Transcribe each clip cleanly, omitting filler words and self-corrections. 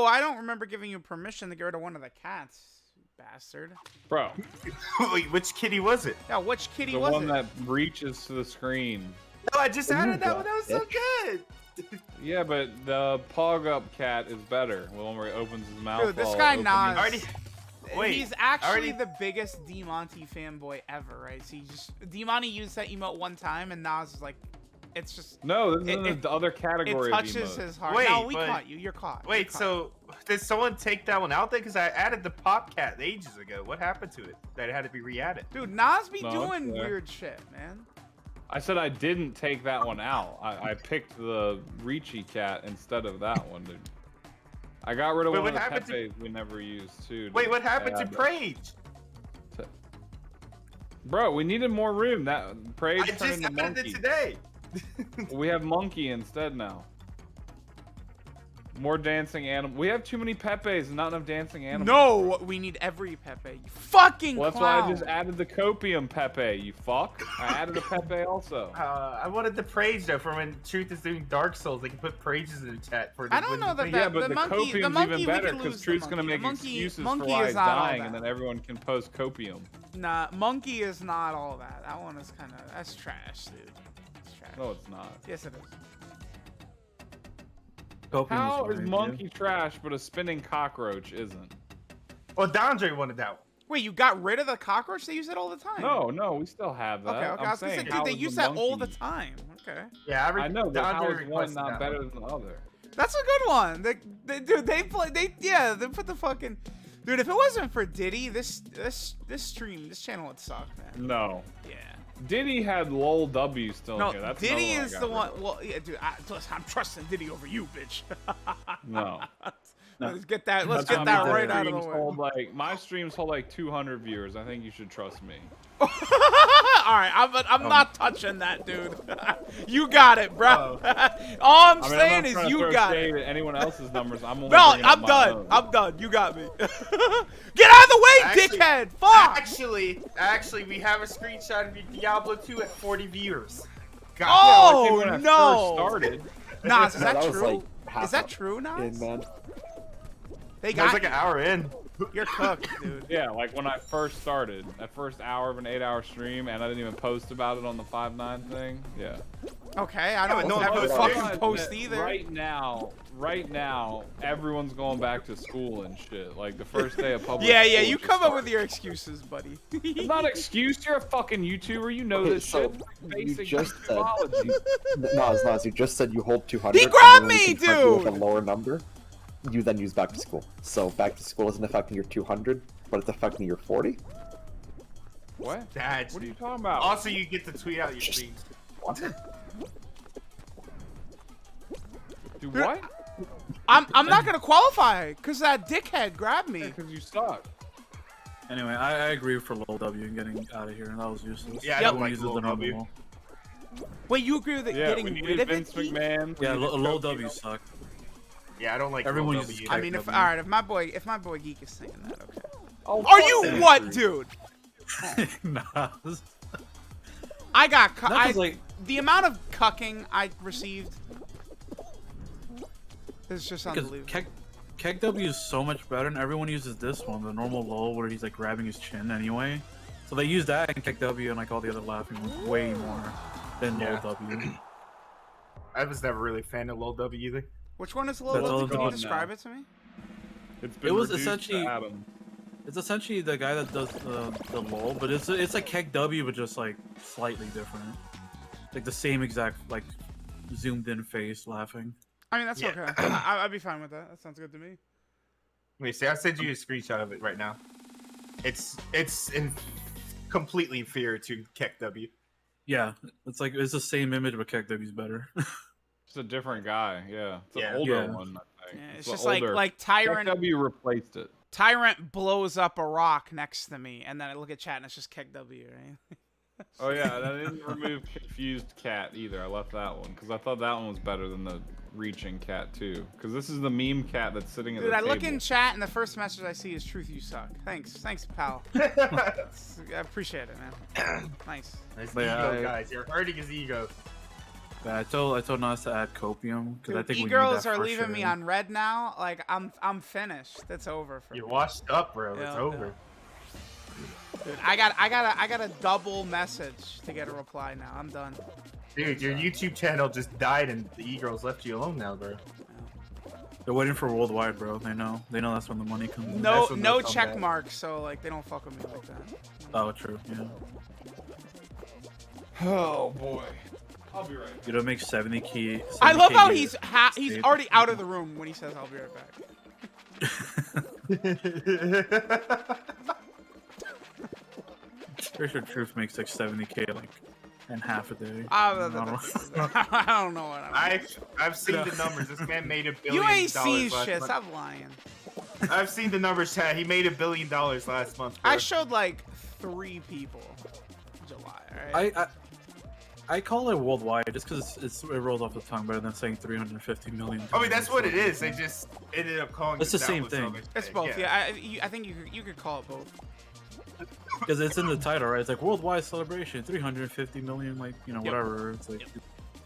I don't remember giving you permission to get rid of one of the cats, you bastard. Bro. Wait, which kitty was it? Yeah, which kitty The was one it? that reaches to the screen. No, I just added that one. That was so good. Yeah, but the pog up cat is better. The one where he opens his mouth. Dude, this while guy opening- Nas. Wait, he's actually the biggest DeMonte fanboy ever, right? So DeMonte used that emote one time, and Nas is like, it's just. No, this is the other category. It touches of emotes. his heart. Wait, no, we but- caught you. You're caught. Wait, You're caught. so did someone take that one out then? Because I added the pop cat ages ago. What happened to it? That it had to be re-added. Dude, Nas be No, doing it's there. weird shit, man. I said I didn't take that one out. I picked the Ricci cat instead of that one, dude. I got rid of Wait, one what of the happened to- Pepes we never used too. Wait, what happened to add- Prage? Bro, we needed more room. That Prage I turned just into added monkey. it today. We have monkey instead now. More dancing animal. We have too many Pepes and not enough dancing animals. No, we need every Pepe. You fucking Well, that's clown. why I just added the copium Pepe, you fuck. I added a Pepe also. I wanted the Prage though. For when Truth is doing Dark Souls, they can put Prages in the chat for. I don't know that. Yeah, but the the monkey, copium's the monkey, even we better can because lose the Truth's gonna monkey. make The monkey, excuses monkey for why is he's not all dying, that. and then everyone can post copium. Nah, monkey is not all that. That one is kind of that's trash, dude. It's trash. No, it's not. Yes, it is. How is monkey trash, but a spinning cockroach isn't? Well, Dondre wanted that one. Wait, you got rid of the cockroach? They use it all the time. No, we still have that. Okay, okay. I I'm was gonna say, saying, dude, how they is use the that all the monkey? time. Okay. Yeah, I know, but how Dondre is one requested not that better one. than the other? That's a good one. They put the fucking. Dude, if it wasn't for Diddy, this channel would suck, man. No. Yeah. Diddy had lol W still No, here. That's Diddy another is I the got one. rid of. Well, yeah, dude, I'm trusting Diddy over you, bitch. No. Let's get that. Let's That's get why that my right out of the streams way. hold, my streams hold like 200 viewers. I think you should trust me. All right, I'm not touching that, dude. You got it, bro. All I'm saying is you got it. At anyone else's numbers. I'm only No, bringing up I'm my done. own. I'm done. You got me. Get out of the way, dickhead. Fuck. Actually, we have a screenshot of your Diablo 2 at 40 viewers. God. Oh, when I no. First started. Nas, is No, that was true? like half Is that up true, Nas? in, man. They That was got like an hour in. You're cooked, dude. Yeah, like when I first started, that first hour of an 8-hour stream, and I didn't even post about it on the 5-9 thing. Yeah. Okay, I don't no one ever posted fucking it. post either. Right now, everyone's going back to school and shit. Like the first day of public. Yeah, school you just come up started. with your excuses, buddy. It's not an excuse. You're a fucking YouTuber. You know Okay, this so shit. you Basic just said biology. Nas, you just said you hold 200. He and grabbed then when me, you confront you with dude! a lower number, you then use back to school. So back to school isn't affecting your 200, but it's affecting your 40. What? That's What are you talking about? Also, you get to tweet out your streams. What? Do what? I'm not gonna qualify because that dickhead grabbed me. Because you suck. Anyway, I agree for low W and getting out of here, and that was useless. Yeah, I Yep. don't like Use low the normal W. wall. Wait, you agree with it Yeah, getting we rid needed of it? Vince McMahon. Yeah, we needed low Kofi. W sucked. Yeah, I don't like Everyone low uses W. I mean, if W. all right, if my boy Geek is saying that, okay. Oh, Are fuck you that. what, dude? Nah. I got That's like the amount of cucking I received is just because unbelievable. Keg W is so much better, and everyone uses this one, the normal low, where he's like grabbing his chin anyway. So they use that and Keg W and like all the other laughing ones way more than Yeah. low W. I was never really a fan of low W either. Which one is low? That's all Can you gone describe now. it to me? It's been It was reduced to essentially- Adam. It's essentially the guy that does the lull, but it's like Keg W, but just like slightly different. Like the same exact like zoomed in face laughing. I mean, that's Yeah. okay. I'd be fine with that. That sounds good to me. Let me see. I'll send you a screenshot of it right now. It's completely inferior to Keck W. Yeah, it's the same image, but Keg W's better. It's a different guy. Yeah. It's Yeah. an older Yeah. one, I think. Yeah, it's the just older- like Jack Tyrant. W replaced it. Tyrant blows up a rock next to me, and then I look at chat and it's just Keg W, right? Oh yeah, and I didn't remove confused cat either. I left that one because I thought that one was better than the reaching cat too. Because this is the meme cat that's sitting at Dude, the I table. look in chat and the first message I see is "Truth, you suck." Thanks, pal. I appreciate it, man. Nice. His Yeah, ego, guys. You're hurting his ego. Yeah, I told Nas to add copium because I Dude, think we need e-girls that are for leaving me sure. on red now. Like I'm finished. It's over for You're me. washed up, bro. It's Yeah, over. Dude, I got a double message to get a reply now. I'm done. Dude, your YouTube channel just died and the e-girls left you alone now, bro. They're waiting for worldwide, bro. They know that's when the money comes. in. No That's when no they'll come check back. marks, so like they don't fuck with me like that. Oh, true. Yeah. Oh boy. I'll be right back. You don't make 70K. I love how 70K he's year. already out of the room when he says I'll be right back. Pretty sure Truth makes like 70K like in half a day. I I don't know. don't know what I've seen the numbers. This man made $1 billion. You ain't seen last shit. month. Stop lying. I've seen the numbers, Chad. He made $1 billion last month. Bro. I showed like 3 people. July. Alright. I call it worldwide just because it rolls off the tongue better than saying 350 million. I mean, that's what it is. They just ended up calling It's it the same download thing. numbers. It's both. Yeah, I think you could call it both. Because it's in the title, right? It's like worldwide celebration, 350 million, like Yep. whatever. It's like,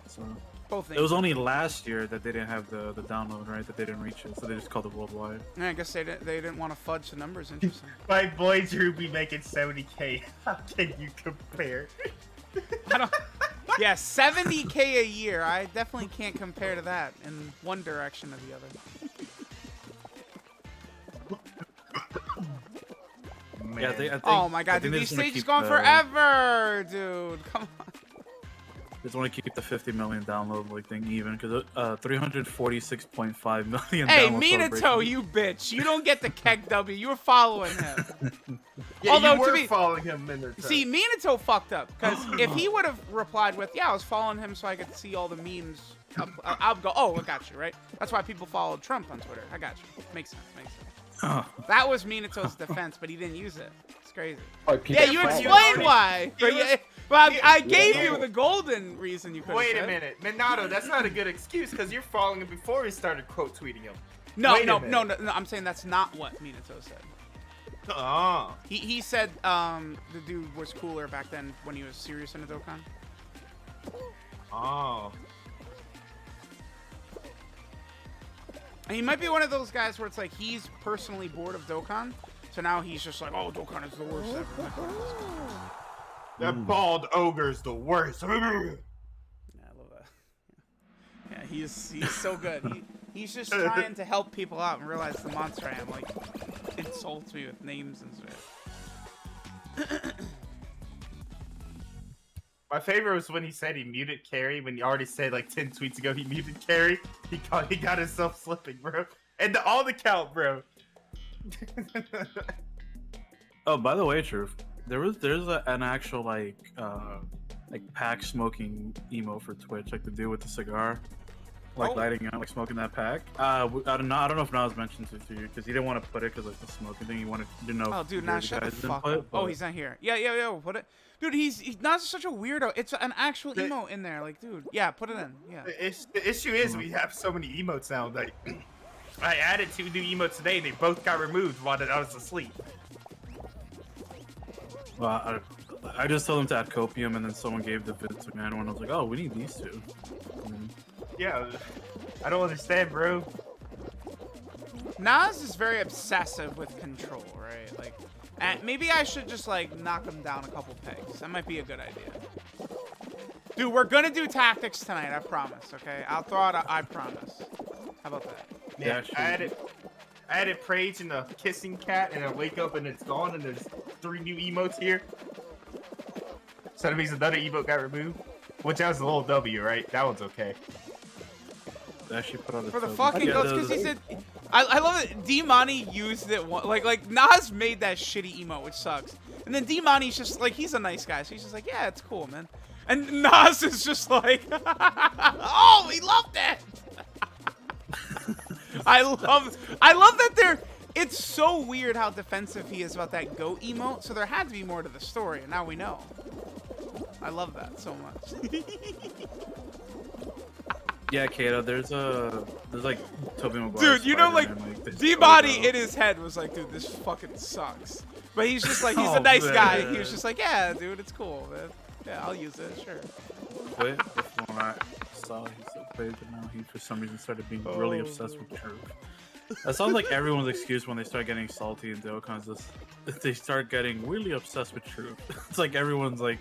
so Both things. it was only last year that they didn't have the download, right? That they didn't reach it, so they just called it worldwide. Yeah, I guess they didn't want to fudge the numbers. Interesting. My boy Drew be making 70K. How can you compare? I don't. Yeah, 70K a year. I definitely can't compare to that in one direction or the other. Man. Yeah, I think, Oh my I god, think dude, they these just wanna stages keep going the- forever, dude. Come on. They just want to keep the 50 million download like thing even because 346.5 million. Hey, download Minato, celebration. you bitch. You don't get the keg W. You were following him. Yeah, Although, you to were be- following him in the See, Minato fucked up because if he would have replied with, "Yeah, I was following him so I could see all the memes," I'll go, "Oh, I got you, right?" That's why people followed Trump on Twitter. I got you. Makes sense. Makes sense. That was Minato's defense, but he didn't use it. It's crazy. Oh, Yeah, you people- explained why. he was- But he- I gave yeah. you the golden reason you could. Wait a minute, Minato, that's not a good excuse because you're following him before he started quote tweeting him. No, Wait a no, minute. no, no, no. I'm saying that's not what Minato said. Oh. He said the dude was cooler back then when he was serious in a Dokkan. Oh. And he might be one of those guys where it's like he's personally bored of Dokkan, so now he's just like, oh, Dokkan is the worst ever. That bald ogre's the worst. Yeah, I love that. Yeah, he's so good. He's just trying to help people out and realize the monster I am like insults me with names and shit. My favorite was when he said he muted Carrie when he already said like 10 tweets ago he muted Carrie. He got himself slipping, bro. And all the count, bro. Oh, by the way, Truth, there's an actual like pack smoking emo for Twitch, like the dude with the cigar, like Oh. lighting out, like smoking that pack. I don't know if Nas mentioned it to you because he didn't want to put it because like the smoking thing. He wanted to know. Oh, if dude, you nah, guys shut the didn't fuck put it, up. Oh, but- he's not here. Yeah, put it. Dude, he's not such a weirdo. It's an actual The- emo in there. Like, dude, yeah, put it in. Yeah. The issue is we have so many emotes now. Like, I added 2 new emotes today and they both got removed while I was asleep. Well, I just told him to add copium, and then someone gave the Vince McMahon one. I was like, oh, we need these two. And then- Yeah, I don't understand, bro. Nas is very obsessive with control, right? Like, and maybe I should just like knock him down a couple pegs. That might be a good idea. Dude, we're gonna do tactics tonight. I promise. Okay, I'll throw out. I promise. How about that? Yeah, sure. I added Praise and a kissing cat, and I wake up and it's gone, and there's 3 new emotes here. So that means another emote got removed, which that was a little W, right? That one's okay. They actually put on the For the token. fucking Yeah, goats, the- because he said, I love it. D-Money used it like Nas made that shitty emote, which sucks. And then D-Money's just like, he's a nice guy, so he's just like, yeah, it's cool, man. And Nas is just like, oh, he loved it. I love that it's so weird how defensive he is about that goat emote. So there had to be more to the story, and now we know. I love that so much. Yeah, Kato, there's like Tobey Maguire. Dude, you know, like, Spider-Man, this D-Body photo. in his head was like, dude, this fucking sucks. But he's just like, he's a Oh, nice guy. man. He was just like, yeah, dude, it's cool, man. Yeah, I'll use it, sure. Wait, if not, saw he's so big, but now he for some reason started being really obsessed with truth. That sounds like everyone's excuse when they start getting salty and Dokkan's just they start getting really obsessed with truth. It's like everyone's like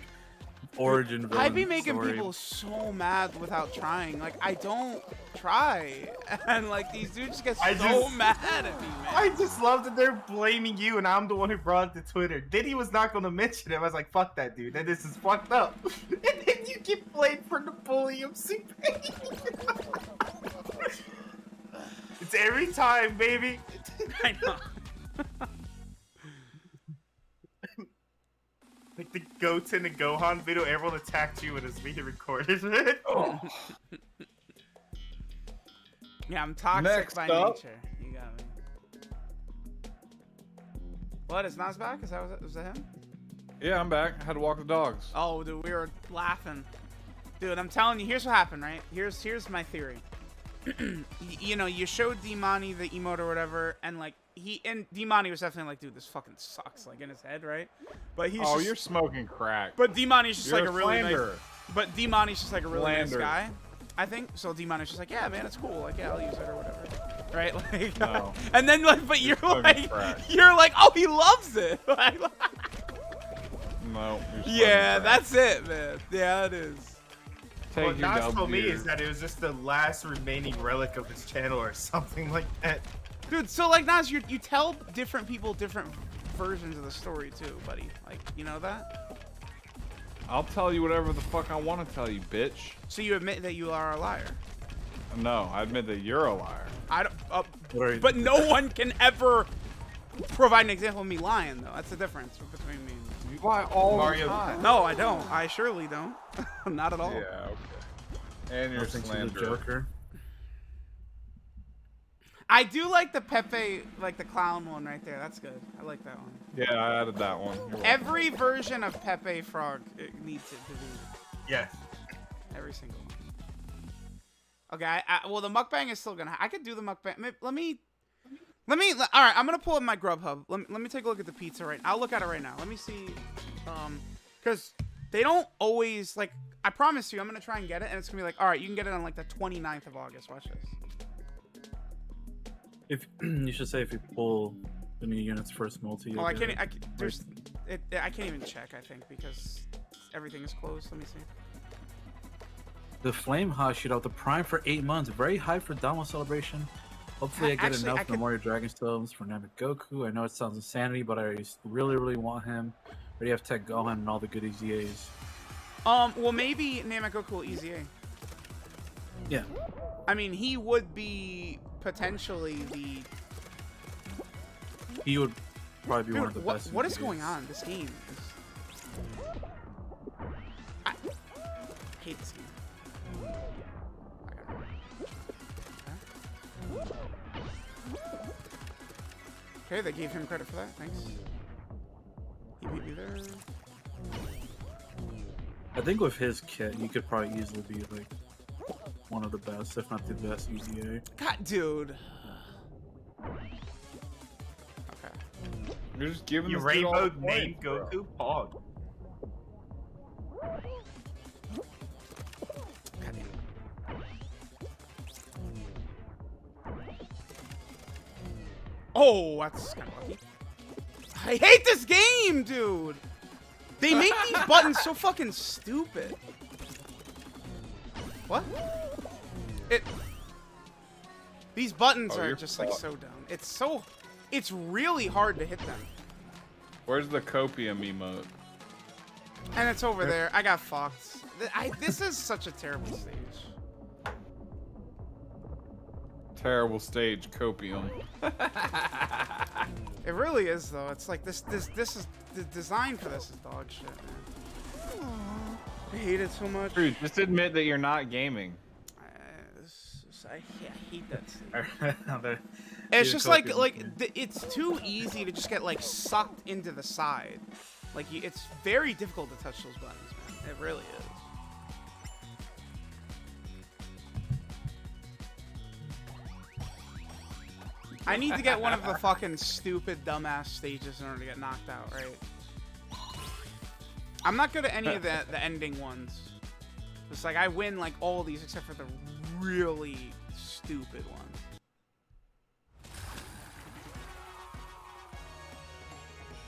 origin villain I'd be making story. people so mad without trying. Like, I don't try. And, like, these dudes get so mad at me, man. I just love that they're blaming you, and I'm the one who brought it to Twitter. Diddy was not going to mention it. I was like, fuck that dude. And this is fucked up. And then you get blamed for Napoleon Super. It's every time, baby. I know. Like the Goten and Gohan video, everyone attacked you when it's being recorded. Oh. Yeah, I'm toxic Next by up. nature. You got me. What, is Nas back? Is that, was that him? Yeah, I'm back. I had to walk the dogs. Oh, dude, we were laughing. Dude, I'm telling you, here's what happened, right? Here's my theory. You know, you showed Dimani the emote or whatever, and like Dimani was definitely like, dude, this fucking sucks, like in his head, right? But he's just, you're smoking crack. But Dimani's just You're like a really nice. slanderer. But Dimani's just like a really nice Slander. guy, I think. So Dimani's just like, yeah, man, it's cool. Like, yeah, I'll use it or whatever, right? Like, No. and then like, but you're smoking like, crack. oh, he loves it. Like, No. you're smoking yeah, crack. that's it, man. Yeah, it is. Take What your Nas dub told me beer. is that it was just the last remaining relic of his channel or something like that. Dude, so like Nas, you tell different people different versions of the story too, buddy. Like, you know that? I'll tell you whatever the fuck I want to tell you, bitch. So you admit that you are a liar. No, I admit that you're a liar. I don't. What are you- But no one can ever provide an example of me lying, though. That's the difference between me and You lie all Mario- the time. No, I don't. I surely don't. Not at all. Yeah, okay. And you're Thinks he's a slanderer. Joker. I do like the Pepe, like the clown one right there. That's good. I like that one. Yeah, I added that one. You're welcome. Every version of Pepe Frog needs it to be. Yes. Every single one. Okay, well, the mukbang is still gonna. I could do the mukbang. Let me. All right, I'm gonna pull up my Grubhub. Let me take a look at the pizza right. I'll look at it right now. Let me see. Because they don't always like. I promise you, I'm gonna try and get it, and it's gonna be like, all right, you can get it on like the 29th of August. Watch this. If you should say if you pull the new units first multi. Oh, I can't. I can't even check. I think because everything is closed. Let me see. The Flame Hot shoot out the Prime for 8 months. Very high for Damo Celebration. Hopefully I get Actually, enough I could- Memorial Dragon Stones for Namek Goku. I know it sounds insanity, but I really, really want him. Already have Tech Gohan and all the good EZAs. Well, maybe Namekoku will easy A. Yeah. I mean, he would be potentially the. He would probably be one of the Dude, best. what is EZAs. going on? This game is. I hate this game. Okay, they gave him credit for that. Thanks. He beat me there. I think with his kit, you could probably easily be like one of the best, if not the best EZA. God, dude. Okay. You're just giving You this dude all the rainbow name points, bro. Goku Pog. God damn. Oh, that's kind of lucky. I hate this game, dude. They make these buttons so fucking stupid. What? These buttons Oh, are you're just like fucked. so dumb. It's really hard to hit them. Where's the copium emote? And it's over there. I got fucked. This is such a terrible stage. Terrible stage, copium. It really is though. It's like this is the design for this is dog shit, man. I hate it so much. Dude, just admit that you're not gaming. I hate that stage. There- It's Dude, just Copium, like yeah. it's too easy to just get like sucked into the side. Like it's very difficult to touch those buttons, man. It really is. I need to get one of the fucking stupid dumbass stages in order to get knocked out, right? I'm not good at any of the ending ones. It's like I win like all these except for the really stupid one.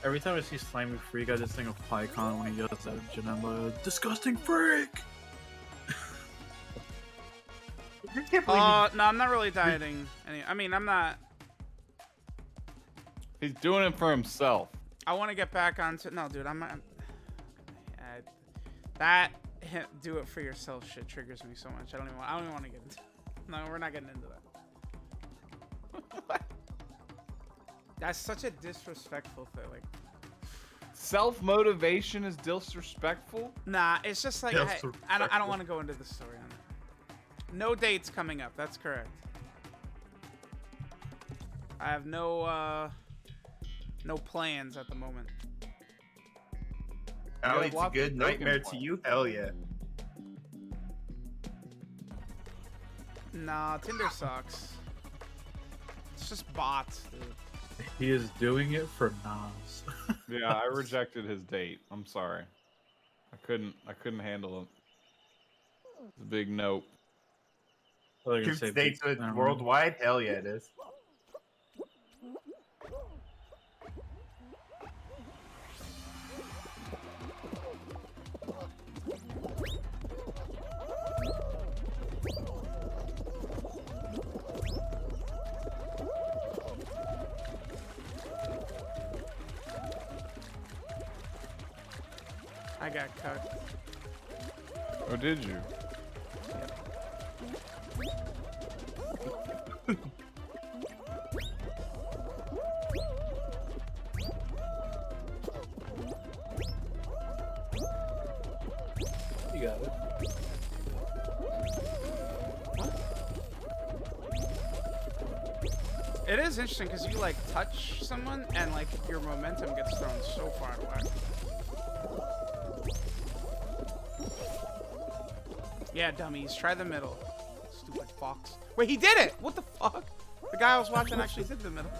Every time I see Slimy Freak, I just think of PyCon when he yells at Janella, disgusting freak! I can't believe No, I'm not really dieting. I mean, I'm not. He's doing it for himself. I want to get back onto. No, dude, I'm not. That do it for yourself shit triggers me so much. I don't even want to get into. No, we're not getting into that. That's such a disrespectful thing. Like, Self-motivation is disrespectful? nah, it's just like I don't want to go into the story on it. No dates coming up. That's correct. I have no plans at the moment. Allie, it's a good nightmare to you? Hell yeah. Nah, Tinder sucks. It's just bots, dude. He is doing it for Nas. Yeah, I rejected his date. I'm sorry. I couldn't handle it. It's a big nope. Two states worldwide? Hell yeah, it is. I got cut. Oh, did you? You got it. It is interesting because you like touch someone and like your momentum gets thrown so far out of whack. Yeah, dummies. Try the middle. Stupid fox. Wait, he did it! What the fuck? The guy I was watching actually did the middle.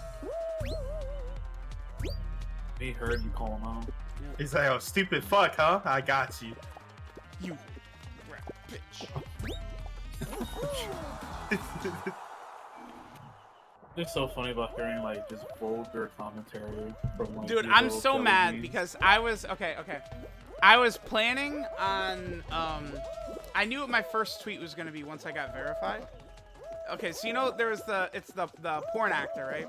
He heard you call him out. He's like, oh, stupid fuck, huh? I got you. You rat bitch. It's so funny about hearing like just vulgar commentary from like. Dude, I'm so mad because I was okay. I was planning on I knew what my first tweet was gonna be once I got verified. Okay, so you know there was the porn actor, right?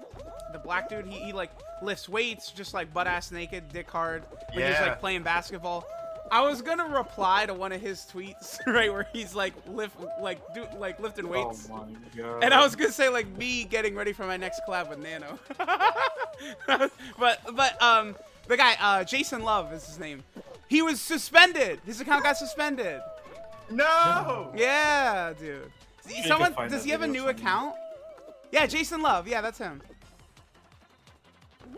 The black dude, he like lifts weights just like butt ass naked, dick hard when he's like playing basketball. I was gonna reply to one of his tweets, right, where he's like lifting weights. Oh my God. And I was gonna say like me getting ready for my next collab with Nano. but the guy, Jason Love is his name. He was suspended. His account got suspended. No! Yeah, dude. Someone does he have a new somewhere. account? Yeah, Jason Love. Yeah, that's him.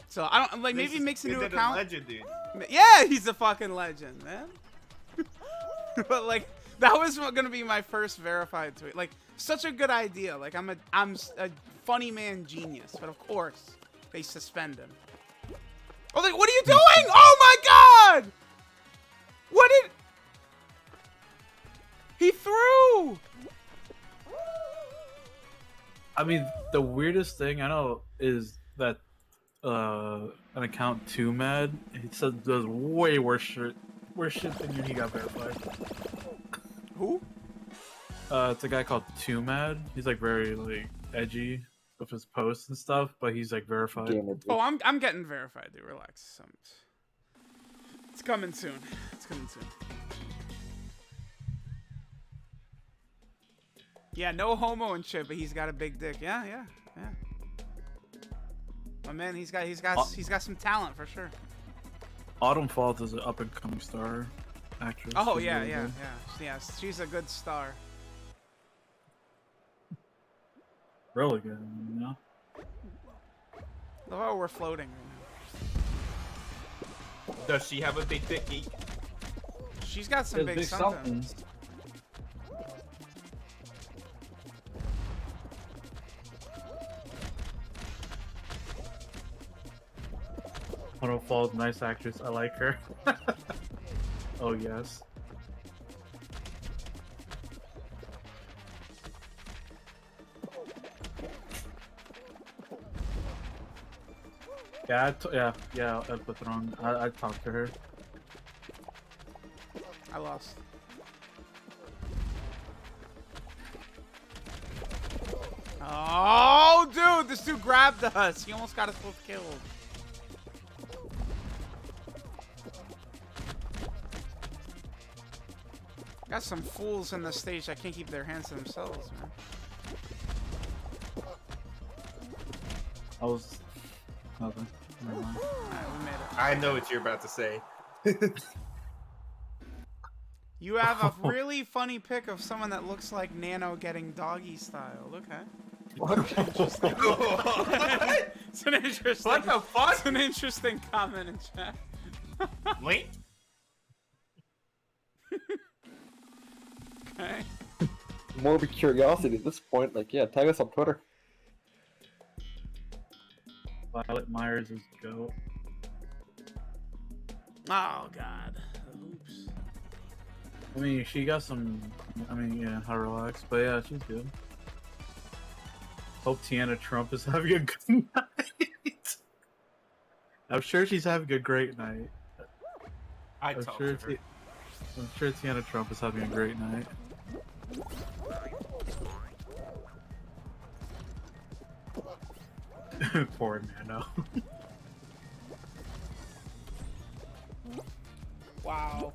So I don't like maybe he makes a new account. Legend, dude. Yeah, he's a fucking legend, man. But like that was gonna be my first verified tweet. Like such a good idea. Like I'm a funny man genius, but of course they suspend him. Oh, like what are you doing? Oh my God! What did he threw? I mean, the weirdest thing I know is that an account Too Mad, he said does way worse shit than you. He got verified. Who? It's a guy called Too Mad. He's like very like edgy with his posts and stuff, but he's like verified. Oh, I'm getting verified, dude. Relax. It's coming soon. It's coming soon. Yeah, no homo and shit, but he's got a big dick. Yeah. My man, he's got some talent for sure. Autumn Falls is an up and coming star actress. Oh She's yeah. really good. She's a good star. Really good, you know. Look how we're floating right now. Does she have a big dick? She's got some big something. Autumn Falls, nice actress. I like her. Oh yes. Yeah, El Patron. I talked to her. I lost. Oh, dude, this dude grabbed us. He almost got us both killed. Got some fools in the stage that can't keep their hands to themselves, man. I was nothing. Never mind. Alright, we made it. I know what you're about to say. You have a really funny pic of someone that looks like Nano getting doggy style. Okay. It's an interesting. What the fuck? It's an interesting comment in chat. Link? Okay. Morbid curiosity at this point. Like, yeah, tag us on Twitter. Violet Myers is go. Oh God. Oops. I mean, she got some. I mean, yeah, I relax, but yeah, she's good. Hope Tiana Trump is having a good night. I'm sure she's having a great night. I'm sure Tiana Trump is having a great night. Poor Nano. Wow.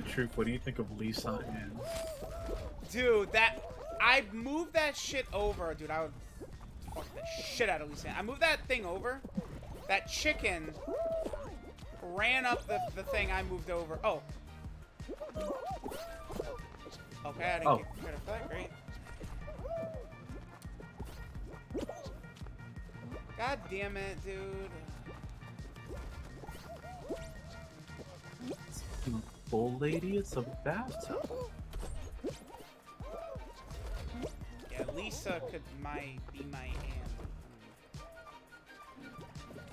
Truth, what do you think of Lisa and? Dude, I'd move that shit over, dude. I would fuck the shit out of Lisa. I moved that thing over. That chicken ran up the thing I moved over. Oh. Okay, I didn't get credit for that. Great. God damn it, dude. Old lady, it's a bathtub. Yeah, Lisa could be my aunt.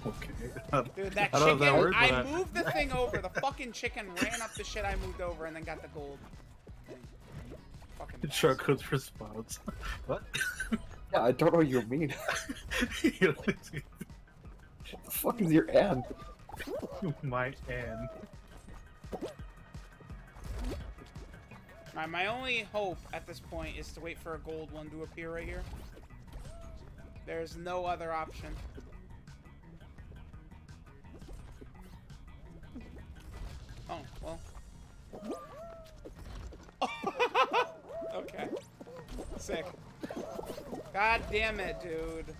Okay. Dude, that I don't know if that chicken, works, I but moved the thing over. The fucking chicken ran up the shit I moved over and then got the gold. Fucking Truck with response. What? Yeah, I don't know what you mean. What the fuck is your aunt? My aunt. Alright, my only hope at this point is to wait for a gold one to appear right here. There's no other option. Oh, well. Okay. Sick. God damn it, dude.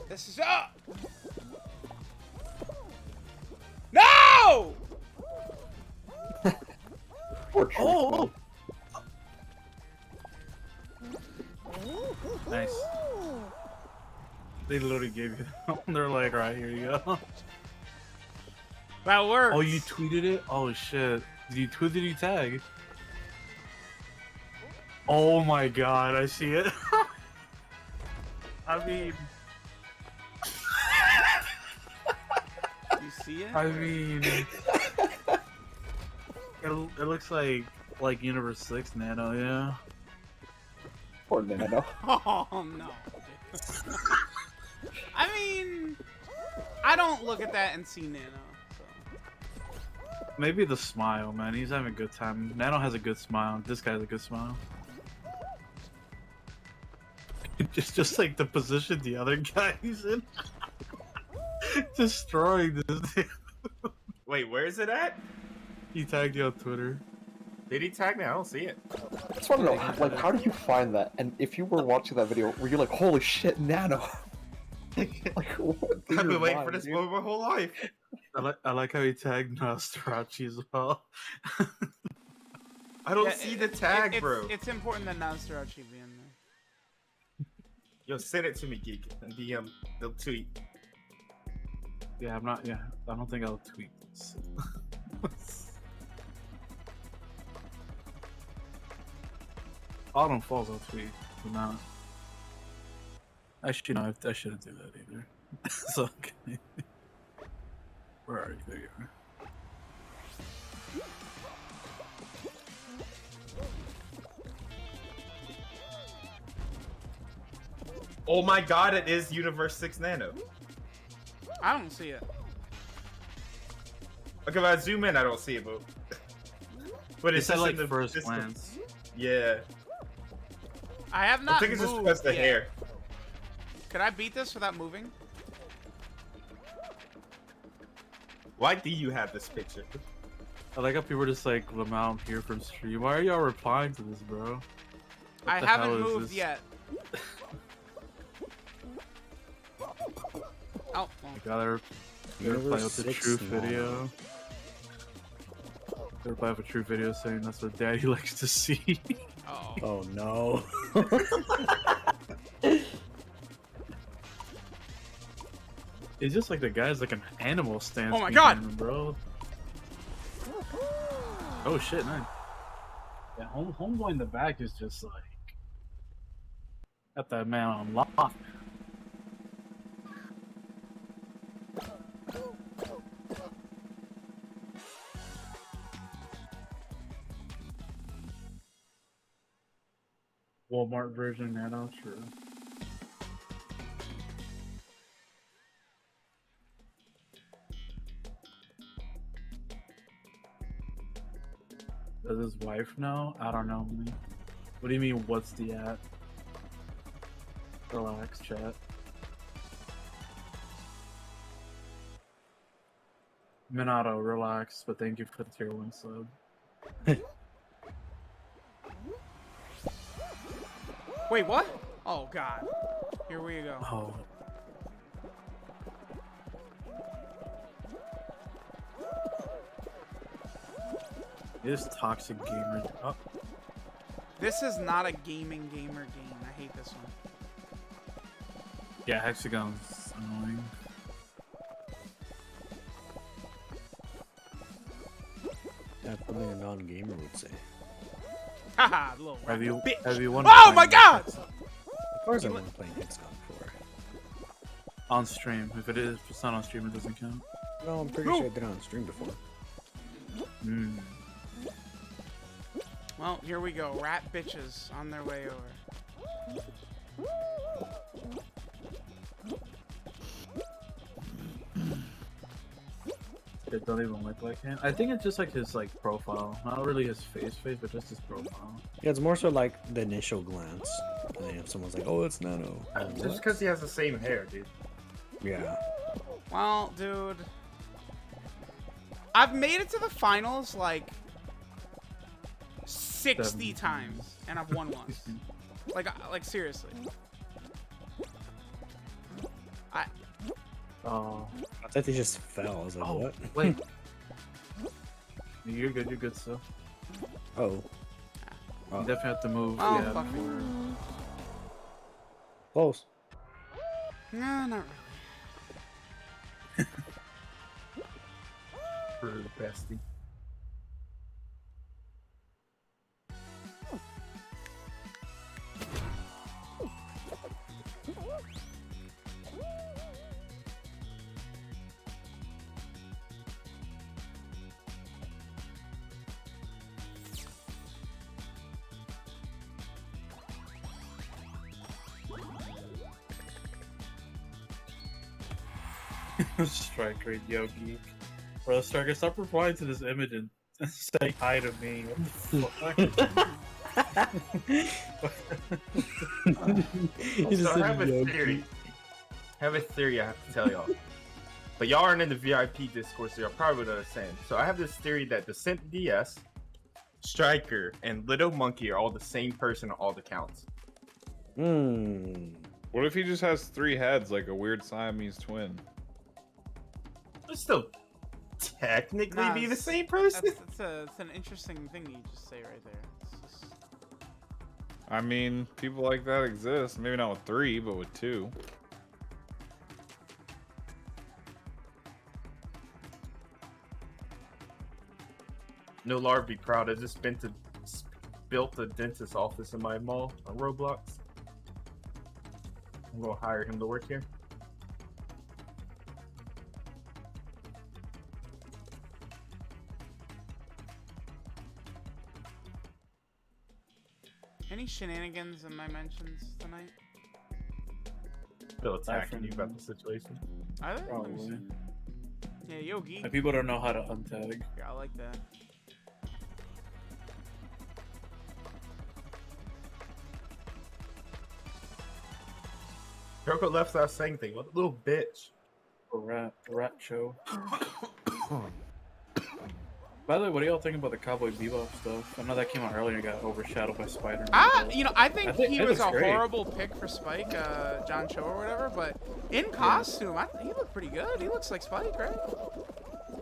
This is up! No! Poor Truth, Oh! man. Nice. They literally gave you that. They're like, right, here you go. That works. Oh, you tweeted it? Oh, shit. Did you tweet it? Did you tag? Oh my god, I see it. I mean... You see it? I mean... It looks like Universe 6 Nano, yeah. Poor Nano. Oh, no. I mean, I don't look at that and see Nano. So. Maybe the smile, man. He's having a good time. Nano has a good smile. This guy has a good smile. just like the position the other guy's in. Destroying this thing. Wait, where is it at? He tagged you on Twitter. Did he tag me? I don't see it. I just want to know, like, how did you find that? And if you were watching that video, were you like, holy shit, Nano? Like, what? I've been waiting for this moment my whole life. I like how he tagged Nostarachi as well. I don't see the tag, bro. It's important that Nostarachi be in there. Yo, send it to me, Geek, and DM the tweet. Yeah, I'm not. Yeah, I don't think I'll tweet this. Autumn Falls, I'll tweet. But not. I shouldn't do that either. It's okay. Where are you? There you are. Oh my god, it is Universe 6 Nano. I don't see it. Okay, if I zoom in, I don't see it, but it's It's at just like in the first just glance. Yeah. I have I not think it's just moved because the yet. hair. Could I beat this without moving? Why do you have this picture? I like how people are just like, Lamau, I'm here from stream. Why are y'all replying to this, bro? What I the haven't hell is moved this? yet. Oh, well. You gotta reply with the truth video. Gotta reply with a true video saying that's what daddy likes to see. Oh. Oh no. It's just like the guy's like an animal stance. Oh my behind God! him, bro. Oh shit, man. Yeah, homeboy in the back is just like got that man on lock. Walmart version Nano, true. Does his wife know? I don't know. Man. What do you mean, what's the at? Relax, chat. Minato, relax, but thank you for the tier 1 sub. Wait, what? Oh god. Here we go. Oh. This toxic gamer. Oh, This is not a gaming gamer game. I hate this one. yeah, Hexagon's annoying. Definitely a non-gamer would say. Haha, little Have you bitch. won? Oh my god! Of course I've been playing Hexagon before. On stream. If it's not on stream, it doesn't count. No, I'm pretty sure I did it on stream before. Hmm. Well, here we go. Rat bitches on their way over. It don't even look like him. I think it's just like his like profile, not really his face, but just his profile. Yeah, it's more so like the initial glance. And then if someone's like, oh, it's Nano. Oh, Just what? because he has the same hair, dude. Yeah. Well, dude. I've made it to the finals like 60 70. times, and I've won once. Like seriously. Oh. I thought they just fell. I was like, what? Wait. You're good still. Oh. You definitely have to move. Oh, yeah, fuck. before... Close. No, not really. For the bestie. Strike rate, yo, geek. Bro, Striker, stop replying to this image and say hi to me. What the fuck? He just So I said, have a "Yo, theory. I have a theory I have to tell y'all. But y'all aren't in the VIP Discord, so y'all probably would understand. So I have this theory that Descent DS, Striker, and Little Monkey are all the same person on all the counts. Hmm. What if he just has 3 heads like a weird Siamese twin? But still technically Nah, be the it's- same person. It's an interesting thing you just say right there. It's just... I mean, people like that exist. Maybe not with 3, but with 2. No, Lar, be proud. I just built a dentist office in my mall on Roblox. I'm gonna hire him to work here. Any shenanigans in my mentions tonight? still attacking you about the situation. I think. Let me Probably. see. Yeah, Yogi. And people don't know how to untag. Yeah, I like that. Joko left without saying anything. What a little bitch. A rat show. By the way, what do y'all think about the Cowboy Bebop stuff? I know that came out earlier and got overshadowed by Spider-Man. I think he it was looks a great. horrible pick for Spike, John Cho or whatever, but in costume, he looked pretty good. He looks like Spike, right?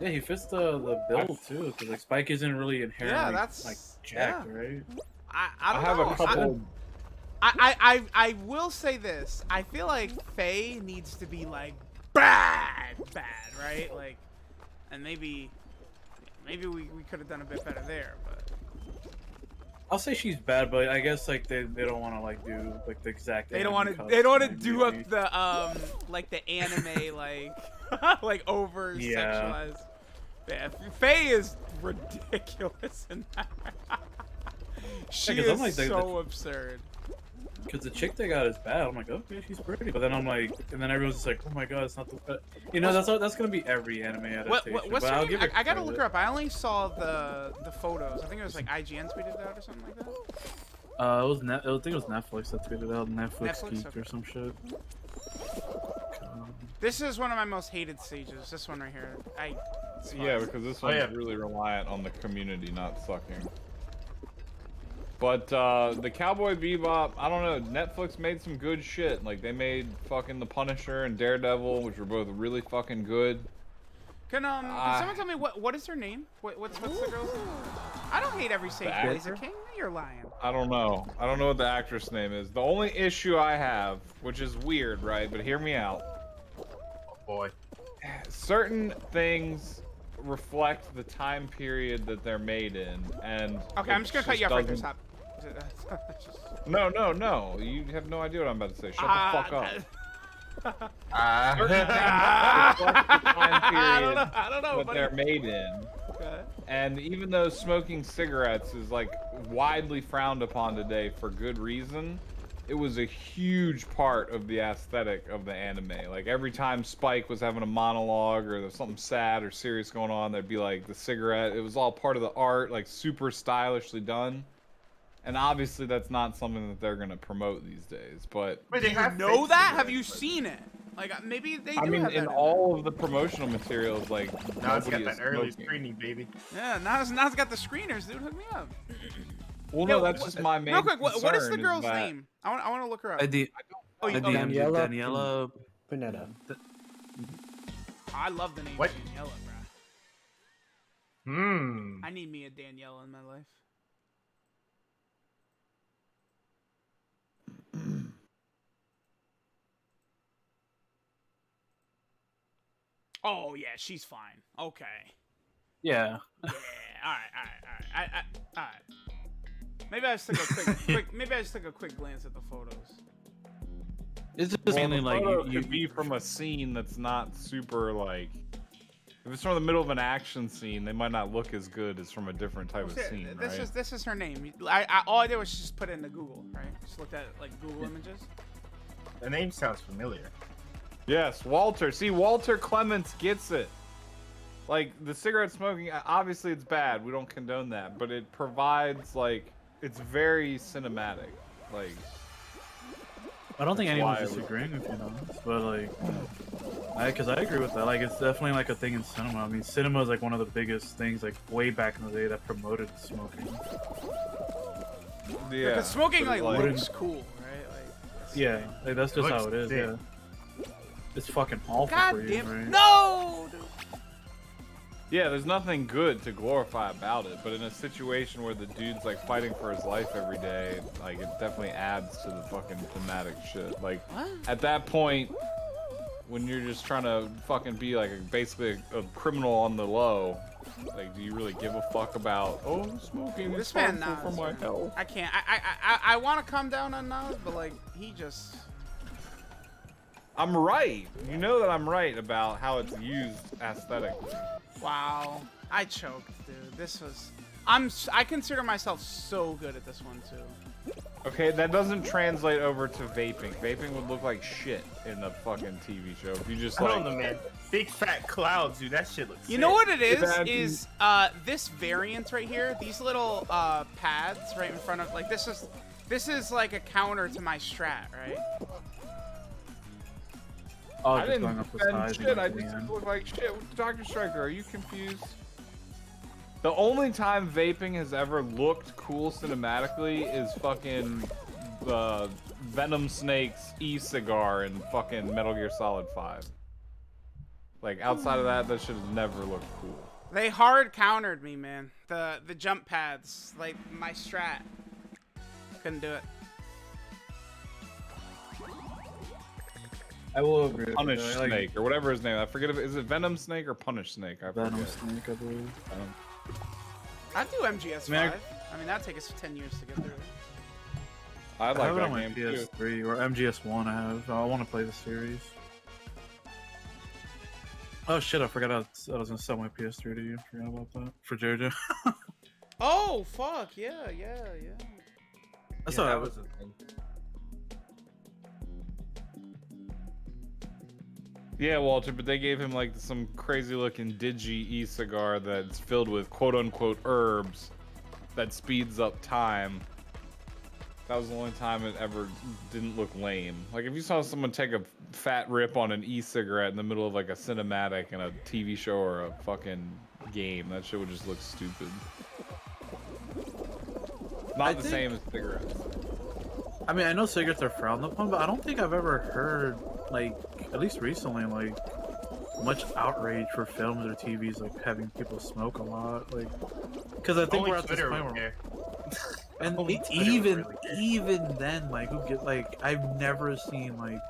Yeah, he fits the bill too, because like Spike isn't really inherently that's- like jacked, yeah. right? I don't have know. a couple. I will say this. I feel like Faye needs to be like bad, right? Like, and maybe we could have done a bit better there, but I'll say she's bad, but I guess like they don't want to like do like the exact. they don't want want to do up the like the anime like over sexualized. Yeah, Faye is ridiculous in that. She 'cause is I'm like, so absurd. Because the chick they got is bad. I'm like, okay, she's pretty, but then I'm like, and then everyone's just like, oh my god, it's not the. You know, that's gonna be every anime adaptation. What's but her I'll name? give her I gotta credit. look her up. I only saw the photos. I think it was like IGN tweeted it out or something like that. It was I think it was Netflix that tweeted out. Netflix geeked okay. or some shit. This is one of my most hated stages. This one right here. Yeah, because this Oh, one's yeah. really reliant on the community not sucking. But the Cowboy Bebop, I don't know. Netflix made some good shit. Like they made fucking The Punisher and Daredevil, which were both really fucking good. Can someone tell me what is her name? What's the girl's name? I don't hate every stage The Blazer actor? King. You're lying. I don't know. I don't know what the actress name is. The only issue I have, which is weird, right? But hear me out. Oh boy. Certain things reflect the time period that they're made in, and Okay, I'm just gonna cut you off right there. doesn't- Stop. Just- No, you have no idea what I'm about to say. Shut the fuck up. Certain things reflect the time period I don't know. that buddy. they're made in. Okay. And even though smoking cigarettes is like widely frowned upon today for good reason, it was a huge part of the aesthetic of the anime. Like every time Spike was having a monologue or there's something sad or serious going on, there'd be like the cigarette. It was all part of the art, like super stylishly done. And obviously that's not something that they're gonna promote these days. But Wait, Do they you have know fake that? Have cigarettes, you but- seen it? Like maybe they do I mean, have that in in all of the promotional materials, like Now it's nobody got is that early smoking. screening, baby. there. Yeah, now it's got the screeners, dude. Hook me up. Well, Yo, no, that's just my main Real quick, what is the concern girl's that- name? I want to look her up. I did. Oh, you, I oh, you- DM'd Daniela Daniela. Panetta. I love the name What? Daniela, bro. Hmm. I need me a Daniela in my life. Oh yeah, she's fine. Okay. Yeah. Yeah. All right. All right. Maybe I just took a quick glance at the photos. It's just Well, mainly the like photo you could be from a scene that's not super like. If it's from the middle of an action scene, they might not look as good as from a different type of scene, right? This is her name. All I did was just put it into Google, right? Just looked at like Google images. The name sounds familiar. Yes, Walter. See, Walter Clements gets it. Like the cigarette smoking, obviously it's bad. We don't condone that, but it provides like it's very cinematic. Like I don't think That's anyone's why I disagreeing with you, honest, but like, because I agree with that. Like, it's definitely like a thing in cinema. I mean, cinema is like one of the biggest things, like way back in the day, that promoted smoking. yeah, Because smoking but like it's looks cool, right? Like. Yeah, like that's just looks how it is. sick. Yeah, it's fucking awful God for you, damn right? no! Dude. Yeah, there's nothing good to glorify about it, but in a situation where the dude's like fighting for his life every day, like it definitely adds to the fucking thematic shit. Like What? at that point, when you're just trying to fucking be like basically a criminal on the low, like do you really give a fuck about smoking is This man, harmful Nas, for my man. health? I can't. I want to come down on Nas, but like he just. I'm right. You know that I'm right about how it's used aesthetically. Wow, I choked, dude. This was. I consider myself so good at this one too. Okay, that doesn't translate over to vaping. Vaping would look like shit in the fucking TV show. If you just I like, don't know, man. Big fat clouds, dude. That shit looks. You know what it That- is this variant right here. These little pads right in front of like this is like a counter to my strat, right? Oh, I just didn't going up the defend side. shit. I just look like shit. Dr. Striker, are you confused? The only time vaping has ever looked cool cinematically is fucking Venom Snake's e-cigar in fucking Metal Gear Solid 5. Like, outside of that shit has never looked cool. They hard countered me, man. The jump pads, like my strat. Couldn't do it. I will agree. with Punish you. I like Snake, or whatever his name. I forget if is it Venom Snake or Punish Snake? I forget. Venom Snake, I believe. I'd do MGS5. Man, I mean, that'd take us 10 years to get through. I I like have it that on my game too. PS3 or MGS1. I want to play the series. Oh shit! I forgot I was gonna sell my PS3 to you. Forgot about that for JoJo. Oh, fuck. Yeah. That's Yeah, all that right. was a thing. Yeah, Walter, but they gave him like some crazy looking digi e-cigar that's filled with quote unquote herbs that speeds up time. That was the only time it ever didn't look lame. Like if you saw someone take a fat rip on an e-cigarette in the middle of like a cinematic in a TV show or a fucking game, that shit would just look stupid. Not the same as cigarettes. I mean, I know cigarettes are frowned upon, but I don't think I've ever heard, like, at least recently, like, much outrage for films or TVs, like, having people smoke a lot, like, because I think Only we're at this Twitter point would where, care. and Only Twitter would even really care. even then, like, who get like, I've never seen like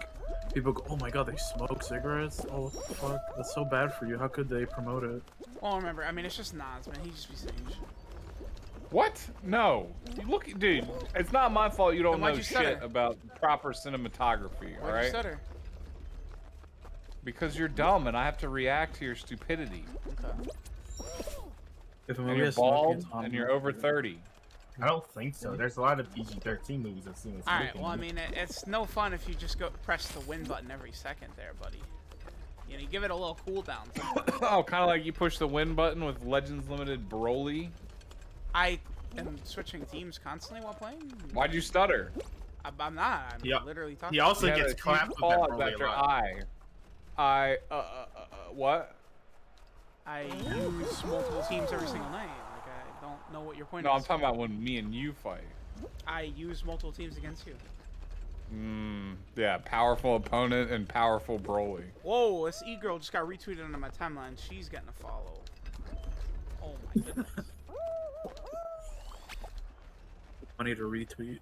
people go, oh my god, they smoke cigarettes. Oh what the fuck, that's so bad for you. How could they promote it? Well, remember, I mean, it's just Nas, man. He just be saying shit. What? No. You look, dude. It's not my fault you don't Then why'd know you shit stutter? about proper cinematography. All Why'd you right? stutter? Because you're dumb and I have to react to your stupidity. Okay. If a And movie you're has smoking, bald it's on and you're there. over 30. I don't think so. There's a lot of PG-13 movies I've seen. With All right. smoking Well, I in it. mean, it's no fun if you just go press the win button every second there, buddy. You know, you give it a little cooldown. Oh, kind of like you push the win button with Legends Limited Broly. I am switching teams constantly while playing. Why'd you stutter? I'm not. I'm Yeah. literally talking. He also You had gets a clapped huge with that pause Broly a after lot. what? I use multiple teams every single night. Like I don't know what your point No, I'm is. talking about when me and you fight. I use multiple teams against you. Yeah, powerful opponent and powerful Broly. Whoa, this e-girl just got retweeted onto my timeline. She's getting a follow. Oh my goodness. I need to retweet.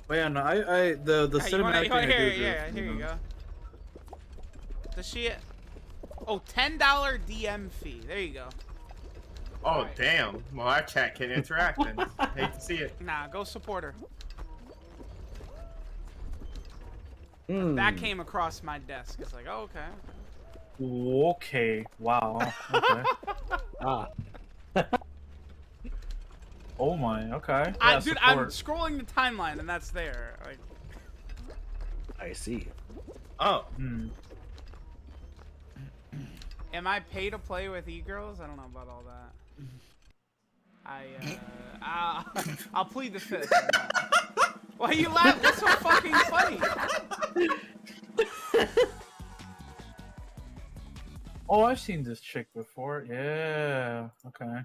But yeah, no, the Hey, you cinematic wanna, thing I do agree yeah, with, here you know. go. Does she? Oh, $10 DM fee. There you go. Oh, Right. damn. Well, our chat can interact then. Hate to see it. Nah, go support her. Hmm. That came across my desk. It's like, oh, okay. Okay. Wow. Okay. Ah, Oh my. Okay. Dude, I'm scrolling the timeline and that's there. Like, I see. Oh, Hmm. am I pay to play with e-girls? I don't know about all that. I'll plead the fifth. Why you laugh? What's so fucking funny? Oh, I've seen this chick before. Yeah. Okay.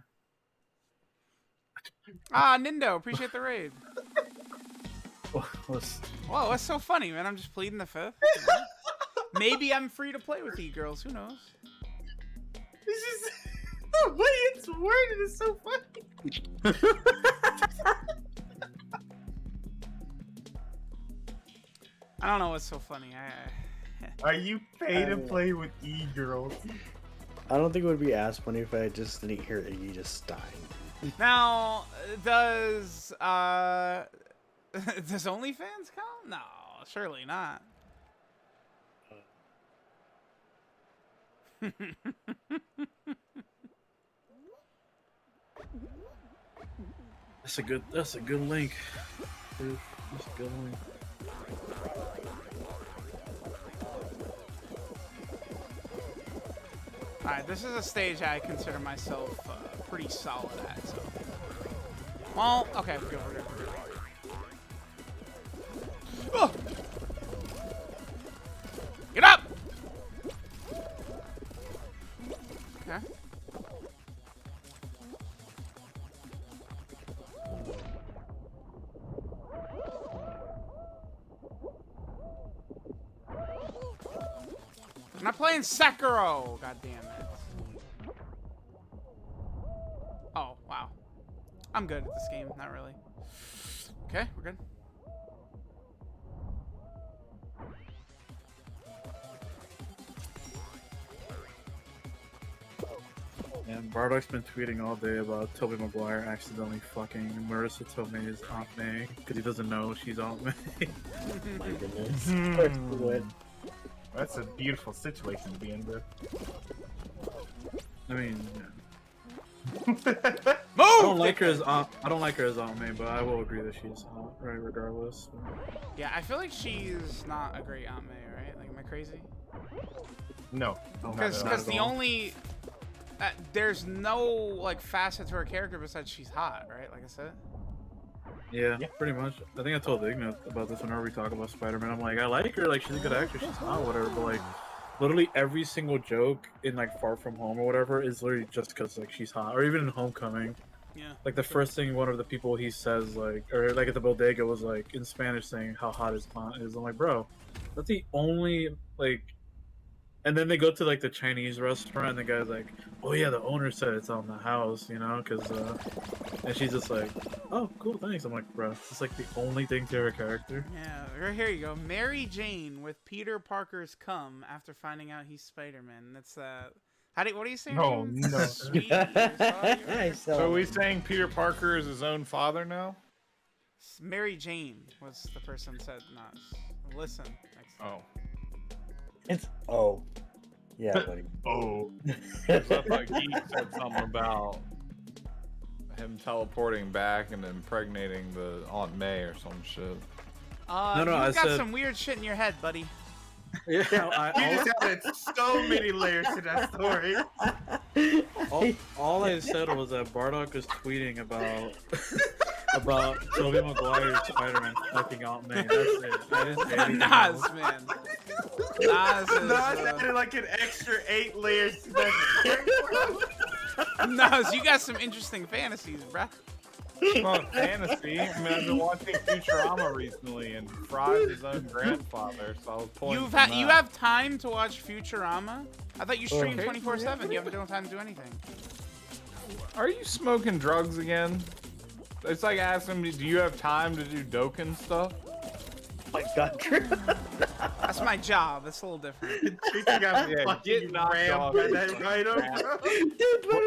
Ah, Nindo, appreciate the raid. Let's- Whoa, what's so funny, man? I'm just pleading the fifth. Maybe I'm free to play with e-girls. Who knows? this is the way it's worded is so funny. I don't know what's so funny. Are you paid to play with e-girls? I don't think it would be as funny if I just didn't hear Iggy just dying. Now, does does OnlyFans count? No, surely not. That's a good link. Dude, that's a good link. Alright, this is a stage I consider myself pretty solid at, so. Well, okay, we're good, we're good, we're good. Oh! Get up! Okay. I'm not playing Sekiro! God damn it. Oh, wow. I'm good at this game, not really. Okay, we're good. And Bardock's been tweeting all day about Tobey Maguire accidentally fucking Marissa Tomei's Aunt May because he doesn't know she's Aunt May. My goodness. Of course he would. That's a beautiful situation to be in, bro. I mean, Move! I don't like her as Aunt May, but I will agree that she's hot, right? Regardless. Yeah, I feel like she's not a great Aunt May, right? Like, am I crazy? No. Because not at the all. only... there's no, like, facet to her character besides she's hot, right? Like I said. Yeah, pretty much. I think I told Ignat about this whenever we talk about Spider-Man. I'm like, I like her, like she's a good actress, she's hot, whatever. But like, literally every single joke in like Far From Home or whatever is literally just because like she's hot, or even in Homecoming. Yeah. Like the first thing one of the people he says, like, or like at the bodega was like in Spanish saying how hot his aunt is. I'm like, bro, that's the only like. And then they go to like the Chinese restaurant, and the guy's like, "Oh yeah, the owner said it's on the house, you know, because." And she's just like, "Oh, cool, thanks." I'm like, "Bro, it's like the only thing to her character." Yeah, right here you go. Mary Jane with Peter Parker's cum after finding out he's Spider-Man. That's what do you say? Oh, no. Sweet or sorry or- So are we saying Peter Parker is his own father now? Mary Jane was the person said not. Listen. Oh. It's yeah, buddy. Oh. I thought Geek said something about him teleporting back and impregnating the Aunt May or some shit. No, You I got said- some weird shit in your head, buddy. Yeah, You just added so many layers to that story. all I said was that Bardock was tweeting about Tobey Maguire's Spider-Man fucking Aunt May. That's it. I didn't say anything Nas, else. man. Nas is, Nas added like an extra 8 layers to that. Nas, you got some interesting fantasies, bruh. It's not fantasy. I mean, I've been watching Futurama recently, and Fry's his own grandfather, so I was pulling You from that. have time to watch Futurama? I thought you streamed 24/7. You haven't no time to do anything. Are you smoking drugs again? It's like asking me, do you have time to do Dokken stuff? My God, Drew. That's my job. It's a little different. You got Yeah, fucking get knocked rammed off. by that rhino, bro.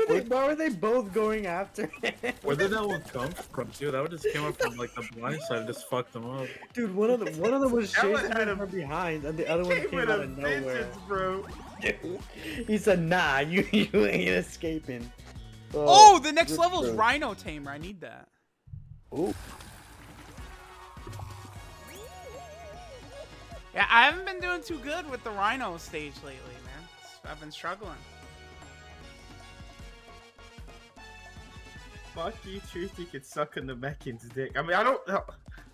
Dude, why were they both going after him? Where did that one come from, too? That one just came up from like the blind side and just fucked them up. Dude, one of them was That one chasing had him a- from behind, and the other one Came came with out a of nowhere. vengeance, bro. He said, "Nah, you ain't escaping." Oh, the next good level's throw. Rhino Tamer. I need that. Ooh. Yeah, I haven't been doing too good with the Rhino stage lately, man. I've been struggling. Fuck you, Truth. You can suck in the Mechan's dick. I mean, I don't.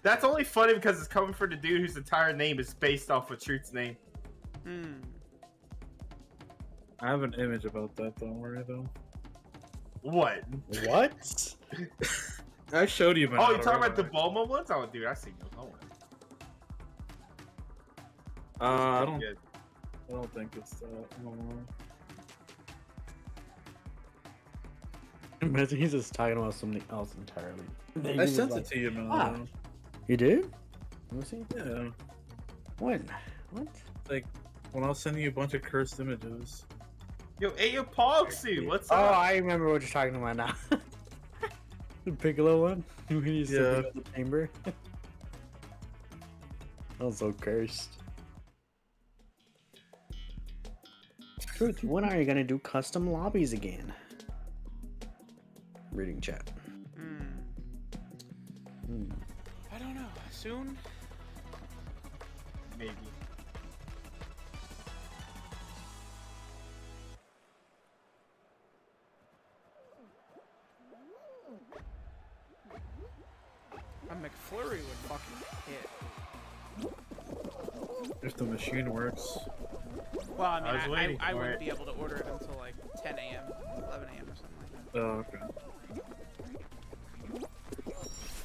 That's only funny because it's coming from the dude whose entire name is based off of Truth's name. I have an image about that, don't worry though. What? What? I showed you, man. Oh, you're talking about the Bulma ones? Oh, dude, I see those. Don't worry. I don't Good. I don't think it's that. I don't know. Imagine he's just talking about something else entirely. I sent it to you, man. Ah. You did? Let me see. Yeah. When? What? Like, when I was sending you a bunch of cursed images. Yo, Aeopogsu, what's Oh, up? I remember what you're talking about now. The Piccolo one? When he's sitting Yeah. in the chamber? That was so cursed. Truth, when are you gonna do custom lobbies again? Reading chat. I don't know. Soon? Maybe. A McFlurry would fucking hit. If the machine works. Well, I I was mean, waiting I for wouldn't it. be able to order it until like 10 a.m., 11 a.m. or something like that. Oh, okay.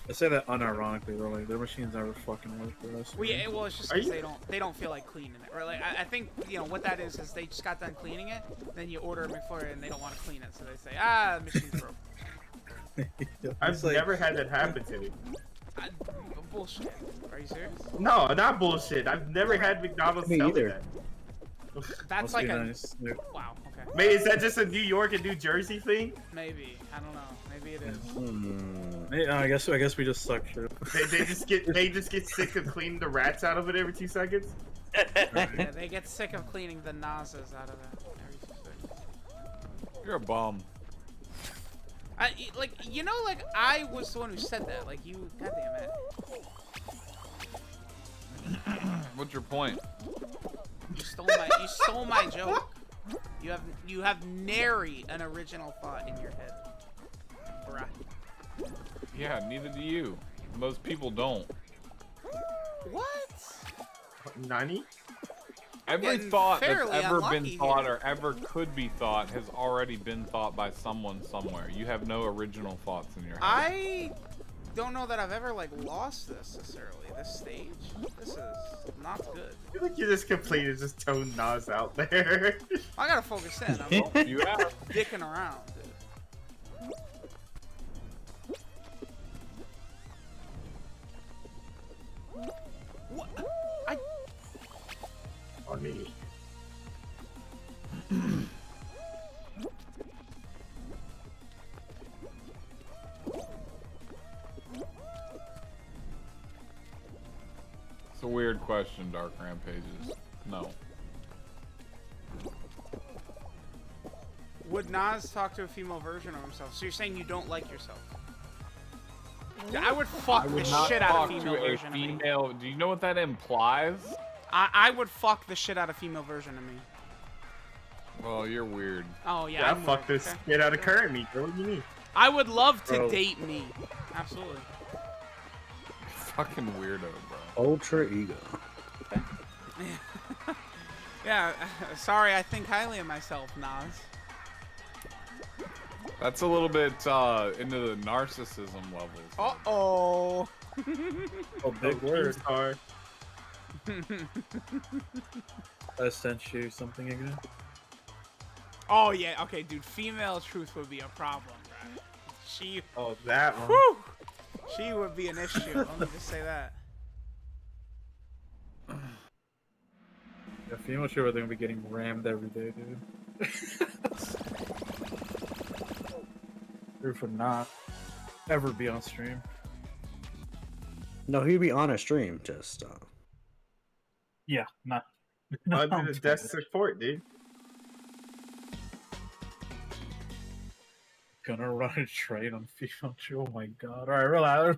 I say that unironically, though. Like, their machines never fucking work for us. Well, yeah, well, it's just Are because you- they don't feel like cleaning it, or like I think what that is they just got done cleaning it, then you order a McFlurry and they don't want to clean it, so they say the machine's broke. I've like, never had that happen to me. Bullshit. Are you serious? No, not bullshit. I've never had McDonald's Me tell me either. that. That's must like be a nice. Yeah. wow. Okay, Mate, is that just a New York and New Jersey thing? maybe I don't know. Maybe it is. Hey, I guess we just suck shit. They just get sick of cleaning the rats out of it every 2 seconds. Yeah, they get sick of cleaning the nazas out of it every 2 seconds. You're a bum. I was the one who said that. Like you, goddamn it. What's your point? You stole my joke. You have nary an original thought in your head. Bruh. Yeah, neither do you. Most people don't. What? Nani? Every Getting thought that's fairly ever been unlucky thought here. or ever could be thought has already been thought by someone somewhere. You have no original thoughts in your head. I don't know that I've ever lost this necessarily. This stage, this is not good. I feel like you just completed just tone Nas out there. I gotta focus in. I'm You have. dicking around, dude. What? On me. It's a weird question, Dark Rampages. No. Would Nas talk to a female version of himself? So you're saying you don't like yourself? I would fuck I would the not shit out of talk female to a version of me. female. Do you know what that implies? I would fuck the shit out of female version of me. Well, you're weird. Oh yeah. Yeah, I I'm fucked weird. this Okay. shit out of current me, bro. What do you mean? I would love to Bro. date me. Absolutely. Fucking weirdo, bro. Ultra ego. Yeah. Sorry, I think highly of myself, Nas. That's a little bit into the narcissism levels. Oh. Oh, big word. Sorry. I sent you something again. Oh yeah. Okay, dude. Female truth would be a problem, right? She. Oh, that one. Whew, she would be an issue. Let me just say that. Yeah, female sure they're gonna be getting rammed every day, dude. Proof would not ever be on stream. No, he'd be on a stream, just Yeah, not. Under the desk support, dude. Gonna run a train on female true. Oh my god. Alright, relax.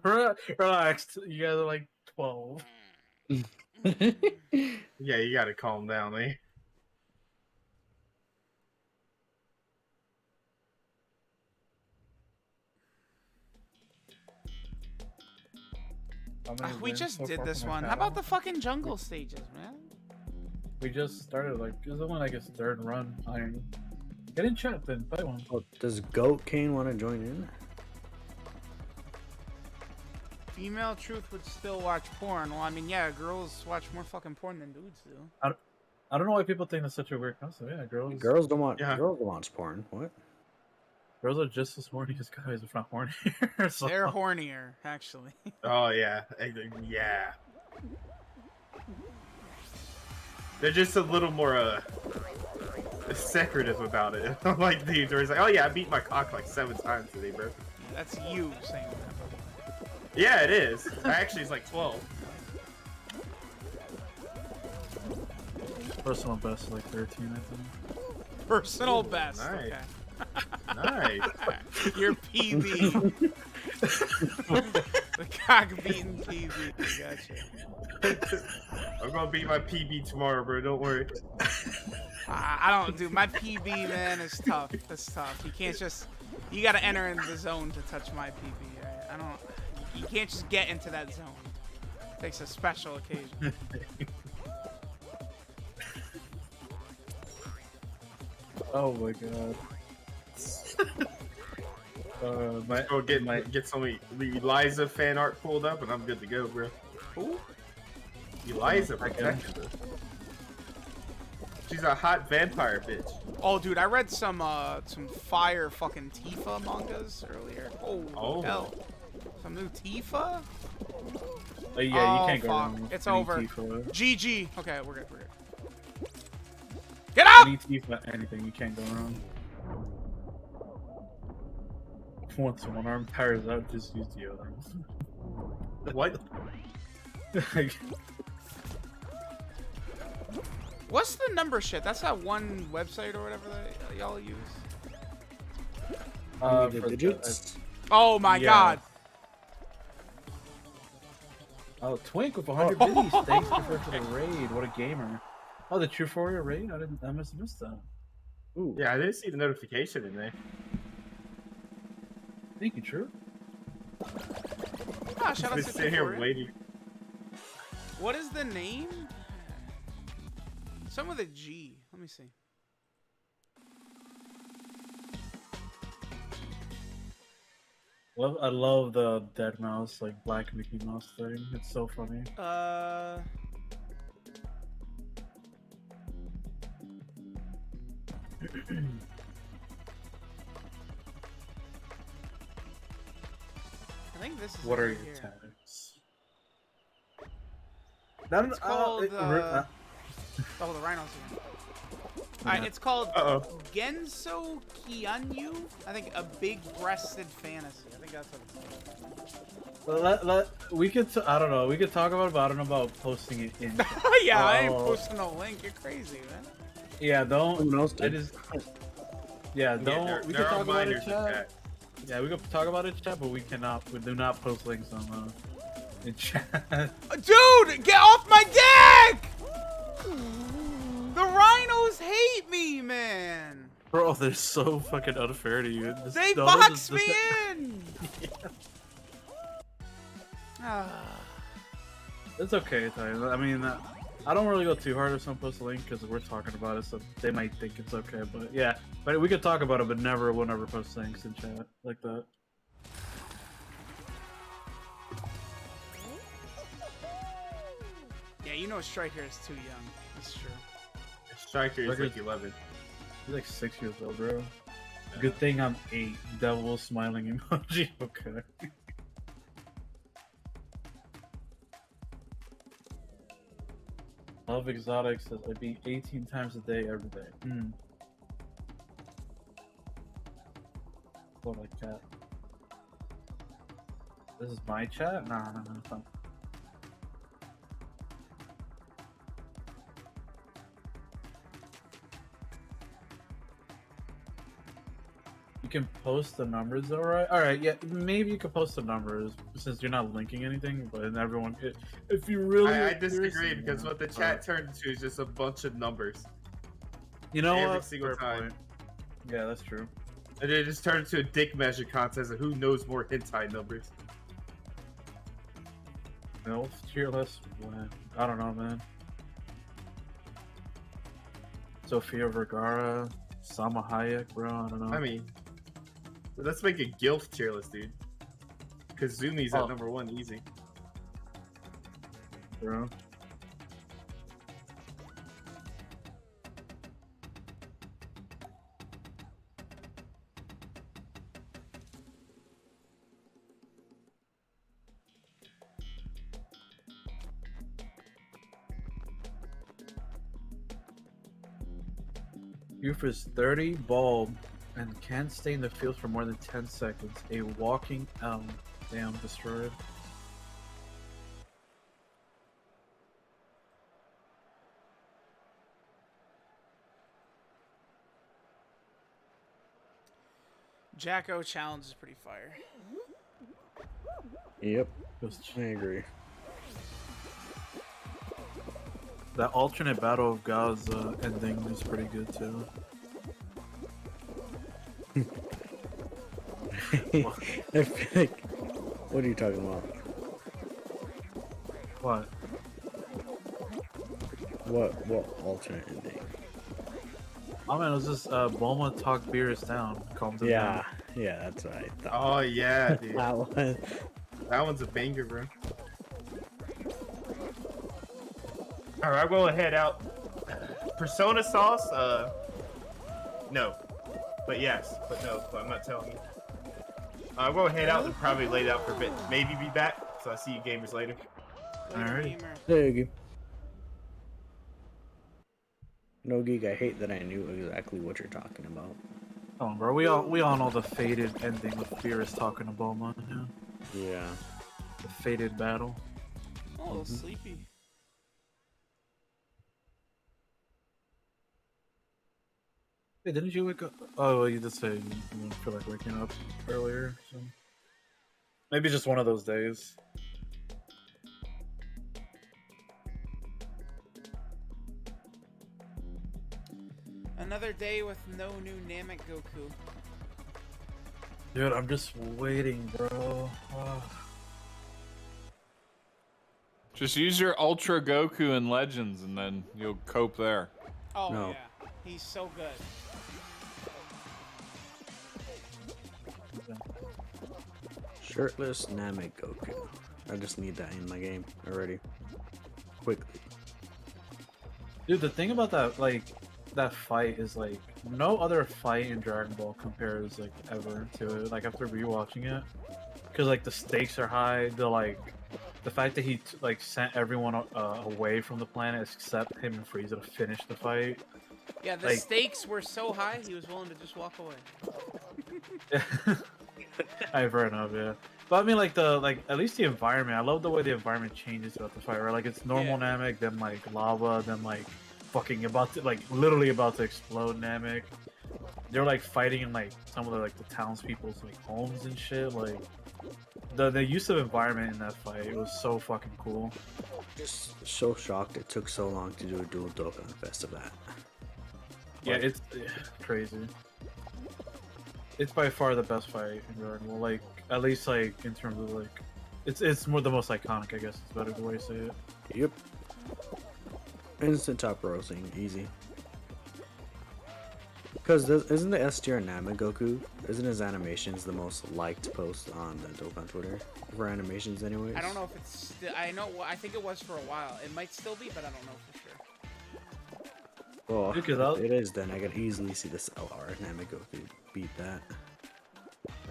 Relax. You guys are like 12. Yeah, you gotta calm down, man. We just did this one. How about the fucking jungle stages, man? We just started, like, this is the one, I guess, third run. Iron. Get in chat then, play one. Oh, does Goat Kane want to join in? Female truth would still watch porn. Well, I mean, yeah, girls watch more fucking porn than dudes do. I don't know why people think that's such a weird concept. Yeah, girls. Girls don't want. Yeah. Girls don't watch porn. What? Girls are just as horny as guys, if not hornier. So, They're hornier, actually. Oh, yeah. Yeah. They're just a little more, secretive about it. Like, dude, where he's like, oh, yeah, I beat my cock like 7 times today, bro. That's you saying that. Yeah, it is. Actually, it's like 12. personal best is like 13, I think. Personal best. nice. Okay. Nice. Your PB. The cock beating PB. Gotcha. I'm gonna beat my PB tomorrow, bro. Don't worry. I don't, dude. My PB, man, is tough. That's tough. You can't just. You gotta enter in the zone to touch my PB. Right? I don't. You can't just get into that zone. It takes a special occasion. Oh my god. Go get some Eliza fan art pulled up, and I'm good to go, bro. Who? Eliza, protected. She's a hot vampire bitch. Oh, dude, I read some fire fucking Tifa mangas earlier. Oh, hell. Some new Tifa? Yeah, you can't go fuck. wrong with It's any over. Tifa. GG. Okay, we're good. Get up! Any Tifa, anything, you can't go wrong. Once one arm tires out, just use the other. What? What's the number shit? That's that one website or whatever that y'all use. The digits? Oh my Yeah. god. Oh, Twink with 100 biddies. Thanks for the raid. What a gamer. Oh, the True Warrior raid? I must have missed that. Ooh. Yeah, I didn't see the notification in there. Thank you, True. Ah, shout out Just to sitting here Victoria. waiting. What is the name? Some with a G. Let me see. I love the dead mouse, like black Mickey Mouse thing. It's so funny. I think this is What it are right your here. tags? It's called, oh, the rhinos again. Alright, it's called Genso Kianyu. I think a big-breasted fantasy. I think that's what it's called. We could. I don't know. We could talk about it, but I don't know about posting it in. Yeah, I ain't posting no link. You're crazy, man. Yeah, don't. Someone else I did. just. Yeah, don't. Yeah, we there could are talk about it, minors in chat. chat. Yeah, we could talk about it, chat, but we cannot. We do not post links on in chat. Dude, get off my dick! The rhinos hate me, man. Bro, they're so fucking unfair to you. They box me in. It's okay, Ty. I mean, I don't really go too hard if someone posts a link because we're talking about it, so they might think it's okay. But yeah, but we could talk about it, but we'll never post links in chat like that. Yeah, you know Striker is too young. That's true. Striker is like 11. He's like 6 years old, bro. Good thing I'm 8. Devil smiling emoji. Okay. Love Exotic says I beat 18 times a day every day. What like chat? This is my chat? No. You can post the numbers, though, right? All right, yeah, maybe you can post the numbers since you're not linking anything. But then everyone, if you really, I disagree because what the chat turned into is just a bunch of numbers. You know every what? single Fair time. point. Yeah, that's true. And it just turned into a dick measure contest of who knows more hentai numbers. No, cheerless. When? I don't know, man. Sofia Vergara, Sama Hayek, bro. I don't know. I mean, let's make a guilt cheerless, dude. Because Zumi's at number 1 easy. Bro. Youth is 30, bald, and can't stay in the field for more than 10 seconds. A walking elm. Damn, destroyed. Jacko challenge is pretty fire. Yep. I agree. That alternate Battle of Gods ending is pretty good too. I feel like. What are you talking about? What? What alternate ending? Oh man, it was just Bulma talk Beerus down, calms him down. Yeah, that's what I thought. Oh yeah, dude. That one. That one's a banger, bro. All right, I'm gonna head out. Persona sauce? No. But yes. But no. But I'm not telling you. I'm gonna head out and probably lay it out for a bit. Maybe be back. So I'll see you gamers later. Alright. There you go. No geek, I hate that I knew exactly what you're talking about. Come on, bro. We all know the fated ending with Beerus talking to Bulma. Yeah. Yeah. The fated battle. Oh, a little sleepy. Hey, didn't you wake up? Oh, well, you did say you didn't feel like waking up earlier. So maybe just one of those days. Another day with no new Namek Goku. Dude, I'm just waiting, bro. Just use your Ultra Goku in Legends, and then you'll cope there. Oh No. yeah, he's so good. Shirtless Namek Goku. I just need that in my game already. Quickly. Dude, the thing about that, like, that fight is like no other fight in Dragon Ball compares like ever to it. Like after rewatching it, because like the stakes are high. The fact that he like sent everyone away from the planet except him and Frieza to finish the fight. Yeah, the Like- stakes were so high, he was willing to just walk away. I fair enough, yeah. But I mean, like at least the environment. I love the way the environment changes throughout the fight. Right, like it's normal Namek, then like lava, then like fucking literally about to explode Namek. They're like fighting in like some of the like the townspeople's like homes and shit. Like the use of environment in that fight, it was so fucking cool. Just so shocked it took so long to do a dual Dokkan Fest of that. Yeah, it's crazy. It's by far the best fight in Dragon Ball. Like at least like in terms of like, it's more the most iconic. I guess it's better the way to say it. Yep. Instant top roasting, easy. Because isn't the S tier Namek Goku, isn't his animations the most liked post on the Dokkan Twitter? For animations anyways? I don't know if it's I think it was for a while. It might still be, but I don't know for sure. Well, Because if it is, then I can easily see this LR Namek Goku beat that.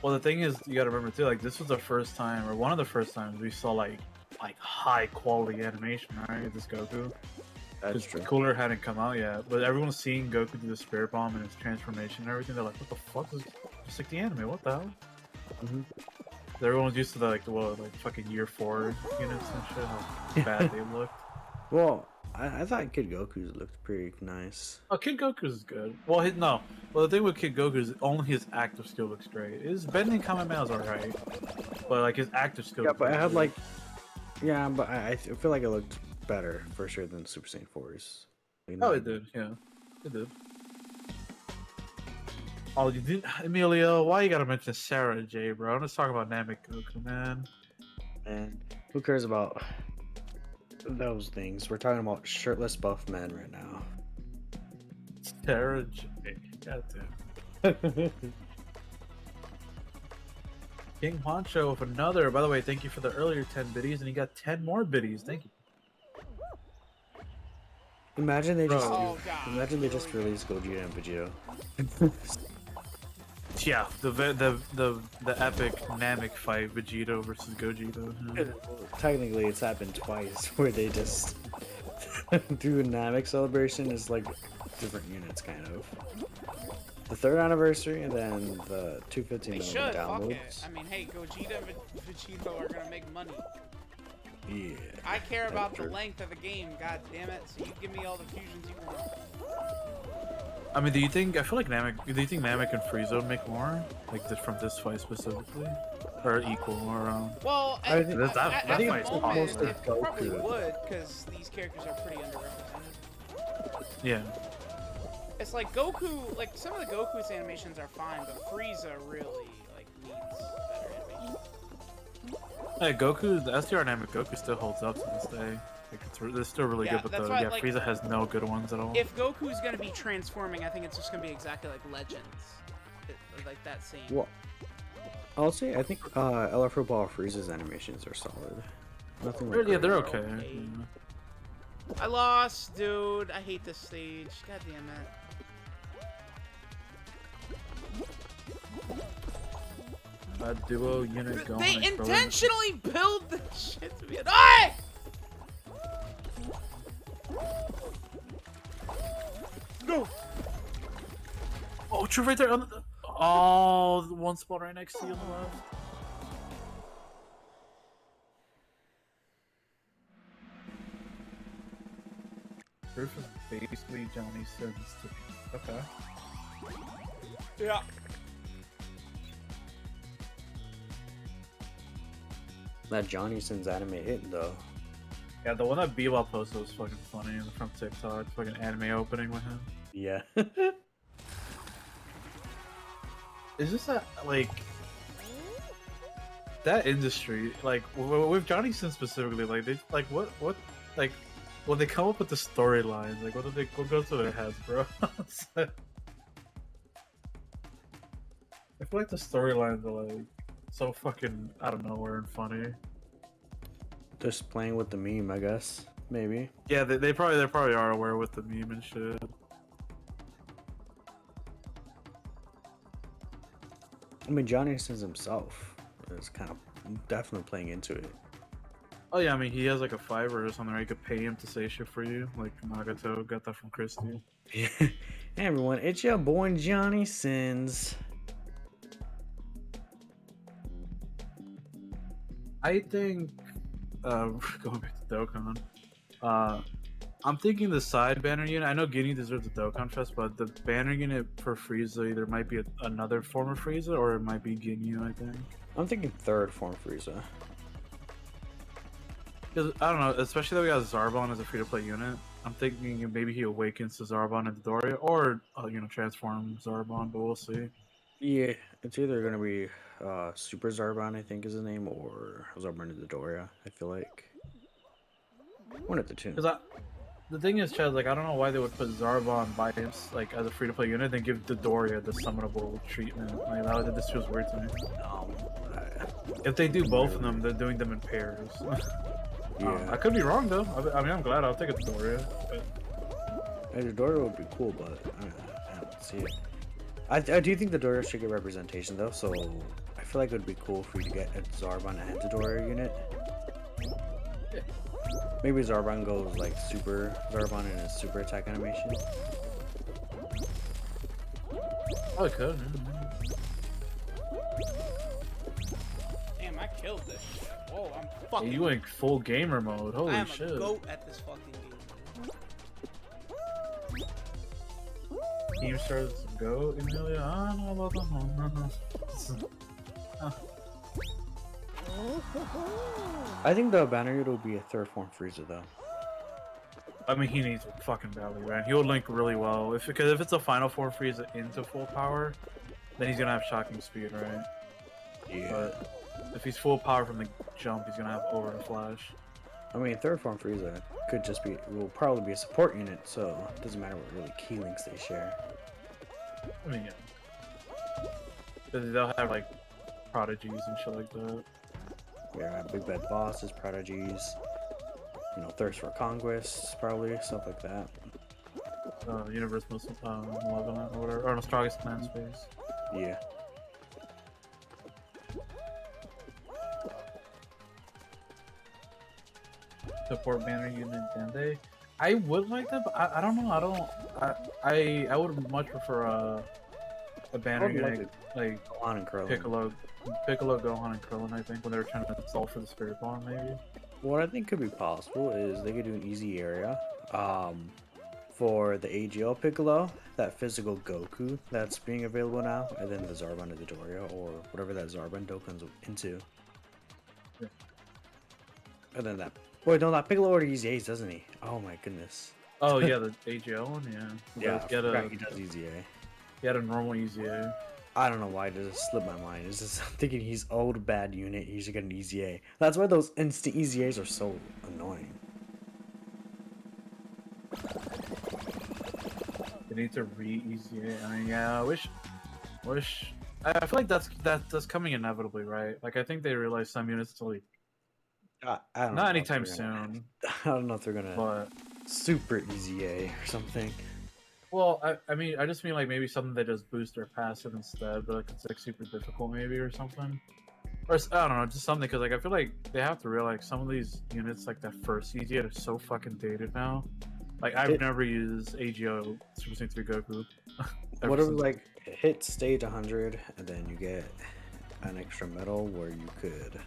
Well, the thing is, you gotta remember too. Like this was the first time, or one of the first times, we saw like high quality animation, right? With this Goku. That's true. Cooler hadn't come out yet, but everyone's seeing Goku do the Spirit Bomb and his transformation and everything. They're like, "What the fuck is just like the anime? What the hell?" Everyone was used to the like fucking year 4 units and shit. How bad they looked. Well, I thought Kid Goku's looked pretty nice. Oh, Kid Goku's good. Well, the thing with Kid Goku is only his active skill looks great. His bending Kamehameha is alright, but like his active skill. Yeah, but I had like, yeah, but I feel like it looked better for sure than Super Saiyan 4's. You know? Oh, it did. Yeah, it did. Oh, you didn't, Emilio? Why you gotta mention Sarah J, bro? I'm just talking about Namek Goku, man. And who cares about those things? We're talking about shirtless buff men right now. Sarah J. Goddamn. King Honcho with another. By the way, thank you for the earlier 10 biddies, and he got 10 more biddies. Thank you. Imagine they just Oh, God. imagine they just released Gogeta and Vegito. Yeah, the epic Namek fight, Vegito versus Gogeta. Yeah. Technically, it's happened twice where they just do a Namek celebration as like different units, kind of. The 3rd anniversary and then the 215 They million should. Fuck it. downloads. I mean, hey, Gogeta and Vegito are gonna make money. Yeah. I care about the true. length of the game. God damn it! So you give me all the fusions you want. I mean, do you think Namek and Frieza would make more? Like from this fight specifically? or equal or Well, I think that- at that the fight's moment, popular. it probably Goku. would, because these characters are pretty underrepresented. yeah. It's like Goku, like some of the Goku's animations are fine, but Frieza really like needs better animation. Hey, Goku, the SDR dynamic Goku still holds up to this day. Like, it's still really Yeah, good, but that's the why, like, Frieza has no good ones at all. If Goku's gonna be transforming, I think it's just gonna be exactly like Legends, like that same. Well, I'll say I think LFO Ball Frieza's animations are solid. Nothing like Yeah, they're great. okay. Okay. I lost, dude. I hate this stage. God damn it. Duo unit going. They intentionally build this shit to be an. Hey! Go! Oh, true, right there. On the... Oh, the one spot right next to you on the left. Proof is basically Johnny Sins to me. Okay. Yeah. That Johnny Sins anime hit though. Yeah, the one that Bebop posted was fucking funny from TikTok. Fucking anime opening with him. Yeah. It's just that, like, that industry, like, with Johnny Sins specifically, like, they, like, what, like, when they come up with the storylines, like, what goes through their heads, bro? It's like- I feel like the storylines are, like, so fucking out of nowhere and funny. Just playing with the meme, I guess. Maybe. Yeah, they probably are aware with the meme and shit. I mean, Johnny Sins himself is kind of definitely playing into it. Oh yeah, I mean, he has like a Fiverr or something, right? You could pay him to say shit for you. Like Nagato got that from Christy. Hey everyone, it's your boy Johnny Sins. I think, going back to Dokkan, I'm thinking the side banner unit. I know Ginyu deserves a Dokkan Fest, but the banner unit for Frieza either might be another form of Frieza or it might be Ginyu, I think. I'm thinking third form Frieza. Because, I don't know, especially that we got Zarbon as a free-to-play unit. I'm thinking maybe he awakens to Zarbon and Doria, or, transform Zarbon, but we'll see. Yeah, it's either gonna be Super Zarbon, I think is his name, or Zarbon and Dodoria, I feel like. One of the two. Because the thing is, Chad, like, I don't know why they would put Zarbon by him, like, as a free-to-play unit, then give Dodoria the summonable treatment. Like, this feels weird to me. If they do both of them, they're doing them in pairs. Yeah. I could be wrong, though. I mean, I'm glad. I'll take a Dodoria. Hey, Dodoria would be cool, but I don't see it. I do think the Dodoria should get representation, though, so I feel like it would be cool for you to get a Zarbon and Dodoria unit. Yeah. Maybe Zarbon goes like Super Zarbon in his super attack animation. Oh, it could. Damn, I killed this shit. Whoa, I'm fucking. You went full gamer mode. Holy I am shit. a goat at this fucking game. Team stars go, Emilia. I don't know about the I think the banner unit will be a third form Frieza, though. I mean, he needs fucking badly, man. He'll link really well. Because if it's a final form Frieza into full power, then he's gonna have shocking speed, right? Yeah. But if he's full power from the jump, he's gonna have over and flash. I mean, third form Frieza could just be, will probably be a support unit, so it doesn't matter what really key links they share. I mean, yeah. They'll have like prodigies and shit like that. Yeah, Big Bad Bosses, Prodigies, Thirst for Conquest, probably, stuff like that. Universe most Malevolent or whatever, or the strongest command space. Yeah. Support banner unit Dende. I would like that, but I don't know. I would much prefer a banner would like unit like Gohan and Krillin. Piccolo, Gohan, and Krillin. I think when they were trying to solve for the Spirit Bomb, maybe. What I think could be possible is they could do an easy area. for the AGL Piccolo, that physical Goku that's being available now, and then the Zarbon of Dodoria, or whatever that Zarbon comes into. And then that. Wait, no, that Piccolo already uses A's, doesn't he? Oh my goodness. Oh yeah, the AGL one, yeah. Yeah, He he does easy A. He had a normal easy A. I don't know why it just slipped my mind. It's just I'm thinking he's old bad unit. He should get an easy A. That's why those instant easy A's are so annoying. They need to re-easy A. I mean, yeah, I wish. I feel like that's coming inevitably, right? Like I think they realize some units to like. I don't Not know anytime if they're gonna- soon. I don't know if they're gonna But super easy A or something. well, I mean, I just mean like maybe something that just boost their passive instead, but like it's like super difficult maybe or something. Or I don't know, just something because like I feel like they have to realize some of these units like that first EG are so fucking dated now. Like I've never used AGO Super Saiyan 3 Goku. ever Whatever, since. like hit stage 100, and then you get an extra medal where you could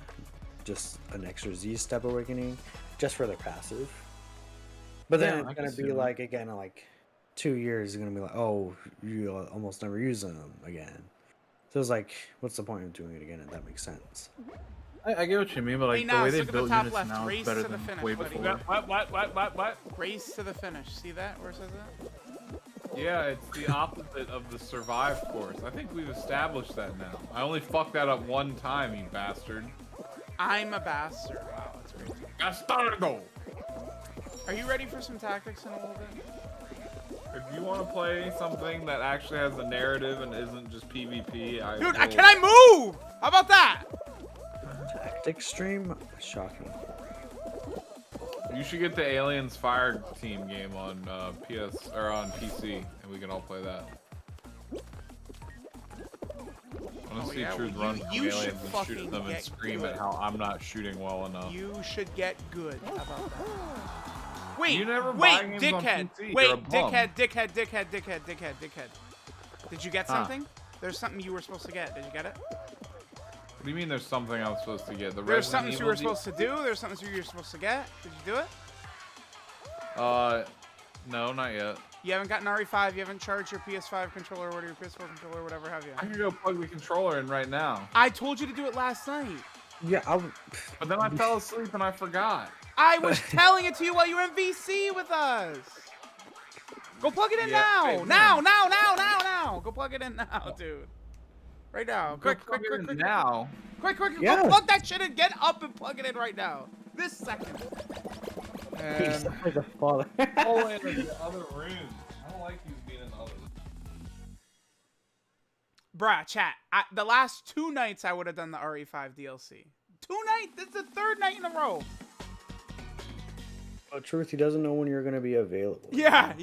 just an extra Z step awakening just for their passive. But then Yeah, I it's gonna can see be that. like again like 2 years. It's gonna be like, oh, you almost never use them again. So it's like, what's the point of doing it again? If that makes sense. I get what you mean, but like Hey, the way Nas, they look at the build top units left. now Race is better to the than finish, way buddy. before. What? Race to the finish. See that? Where it says that? Yeah, it's the opposite of the survive course. I think we've established that now. I only fucked that up one time, you bastard. I'm a bastard. Wow, that's crazy. Bastardo! Are you ready for some tactics in a little bit? If you want to play something that actually has a narrative and isn't just PvP, Dude, can I move? How about that? Tactic stream, shocking. You should get the Aliens Fire Team game on PS or on PC, and we can all play that. I want Oh, to see yeah, Truth well, run from you should aliens and shoot fucking at them and get scream good. at how I'm not shooting well enough. You should get good. How about that? Wait, You never buy wait, games on dickhead. PC, Wait, you're a bum. dickhead. Did you get Huh. something? There's something you were supposed to get. Did you get it? What do you mean there's something I'm supposed to get? The There's Resident something you Evil were supposed to do. There's something you were supposed to get. Did you do it? No, not yet. You haven't gotten RE5. You haven't charged your PS5 controller or your PS4 controller, whatever have you. I can go plug the controller in right now. I told you to do it last night. Yeah, But then I fell asleep and I forgot. I was telling it to you while you were in VC with us. Go plug it in Yeah, now. hey, Now. Go plug it in now, dude. Right now. Quick. Now. Quick. Yeah. Go plug that shit in. Get up and plug it in right now. This second. And like a father. pull in the other room. I don't like you being in the other room. Bruh, chat. The last 2 nights I would have done the RE5 DLC. 2 nights? This is the 3rd night in a row. But truth, he doesn't know when you're gonna be available. Yeah.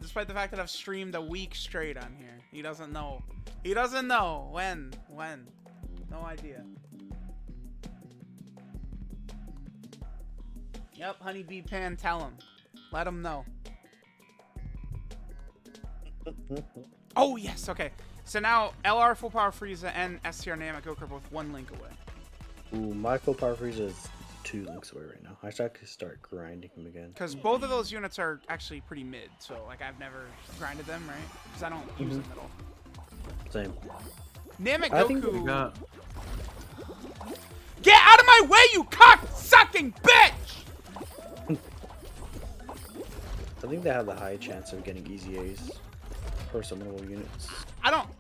Despite the fact that I've streamed a week straight on here, he doesn't know. He doesn't know when. No idea. Yep, Honeybee Pan, tell him. Let him know. Oh, yes, okay. So now LR Full Power Frieza and STR Namek Goku are both 1 link away. Ooh, my full power freeze is 2 links away right now. I should actually start grinding him again. Because both of those units are actually pretty mid, so like I've never grinded them, right? Because I don't use them at all. Same. Namek I think Goku. We got Get out of my way, you cock-sucking bitch! I think they have the high chance of getting easy A's for summonable units.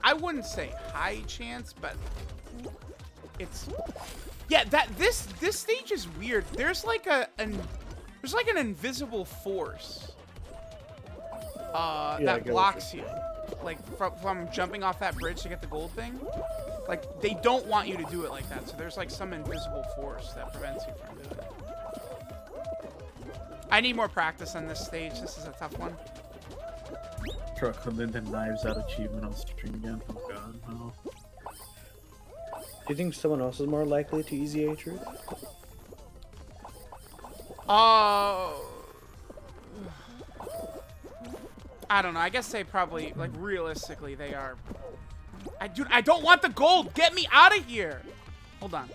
I wouldn't say high chance, but it's yeah, this stage is weird. There's like an invisible force I that get what blocks you're you. Like from jumping off that bridge to get the gold thing. Like they don't want you to do it like that. So there's like some invisible force that prevents you from doing it. I need more practice on this stage. This is a tough one. truck and then the knives out achievement on stream again. Oh god, no. Do you think someone else is more likely to easy A truth? I don't know. I guess they probably, like, realistically, they are. Dude, I don't want the gold. Get me out of here. Hold on.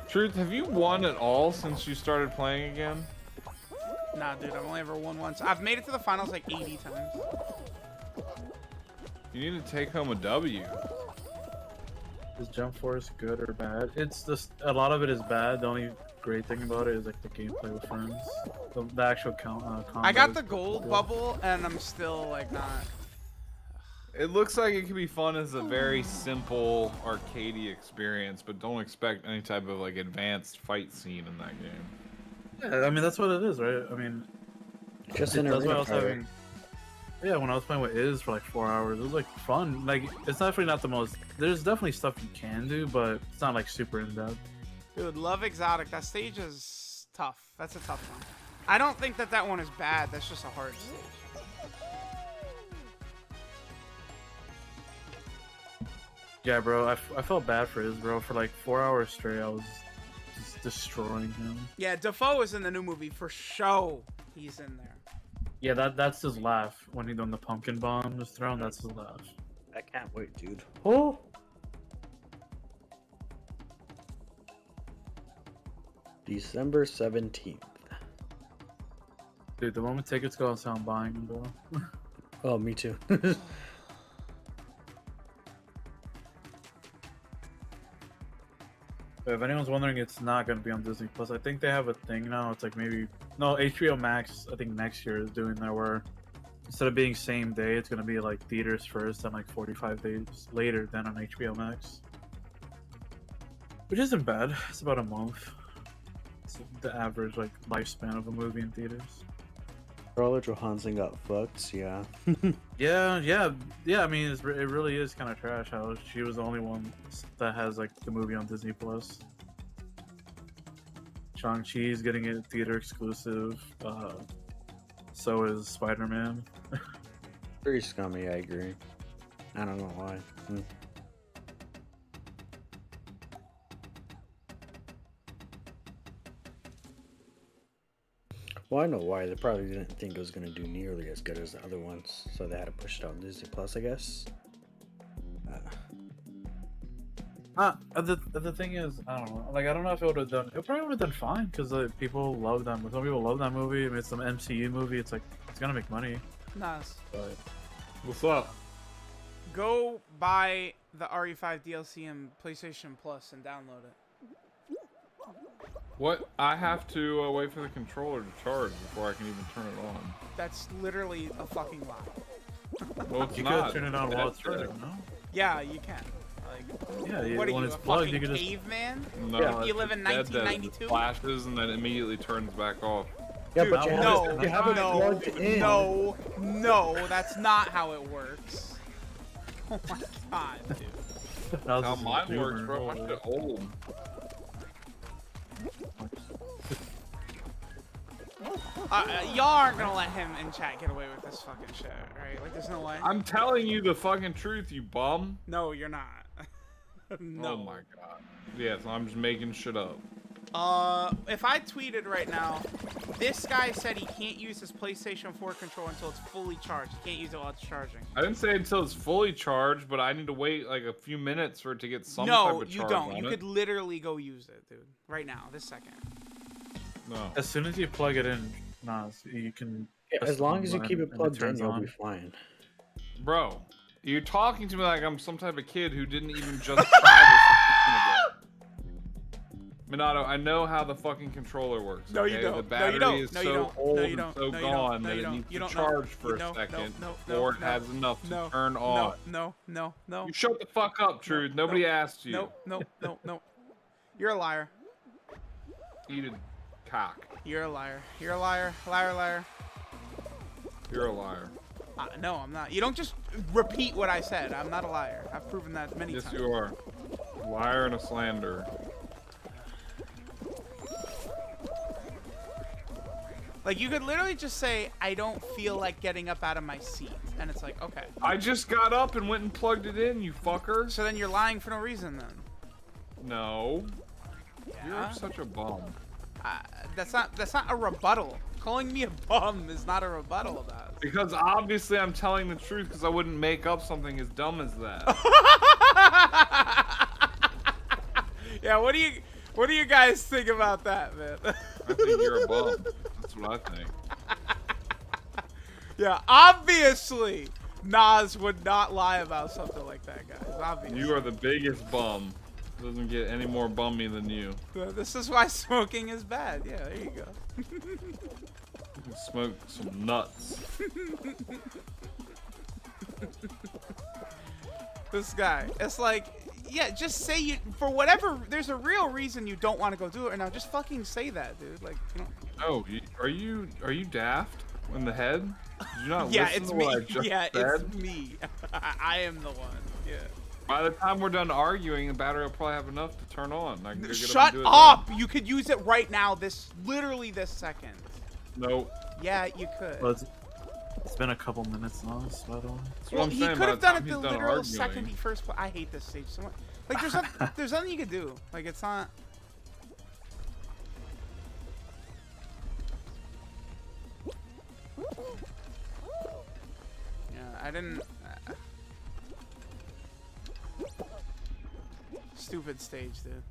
Truth, have you won at all since you started playing again? Nah, dude, I've only ever won once. I've made it to the finals like 80 times. You need to take home a W. Is Jump Force good or bad? It's just a lot of it is bad. The only great thing about it is like the gameplay with friends. The actual combat I got the is gold good. bubble, and I'm still like not. It looks like it could be fun as a very simple arcadey experience, but don't expect any type of like advanced fight scene in that game. Yeah, I mean that's what it is, right? I mean, Just an that's why I arena was fighter. having. Yeah, when I was playing with Iz for like 4 hours, it was like fun. Like it's definitely not the most. There's definitely stuff you can do, but it's not like super in depth. Dude, Love Exotic. That stage is tough. That's a tough one. I don't think that one is bad. That's just a hard stage. Yeah, bro, I felt bad for Iz, bro. For like 4 hours straight, I was just destroying him. Yeah, Defoe is in the new movie for show. He's in there. Yeah, that's his laugh when he done the pumpkin bomb was thrown. That's his laugh. I can't wait, dude. Oh. December 17th. Dude, the moment tickets go on sale, I'm buying them, bro. Oh, me too. But if anyone's wondering, it's not gonna be on Disney Plus. I think they have a thing now. It's like maybe no HBO Max. I think next year is doing that where instead of being same day, it's gonna be like theaters first and like 45 days later than on HBO Max, which isn't bad. It's about a month. It's the average like lifespan of a movie in theaters. Scarlett Johansson got fucked, yeah. Yeah. I mean, it really is kind of trash how she was the only one that has like the movie on Disney Plus. Shang-Chi's getting it theater exclusive. So is Spider-Man. Very scummy, I agree. I don't know why. Well, I know why. They probably didn't think it was going to do nearly as good as the other ones, so they had to push it out on Disney Plus, I guess. The thing is, I don't know. Like, I don't know if it would have done. It probably would have done fine because people love them. Some people love that movie. I mean, it's some MCU movie. It's like it's gonna make money. Nice. But What's up? Go buy the RE5 DLC and PlayStation Plus and download it. What? I have to wait for the controller to charge before I can even turn it on. That's literally a fucking lie. Well, it's you not. could turn it on while it's That's it. charging, no? Yeah, you can. Like, Yeah, what are when you, it's a plugged, fucking you can just. caveman? No, Yeah, You live in it's dead that it 1992? flashes and then immediately turns back off. Yeah, Dude, but you no, have you have it no, plugged in. no, that's not how it works. Oh my god, dude. That was How just a mine boomer. works, bro. My shit old. Y'all aren't gonna let him in chat get away with this fucking shit, right? Like, there's no way. I'm telling you the fucking truth, you bum. No, you're not. No. Oh my god. Yes, I'm just making shit up. If I tweeted right now, this guy said he can't use his PlayStation 4 controller until it's fully charged. He can't use it while it's charging. I didn't say until it's fully charged, but I need to wait like a few minutes for it to get some type No, of you charge don't. on You it. could literally go use it, dude. Right now, this second. No. As soon as you plug it in, you can. Yeah, as long as you keep it and plugged in, turns you'll on. be fine. Bro, you're talking to me like I'm some type of kid who didn't even just try this a second ago. Minato, I know how the fucking controller works. No, you okay? don't. The No, battery you don't. is No, you so don't. old No, you and don't. so No, you don't. gone No, that you it don't. needs You to don't know. charge for a No, second no, before it no, has enough to no, turn on. No. You shut the fuck up, Truth. Nobody asked you. No. You're a liar. Eat a cock. You're a liar. You're a liar. Liar. You're a liar. No, I'm not. You don't just repeat what I said. I'm not a liar. I've proven that many Yes, times. you are. Liar and a slanderer. Like, you could literally just say, I don't feel like getting up out of my seat. And it's like, okay. I just got up and went and plugged it in, you fucker. So then you're lying for no reason then. No. Yeah. You're such a bum. That's not a rebuttal. Calling me a bum is not a rebuttal of that. Because obviously I'm telling the truth because I wouldn't make up something as dumb as that. Yeah, what do you What do you guys think about that, man? I think you're a bum. That's what I think. Yeah, obviously, Nas would not lie about something like that, guys. Obviously. You are the biggest bum. Doesn't get any more bummy than you. This is why smoking is bad. Yeah, there you go. You can smoke some nuts. This guy, it's like, yeah, just say you, for whatever, there's a real reason you don't want to go do it right now. Just fucking say that, dude. Like, you know. Oh, are you daft in the head? Did you not Yeah, listen it's to me. what I just Yeah, said? it's me. I am the one. Yeah. By the time we're done arguing, the battery will probably have enough to turn on. I can go get Shut do it up! You could use it right now. Literally this second. Nope. Yeah, you could. Well, it's been a couple minutes now, by the way. That's Well, what I'm he saying. could By have the done time it he's the done literal arguing. second he first played. I hate this stage so much. Like, there's nothing you can do. Like, it's not. Yeah, I didn't. Stupid stage, dude.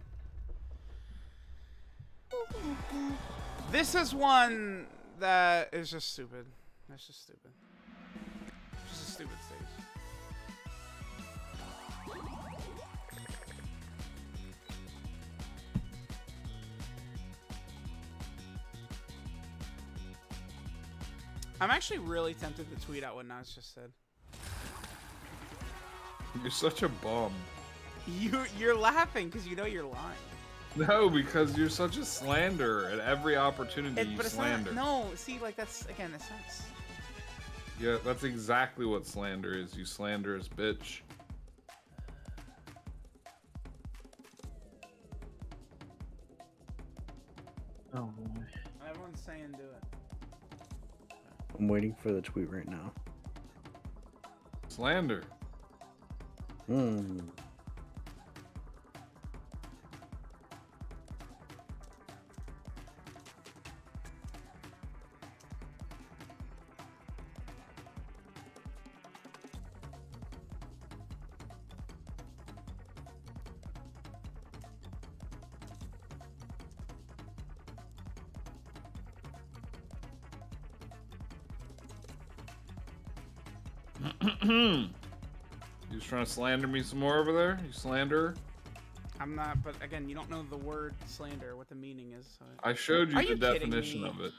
This is one that is just stupid. That's just stupid. Just a stupid stage. I'm actually really tempted to tweet out what Nas just said. You're such a bum. You're laughing because you know you're lying. No, because you're such a slanderer. At every opportunity, you But it's slander. not. No, see, like that's again, it's not. Yeah, that's exactly what slander is. You slanderous bitch. Oh boy. Everyone's saying do it. I'm waiting for the tweet right now. Slander. Hmm. You just trying to slander me some more over there? You slanderer? I'm not, but again, you don't know the word slander, what the meaning is. So. I showed Are you the you kidding definition me? of it.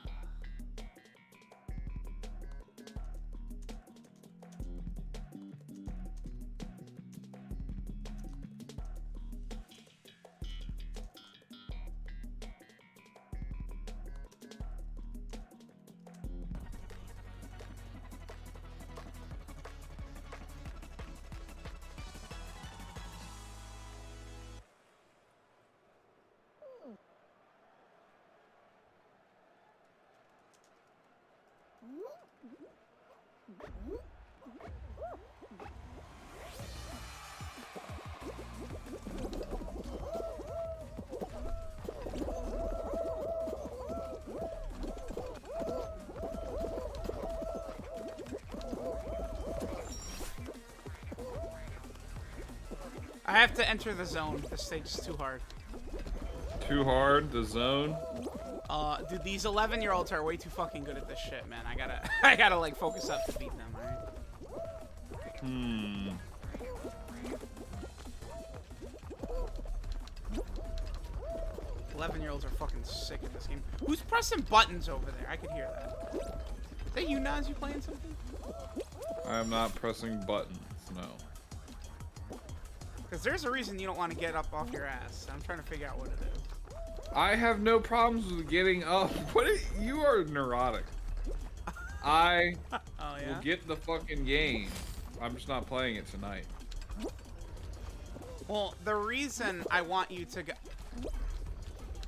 I have to enter the zone. This stage is too hard. Too hard, the zone. Dude, these 11-year-olds are way too fucking good at this shit, man. I gotta like focus up to beat them, alright? Hmm. 11-year-olds are fucking sick at this game. Who's pressing buttons over there? I could hear that. Is that you, Nas? You playing something? I am not pressing buttons, no. Because there's a reason you don't want to get up off your ass. I'm trying to figure out what it is. I have no problems with getting up. You are neurotic. I Oh, yeah? will get the fucking game. I'm just not playing it tonight. Well, the reason I want you to go...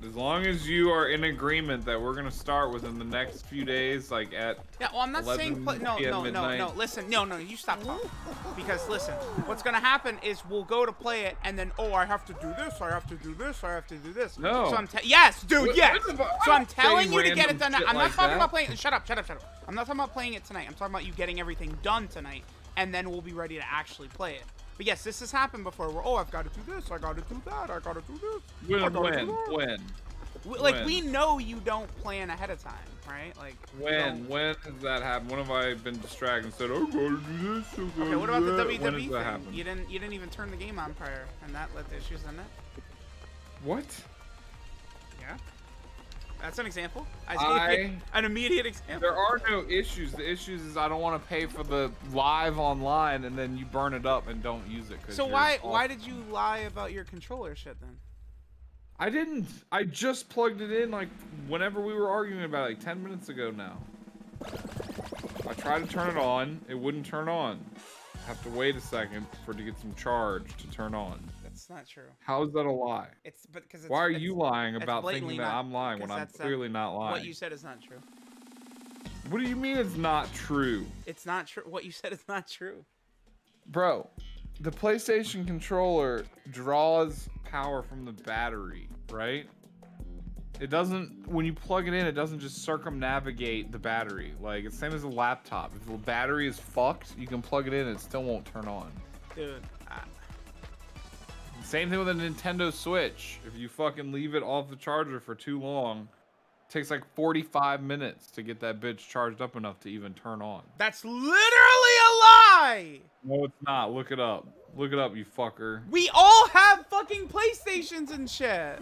As long as you are in agreement that we're gonna start within the next few days, like at Yeah, well, I'm not saying... 11 No, p.m. no, no, midnight. no. Listen, no, you stop talking. Because, listen, what's going to happen is we'll go to play it, and then, oh, I have to do this, I have to do this, I have to do this. No. So I'm yes, dude, What- yes. what the fu- So I'm I'm telling saying you to get it random done now. shit I'm not like talking that. about playing... Shut up. I'm not talking about playing it tonight. I'm talking about you getting everything done tonight, and then we'll be ready to actually play it. But yes, this has happened before. Where I've got to do this, I got to do that, I got to do this. When? Like we know you don't plan ahead of time, right? Like When has that happened? When have I been distracted and said, "I gotta do this"? Okay, what about the When WWE does thing? that happen? You didn't even turn the game on prior, and that led to issues, didn't it? What? Yeah. That's an example. I gave you an immediate example. There are no issues. The issues is I don't want to pay for the live online, and then you burn it up and don't use it. So why did you lie about your controller shit then? I didn't. I just plugged it in like whenever we were arguing about it, like 10 minutes ago now. I tried to turn it on. It wouldn't turn on. I have to wait a second for it to get some charge to turn on. That's not true. How is that a lie? Why are you lying about thinking that I'm lying when I'm clearly not lying? What you said is not true. What do you mean it's not true? It's not true. What you said is not true. Bro, the PlayStation controller draws power from the battery, right? It doesn't, when you plug it in, it doesn't just circumnavigate the battery. Like, it's the same as a laptop. If the battery is fucked, you can plug it in and it still won't turn on. Dude, Same thing with a Nintendo Switch. If you fucking leave it off the charger for too long, it takes like 45 minutes to get that bitch charged up enough to even turn on. that's literally a lie! No, it's not. Look it up. Look it up, you fucker. We all have fucking PlayStations and shit.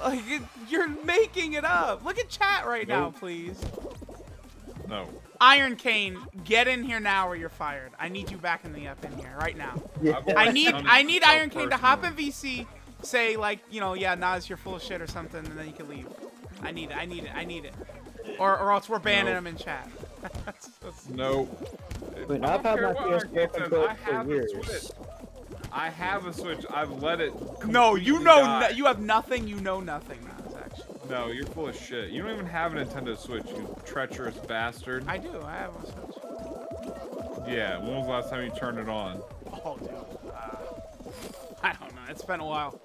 Like, you're making it up. Look at chat right now, please. No. Iron Cane, get in here now or you're fired. I need you back in here right now. Yeah. I need Iron Cane to hop in VC, say like, you know, yeah, Nas, you're full of shit or something, and then you can leave. I need it. Or else we're banning him in chat. No. Wait, I've had my PS4 controller for years. I have a Switch. I've let it. No, you completely know, die. you have nothing. You know nothing, Nas, actually. No, you're full of shit. You don't even have a Nintendo Switch, you treacherous bastard. I do. I have a Switch. Yeah, when was the last time you turned it on? Oh, dude. I don't know. It's been a while.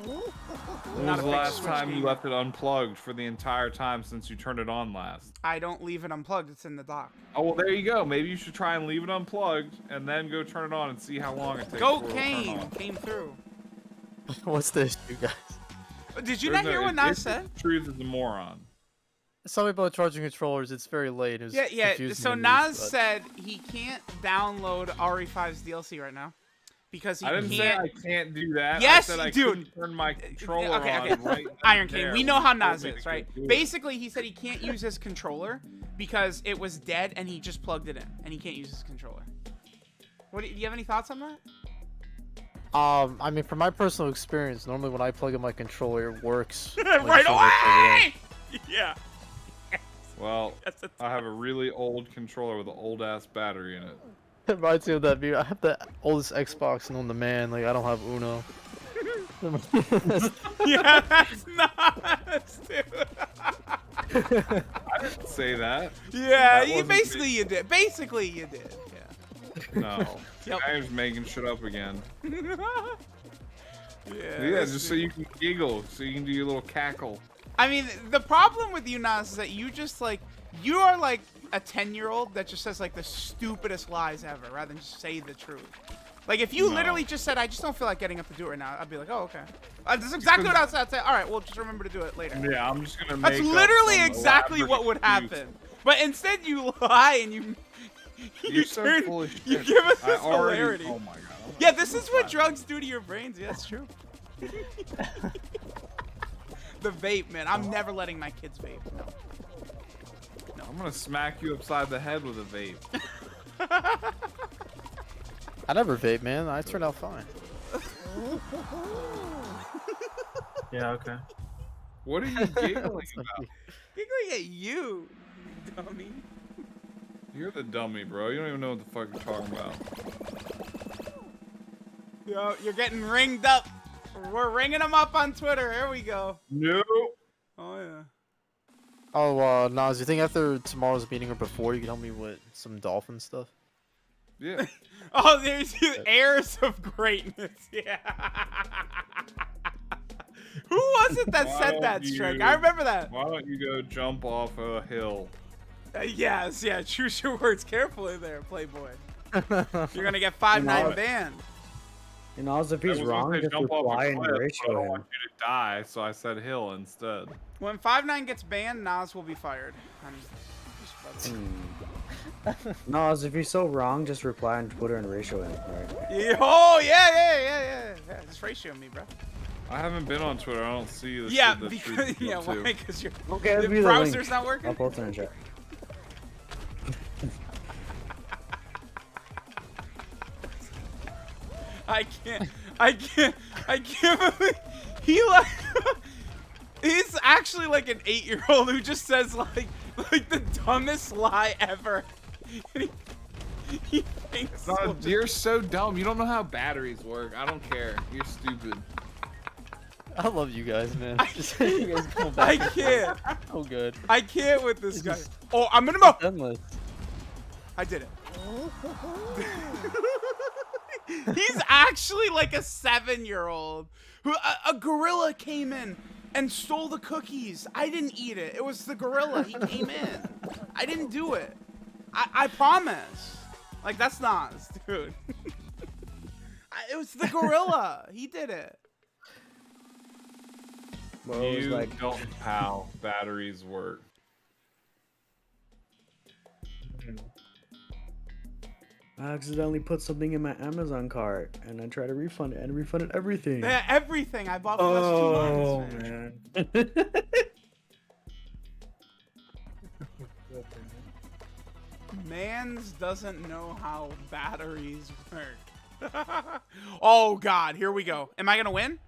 When was the last time you left it unplugged for the entire time since you turned it on last? I don't leave it unplugged. It's in the dock. Oh, well, there you go. Maybe you should try and leave it unplugged and then go turn it on and see how long it takes. Go for it to turn Kane on. came through. What's the issue, guys? Did you There's not hear what Nas said? Truth is a moron. Something about charging controllers. It's very late. It was confusing So to me, Nas but- said he can't download RE5's DLC right now because he I didn't say I can't do that. Yes, I said I dude. couldn't turn my controller Okay. on right then Iron and King, there we know when how you told Nas me is, to right? do it. Basically, he said he can't use his controller because it was dead and he just plugged it in and he can't use his controller. Do you have any thoughts on that? I mean, from my personal experience, normally when I plug in my controller, it works. Right away! Yeah. Well, I have a really old controller with an old ass battery in it. It reminds me of that video. I have the oldest Xbox known to man. Like, I don't have Uno. Yeah, that's nuts, dude. I didn't say that. Yeah, That wasn't basically me. you did. Basically you did. Yeah. No. Yep. I was making shit up again. Yeah, Just so you can giggle, so you can do your little cackle. I mean, the problem with you, Nas, is that you just like, you are like a 10-year-old that just says like the stupidest lies ever rather than just say the truth. Like if you literally just said, I just don't feel like getting up to do it right now, I'd be like, oh, okay. That's exactly what I'd say. All right, well, just remember to do it later. Yeah, I'm just gonna make That's up literally some exactly what would elaborate excuse. happen. But instead you lie and you You're so full of shit. you give us I this already- hilarity. Oh my god. Yeah, this is what drugs do to your brains. Yeah, that's true. The vape, man. I'm never letting my kids vape. No. I'm gonna smack you upside the head with a vape. I never vape, man. I turned out fine. Yeah, okay. What are you giggling about? Giggling at you, dummy. You're the dummy, bro. You don't even know what the fuck you're talking about. Yo, you're getting ringed up. We're ringing them up on Twitter. Here we go. No. Oh, yeah. Oh, Nas, you think after tomorrow's meeting or before, you can help me with some dolphin stuff? Yeah. Oh, there's you, heirs of greatness. Yeah. Who was it that Why said don't that, you- Strike? I remember that. Why don't you go jump off a hill? Yes, yeah. Choose your words carefully there, Playboy. You're gonna get 5-9 No. banned. And also, if I he's was gonna wrong, say just jump off a reply and cliff, but I ratio don't him. want you to die, so I said hill instead. When 5-9 gets banned, Nas will be fired. Nas, if you're so wrong, just reply on Twitter and ratio him. Right? Oh yeah. Just ratio me, bro. I haven't been on Twitter. I don't see the Yeah, shit that because Truth is yeah, up why? to. Because your Okay, the give me the browser's link. not working. I'll post it in the chat. I can't believe he like he's actually like an 8-year-old who just says like the dumbest lie ever. And he thinks so. You're so dumb. You don't know how batteries work. I don't care. You're stupid. I love you guys, man. I Just you guys go back I and forth. can't. So good. I can't with this It's guy. just- Oh, I'm gonna mo. Endless. I did it. He's actually like a 7-year-old who a gorilla came in and stole the cookies. I didn't eat it. It was the gorilla. He came in. I didn't do it. I promise. Like that's Nas, dude. It was the gorilla. He did it. Well, it was You like, don't know how batteries work. I accidentally put something in my Amazon cart, and I tried to refund it, and refunded everything. Yeah, everything I bought for the last 2 months. Man. man. Mans doesn't know how batteries work. Oh God, here we go. Am I gonna win?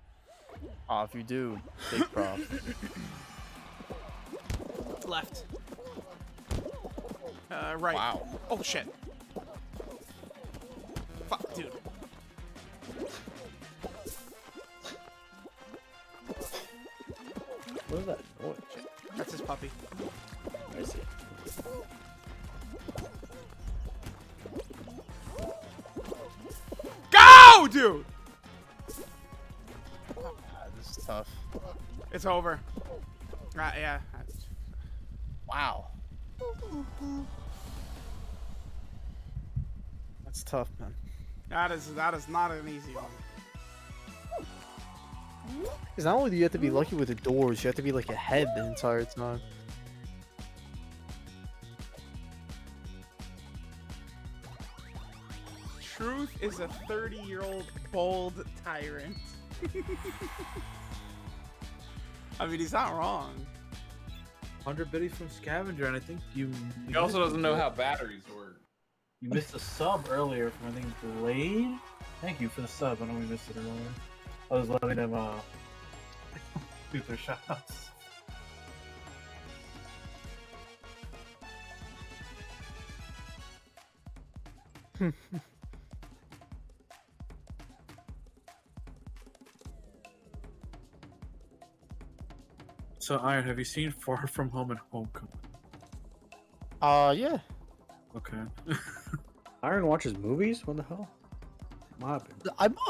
If you do, big props. Left. Right. Wow. Oh shit. Fuck, dude. What is that? Oh, That's his puppy. I see. Go, dude! This is tough. It's over. Yeah. Wow. That's tough, man. That is not an easy one. Because not only do you have to be lucky with the doors, you have to be like ahead the entire time. Truth is a 30-year-old bold tyrant. I mean, he's not wrong. 100 biddies from Scavenger, and I think you. He also doesn't know how batteries work. You missed a sub earlier from I think Blade. Thank you for the sub. I know we missed it earlier. I was letting them shoot their shots. So Iron, have you seen Far From Home and Homecoming? Yeah. Okay. Iron watches movies? What the hell? What happened?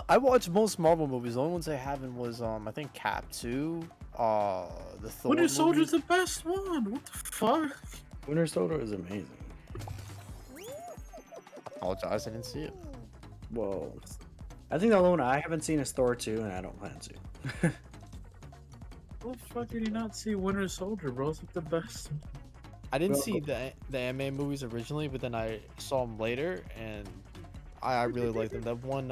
I watched most Marvel movies. The only ones I haven't was I think Cap 2, the Thor Winter Soldier's movie. the best one. What the fuck? Winter Soldier is amazing. Apologize, I didn't see it. Well, I think the only one I haven't seen is Thor 2, and I don't plan to. What the fuck did you not see Winter Soldier, bro? It's like the best. I didn't Well- see the anime movies originally, but then I saw them later, and I really liked them. That one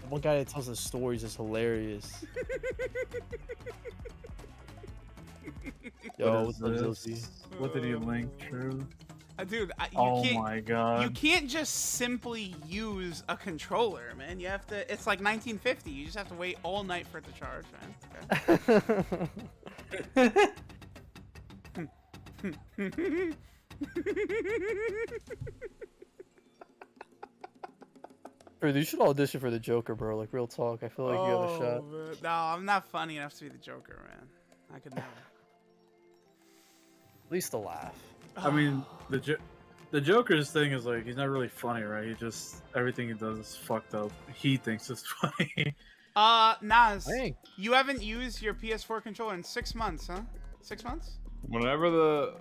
one guy that tells the stories is hilarious. Yo, what's up, Zilzy? What did he link? True. Dude, you Oh can't. my god. You can't just simply use a controller, man. You have to. It's like 1950. You just have to wait all night for it to charge, man. Okay. Dude, you should audition for the Joker, bro. Like, real talk. I feel like you have a shot. Man. No, I'm not funny enough to be the Joker, man. I could never. At least a laugh. I mean, the Joker's thing is like he's not really funny, right? He just everything he does is fucked up. He thinks it's funny. Nas, Dang. you haven't used your PS4 controller in 6 months, huh? 6 months? Whenever the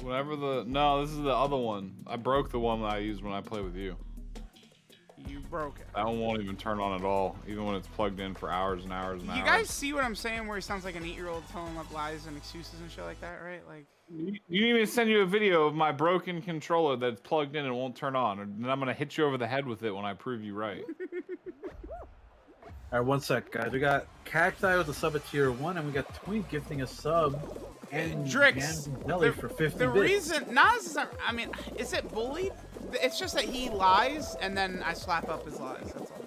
Whenever no, this is the other one. I broke the one that I use when I play with you. You broke it. That one won't even turn on at all, even when it's plugged in for hours and hours and hours. You guys see what I'm saying? Where he sounds like an 8-year-old telling up lies and excuses and shit like that, right? Like. You need me to send you a video of my broken controller that's plugged in and won't turn on, and then I'm gonna hit you over the head with it when I prove you right. All right, one sec, guys. We got Cacti with a sub at tier 1, and we got Twink gifting a sub and Drix, Nelly for 50 the bits. reason Nas is not, I mean, is it bullied? It's just that he lies and then I slap up his lies. That's all.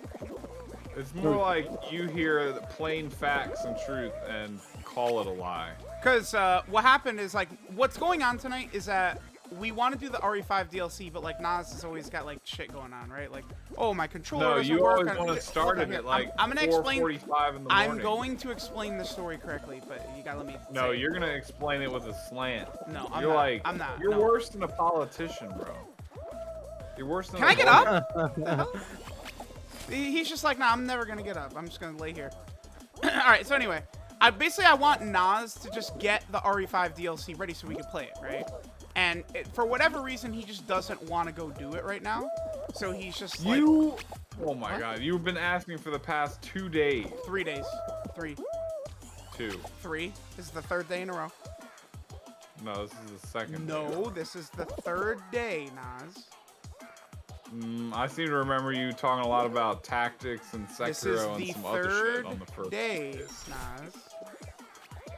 It's more like you hear the plain facts and truth and call it a lie. Because what happened is, like, what's going on tonight is that we want to do the RE5 DLC, but, like, Nas has always got, like, shit going on, right? Like, oh, my controller No, doesn't you work. always want to start it at, like, I'm gonna explain. 4:45 in the morning. I'm going to explain the story correctly, but you gotta let me. No, you're gonna explain it with a slant. No, I'm you're not. like, I'm not. You're No. worse than a politician, bro. You're worse than. Can a I get lawyer. up? The hell? He's just like, nah, I'm never gonna get up. I'm just gonna lay here. All right. So anyway, I want Nas to just get the RE5 DLC ready so we can play it, right? And for whatever reason, he just doesn't want to go do it right now. So he's just like, Oh my God! You've been asking for the past 2 days. 3 days. 3. 2. 3. This is the 3rd day in a row. No, this is the second. No, this is the 3rd day, Nas. I seem to remember you talking a lot about tactics and This is Sekiro the and some other shit 3rd on the first. day, Nas.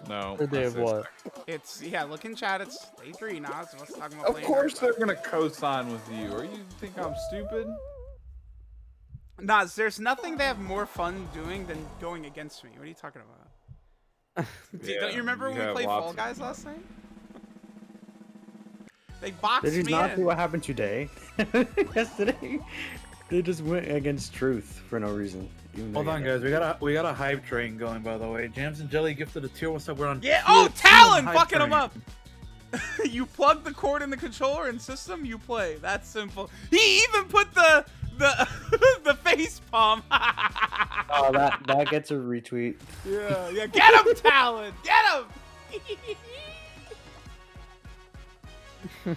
No. Third day I of said what? It's, yeah, look in chat. It's day 3, Nas. Let's talk about Of playing course RE5. they're gonna co-sign with you. Or you think I'm stupid? Nas, there's nothing they have more fun doing than going against me. What are you talking about? Yeah, Don't you remember when we have played lots Fall of Guys fun. last night? They boxed Did you me not in. see what happened today? Yesterday, they just went against truth for no reason. even though Hold you on, had- guys. We got a hype train going, by the way. Jams and Jelly gifted a tier 1 sub. We're on. Yeah. tier Oh, 2 Talon hype fucking him train. up. You plug the cord in the controller and system, you play. That's simple. He even put the the face palm. Oh, that gets a retweet. Yeah. Get him, Talon. Get him. The Well,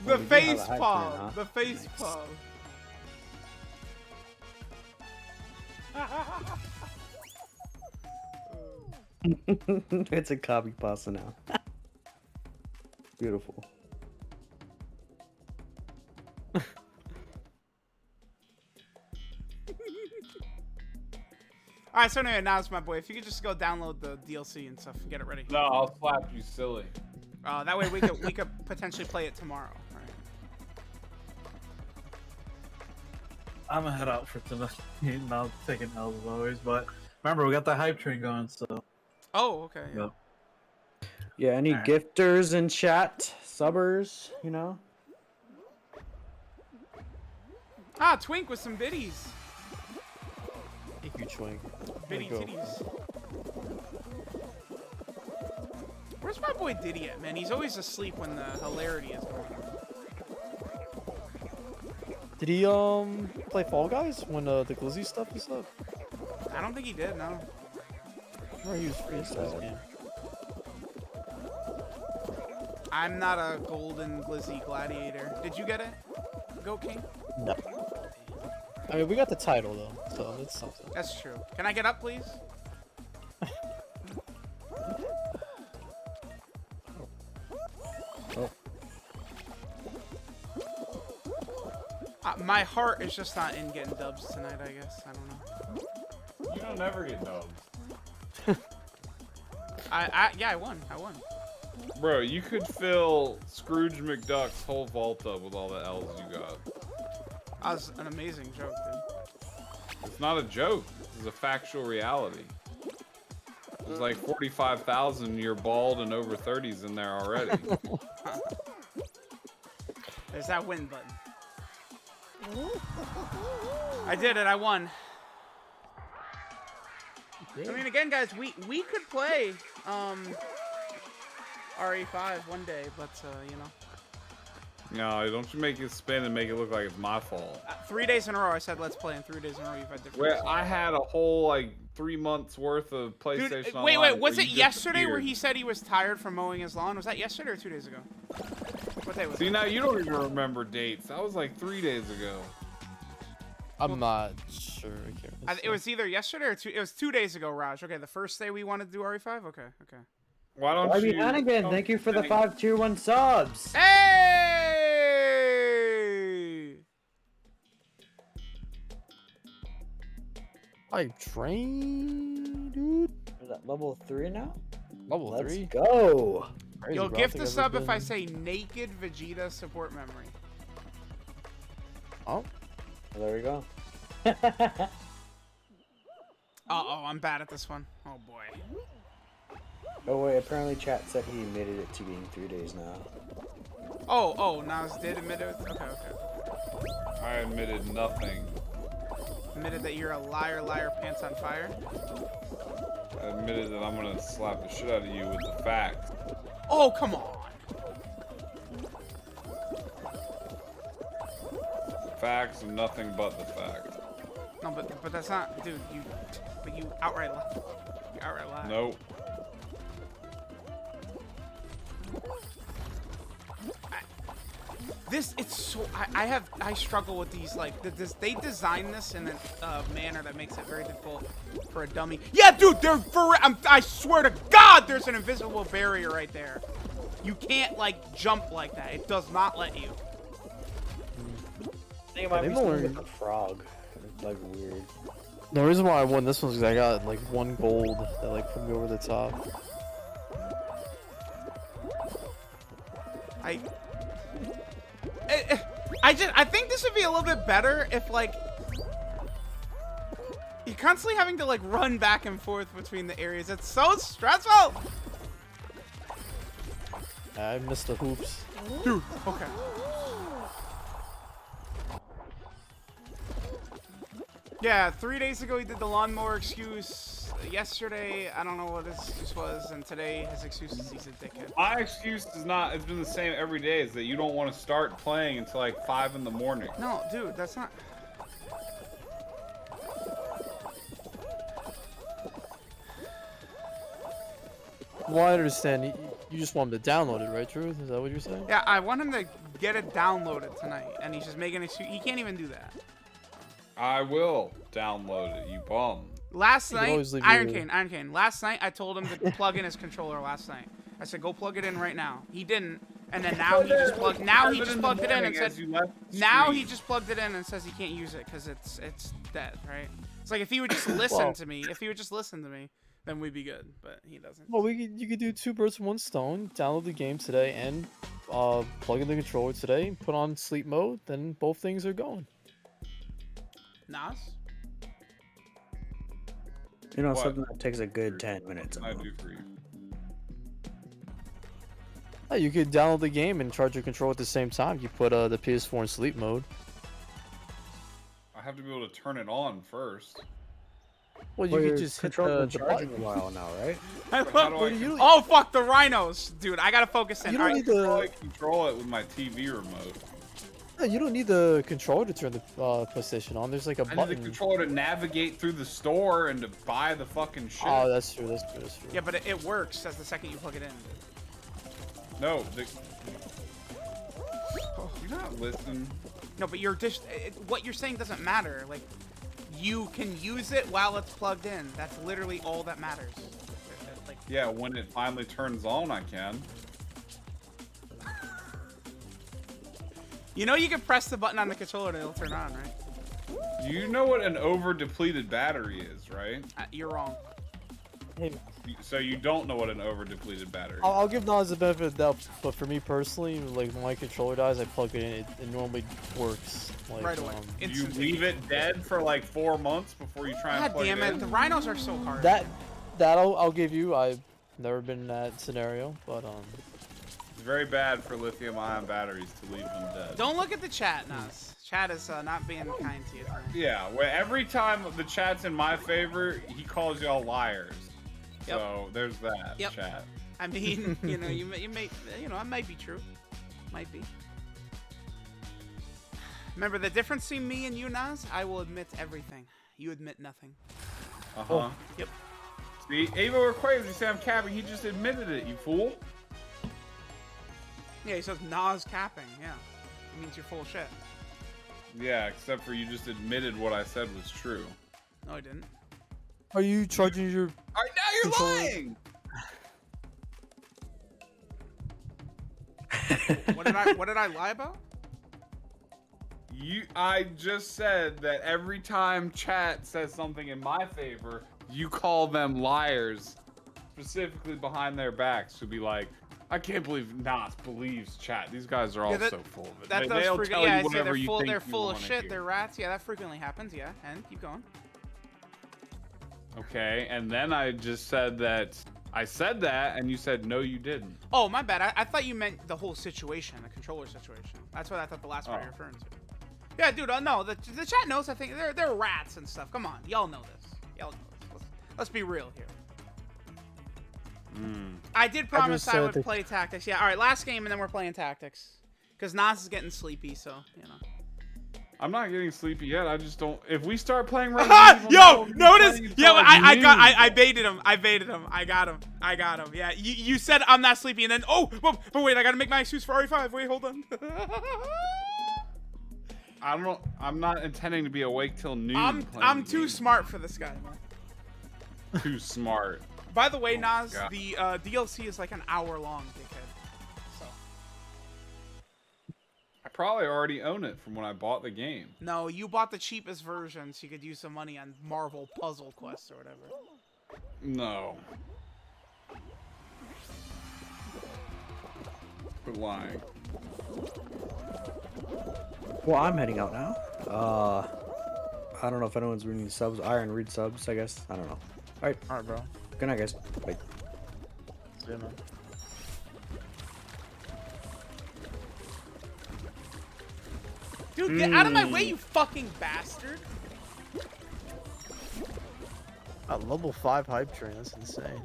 we do have a face hype palm. train, huh? The face palm. It's a copy pasta now. Beautiful. All right, so anyway, now it's my boy. If you could just go download the DLC and stuff and get it ready. No, I'll slap you silly. That way we could potentially play it tomorrow. All right. I'm gonna head out for tonight. Not taking L's as always, but remember we got the hype train going, so. Oh, okay. Yeah. Yep. Yeah, any Alright. gifters in chat, subbers, you know? Ah, Twink with some biddies. Thank you, Twink. Biddy There you go. titties. Where's my boy Diddy at, man? He's always asleep when the hilarity is going on. Did he play Fall Guys when the Glizzy stuff was up? I don't think he did, no. Or he was free stuff. Yeah. I'm not a golden glizzy gladiator. Did you get it? Goat King? No. I mean, we got the title though, so that's something. That's true. Can I get up, please? Oh. My heart is just not in getting dubs tonight, I guess. I don't know. You don't never get dubs. Yeah, I won. Bro, you could fill Scrooge McDuck's whole vault up with all the L's you got. That was an amazing joke, dude. It's not a joke. This is a factual reality. There's like 45,000 you're bald and over 30s in there already. There's that win button. I did it. I won. I mean, again, guys, we could play RE5 one day, but you know, No, don't you make it spin and make it look like it's my fault. 3 days in a row, I said let's play, and 3 days in a row you've had different. Where I had a whole like 3 months worth of PlayStation. Dude, Online wait, was where it you yesterday where disappeared. he said he was tired from mowing his lawn? Was that yesterday or 2 days ago? What day was See, it? now you don't even remember dates. That was like 3 days ago. I'm not sure. I can't It was either yesterday or it was 2 days ago, Raj. Okay, the first day we wanted to do RE5? Okay. Why don't Why you? Hannigan, thank you for the 5 tier 1 subs. Hey! I train, dude. Is that level 3 now? Level Let's 3. go. Crazy, You'll bro. gift think a I've sub ever if I been- say naked Vegeta support memory. Oh, Well, there we go. Uh-oh, I'm bad at this one. Oh, boy. Oh wait, apparently chat said he admitted it to being 3 days now. Oh, Nas did admit it. Okay. I admitted nothing. Admitted that you're a liar, pants on fire. I admitted that I'm gonna slap the shit out of you with the facts. Oh, come on. Facts and nothing but the facts. No, but that's not, dude. You outright lied. You outright lied. Nope. I struggle with these, like, they design this in a manner that makes it very difficult for a dummy. Yeah, dude, I swear to God, there's an invisible barrier right there. You can't, like, jump like that. It does not let you. I think it might be something with the frog. It's like weird. The reason why I won this one is because I got like 1 gold that like put me over the top. I think this would be a little bit better if, like, you're constantly having to, like, run back and forth between the areas. It's so stressful! I missed the hoops. Dude, okay. Yeah, 3 days ago he did the lawnmower excuse. Yesterday, I don't know what his excuse was, and today his excuse is he's a dickhead. My excuse is not, it's been the same every day, is that you don't want to start playing until like 5 in the morning. No, dude, that's not... Well, I understand. You just want him to download it, right, Truth? Is that what you're saying? Yeah, I want him to get it downloaded tonight, and he's just making an excuse. He can't even do that. I will download it, you bum. Last You can night, always leave Iron your- Cane. Last night, I told him to plug in his controller last night. I said, go plug it in right now. He didn't, and then now he just plugged it in and said, now he just plugged it in and says he can't use it because it's dead, right? It's like if he would just listen to me, then we'd be good, but he doesn't. Well, you could do 2 birds with 1 stone. Download the game today and plug in the controller today. Put on sleep mode. Then both things are going. Nas? You know, What? something that takes a good 10 minutes. I do for you. Yeah, you could download the game and charge your controller at the same time. You put the PS4 in sleep mode. I have to be able to turn it on first. Well, you Well, could your just hit controller's the been charging button. a while now, right? I But how love- do I you- Oh, fuck, the rhinos. Dude, I gotta focus in. You All don't right. need How do I the control it with my TV remote? no, you don't need the controller to turn the PlayStation on. There's like a I need button. the controller to navigate through the store and to buy the fucking shit. Oh, that's true. That's true. That's true. Yeah, but it works as the second you plug it in. No, you not listen. No, but you're just what you're saying doesn't matter. Like, you can use it while it's plugged in. That's literally all that matters. Like, Yeah, when it finally turns on, I can. you know, you can press the button on the controller and it'll turn on, right? You know what an over-depleted battery is, right? You're wrong. Hey, So you don't know what an over-depleted battery is. I'll give Nas the benefit of the doubt, but for me personally, like when my controller dies, I plug it in. It normally works. Like, Right away. You Instantly. leave it dead for like 4 months before you try and God plug damn it! in? The rhinos are so hard. That I'll give you. I've never been in that scenario, but It's very bad for lithium-ion batteries to leave them dead. Don't look at the chat, Nas. Chat is not being kind to you. Yeah, well, every time the chat's in my favor, he calls y'all liars. Yep. So there's that, Yep. chat. I mean, you know, you may, it might be true. Might be. Remember the difference between me and you, Nas? I will admit everything. You admit nothing. Uh-huh. Yep. See, Avo requires you say I'm capping. He just admitted it, you fool. Yeah, he says Nas capping. Yeah. It means you're full of shit. Yeah, except for you just admitted what I said was true. No, I didn't. Are you charging your? All right, now you're lying. What did I lie about? I just said that every time chat says something in my favor, you call them liars, specifically behind their backs, to be like, I can't believe Nas believes chat. These guys are all so full of it. That They'll does tell you whatever they're you full. think They're you full of wanna shit. hear. They're rats. Yeah, that frequently happens. Yeah, and keep going. Okay, and then I just said that I said that, and you said no, you didn't. Oh, my bad. I thought you meant the whole situation, the controller situation. That's what I thought the last part you were referring to. Yeah, dude. No, the chat knows. I think they're rats and stuff. Come on, y'all know this. Y'all know this. Let's be real here. I did promise I would play tactics. Yeah. All right, last game, and then we're playing tactics. Because Nas is getting sleepy, so you know. I'm not getting sleepy yet. I just don't. If we start playing right yo, notice. Yeah, I baited him. I got him. Yeah, you said I'm not sleepy, and then but wait, I gotta make my excuse for RE5. Wait, hold on. I'm not intending to be awake till noon. I'm too smart for this guy, man. Too smart. By the way, Nas, the DLC is like an hour long, dickhead. So. I probably already own it from when I bought the game. No, you bought the cheapest version so you could use some money on Marvel Puzzle Quest or whatever. No. Quit lying. Well, I'm heading out now. I don't know if anyone's reading subs. Iron read subs, I guess. I don't know. All right, bro. Good night, guys. Bye. See you, man. Dude, get out of my way, you fucking bastard! A level 5 hype train. That's insane.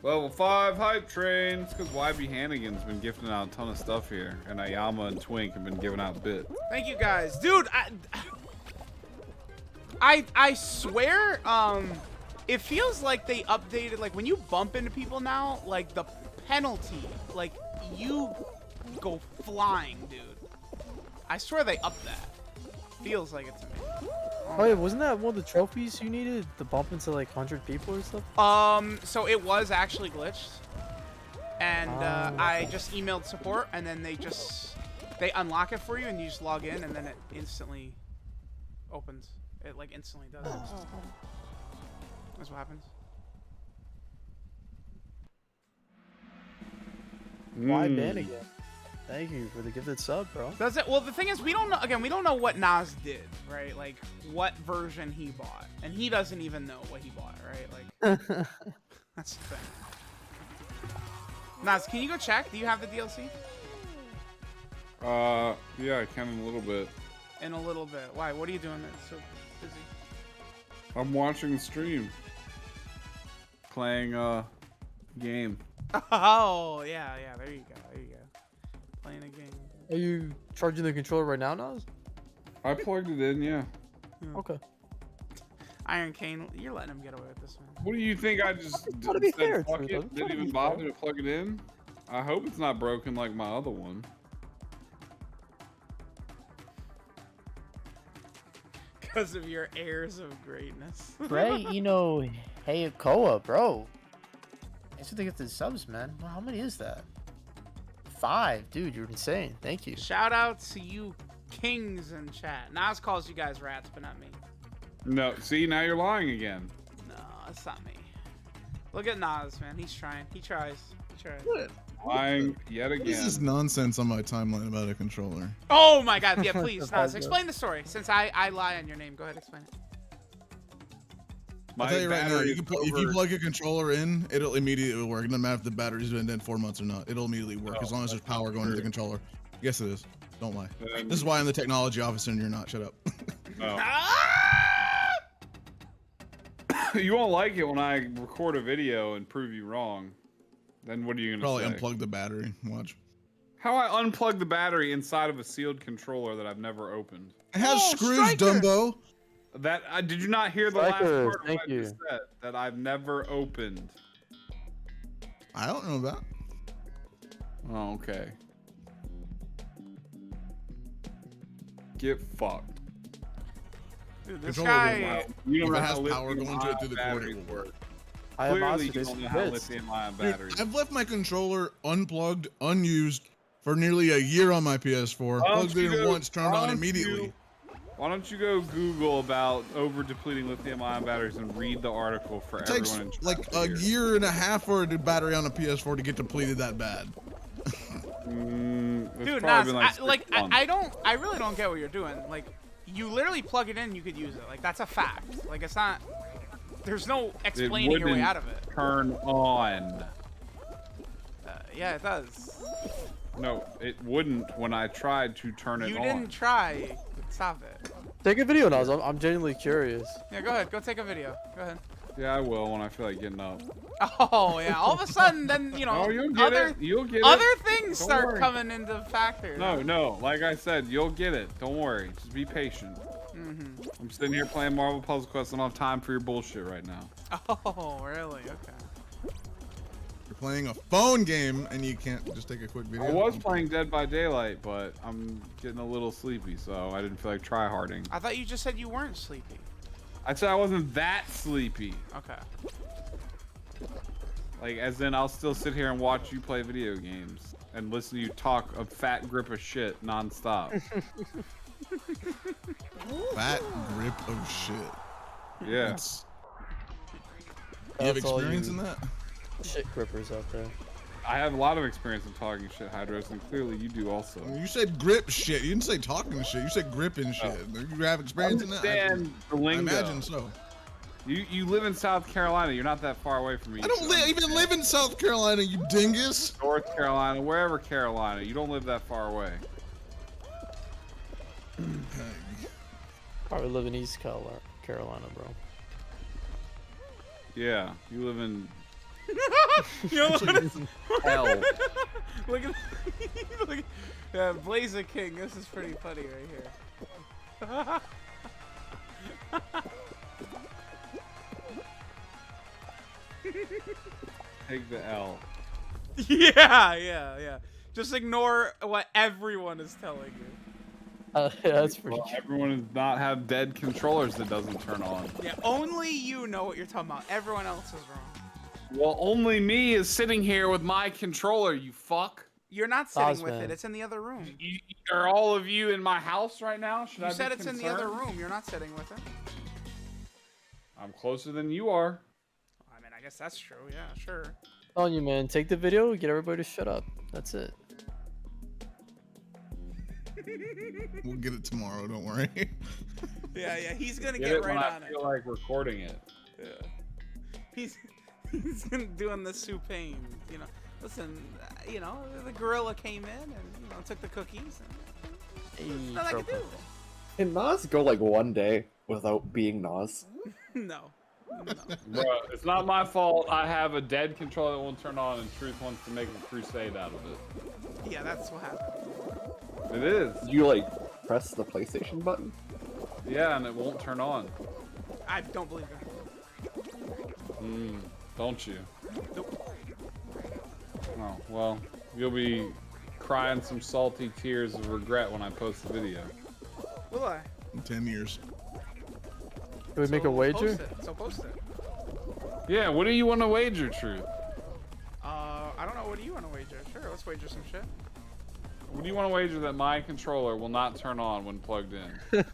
Level 5 hype trains, because YB Hannigan's been gifting out a ton of stuff here, and Ayama and Twink have been giving out bits. Thank you guys, dude. I swear, it feels like they updated. Like when you bump into people now, like the penalty, like you go flying, dude. I swear they upped that. Feels like it to me. Oh yeah, wasn't that one of the trophies you needed to bump into like 100 people or stuff? So it was actually glitched, and I just emailed support, and then they unlock it for you, and you just log in, and then it instantly opens. It like instantly does it. That's what happens. Why ban again? Thank you for the gifted sub, bro. Does it? Well, the thing is, we don't know. Again, we don't know what Nas did, right? Like what version he bought, and he doesn't even know what he bought, right? Like that's the thing. Nas, can you go check? Do you have the DLC? Yeah, I can in a little bit. In a little bit. Why? What are you doing? That's so busy. I'm watching the stream. Playing game. Oh yeah. There you go. Playing a game. Are you charging the controller right now, Nas? I plugged it in, yeah. Okay. Iron Cane, you're letting him get away with this one. What do you think? I just to be fair, fuck it? Didn't even bother to plug it in? I hope it's not broken like my other one. Because of your airs of greatness. Ray, hey, Koa, bro. Thanks for the gifted subs, man. Well, how many is that? 5, dude. You're insane. Thank you. Shout out to you kings in chat. Nas calls you guys rats, but not me. No, see, now you're lying again. No, it's not me. Look at Nas, man. He's trying. He tries. Lying yet again. This is nonsense on my timeline about a controller. Oh my god, yeah, please, Nas, explain the story. Since I lie on your name, go ahead, explain it. I'll tell you right now, if you plug a controller in, it'll immediately work. No matter if the battery's been dead 4 months or not, it'll immediately work as long as there's power going to the controller. Yes, it is. Don't lie. This is why I'm the technology officer and you're not. Shut up. You won't like it when I record a video and prove you wrong. Then what are you gonna Probably say? unplug the battery. Watch. How I unplug the battery inside of a sealed controller that I've never opened. It has screws, Striker. Dumbo. That did you not hear the last Striker, part of thank what I you. just said? That I've never opened. I don't know that. Oh, okay. Get fucked. Dude, this Controller guy. You don't If know it how has power going to it through the cord, batteries it will work. I am Clearly, honestly you just don't know how convinced. lithium-ion Dude, batteries. I've left my controller unplugged, unused for nearly a year on my PS4. Plugged it in once, turned on immediately. Why don't you go Google about over depleting lithium-ion batteries and read the article for It takes everyone in like chat to a hear. year and a half for the battery on a PS4 to get depleted that bad. It's Dude, probably Nas, been I really don't get what you're doing. Like, you literally plug it in, you could use it. Like, that's a fact. Like, it's not. There's no explaining your way out of it. Turn on. Yeah, it does. No, it wouldn't when I tried to turn it You on. didn't try. Stop it. Take a video, Naz. I'm genuinely curious. Yeah, go ahead. Go take a video. Go ahead. Yeah, I will when I feel like getting up. Oh yeah. All of a sudden, then you know, Oh, you'll get other it. You'll get other it. things Don't start worry. coming into factor. No. Like I said, you'll get it. Don't worry. Just be patient. I'm sitting here playing Marvel Puzzle Quest. I don't have time for your bullshit right now. Oh, really? Okay. You're playing a phone game and you can't just take a quick video. I was playing Dead by Daylight, but I'm getting a little sleepy, so I didn't feel like try-harding. I thought you just said you weren't sleepy. I said I wasn't that sleepy. Okay. Like, as in, I'll still sit here and watch you play video games and listen to you talk a fat grip of shit nonstop. Fat grip of shit. Yeah. You have That's all experience you in that? Shit grippers out there. I have a lot of experience in talking shit, Hydros, and clearly you do also. You said grip shit. You didn't say talking shit. You said gripping shit. You have experience in that? Understand the I lingo. imagine so. You live in South Carolina. You're not that far away from me. I don't even live in South Carolina, you dingus. North Carolina, wherever Carolina. You don't live that far away. Probably live in East Carolina, bro. Yeah, you live in You know what is- hell. Look at, look at Blazer King. This is pretty funny right here. Take the L. Yeah. Just ignore what everyone is telling you. Yeah, that's pretty. Well, everyone does not have dead controllers that doesn't turn on. Yeah, only you know what you're talking about. Everyone else is wrong. Well, only me is sitting here with my controller, you fuck. You're not sitting with Osman. it. It's in the other room. Are all of you in my house right now? Should I You be said it's in the other concerned? room. You're not sitting with it. I'm closer than you are. I mean, I guess that's true. Yeah, sure. Telling you, man. Take the video. Get everybody to shut up. That's it. We'll get it tomorrow, don't worry. Yeah. He's gonna Get get it right when on I it. feel like recording it. Yeah. He's doing the soupain. You know, listen. You know, the gorilla came in and took the cookies. And Hey, nothing I can do. Can Nas go like one day without being Nas? No. Bruh, it's not my fault. I have a dead controller that won't turn on, and Truth wants to make a crusade out of it. Yeah, that's what happened. It is. You like press the PlayStation button? Yeah, and it won't turn on. I don't believe it. Don't you? Nope. Oh, well, you'll be crying some salty tears of regret when I post the video. Will I? In 10 years. Can we make a wager? Post it. Yeah, what do you want to wager, Truth? I don't know. What do you want to wager? Sure, let's wager some shit. What do you want to wager that my controller will not turn on when plugged in?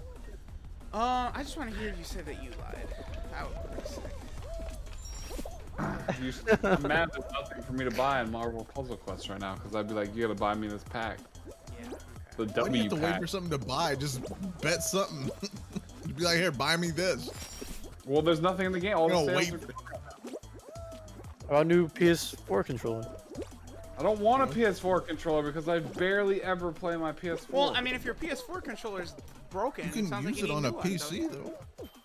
I just want to hear you say that you lied. That would be sick. I'm mad there's nothing for me to buy in Marvel Puzzle Quest right now, because I'd be like, you gotta buy me this pack. Yeah. The Why do you W have to wait pack. for something to buy? Just bet something. Be like, here, buy me this. Well, there's nothing in the game. All the No, sales wait. are... Our new PS4 controller. I don't want a PS4 controller because I barely ever play my PS4. Well, I mean, if your PS4 controller is broken, You can it sounds use like it you on need a new one, PC, doesn't it? though.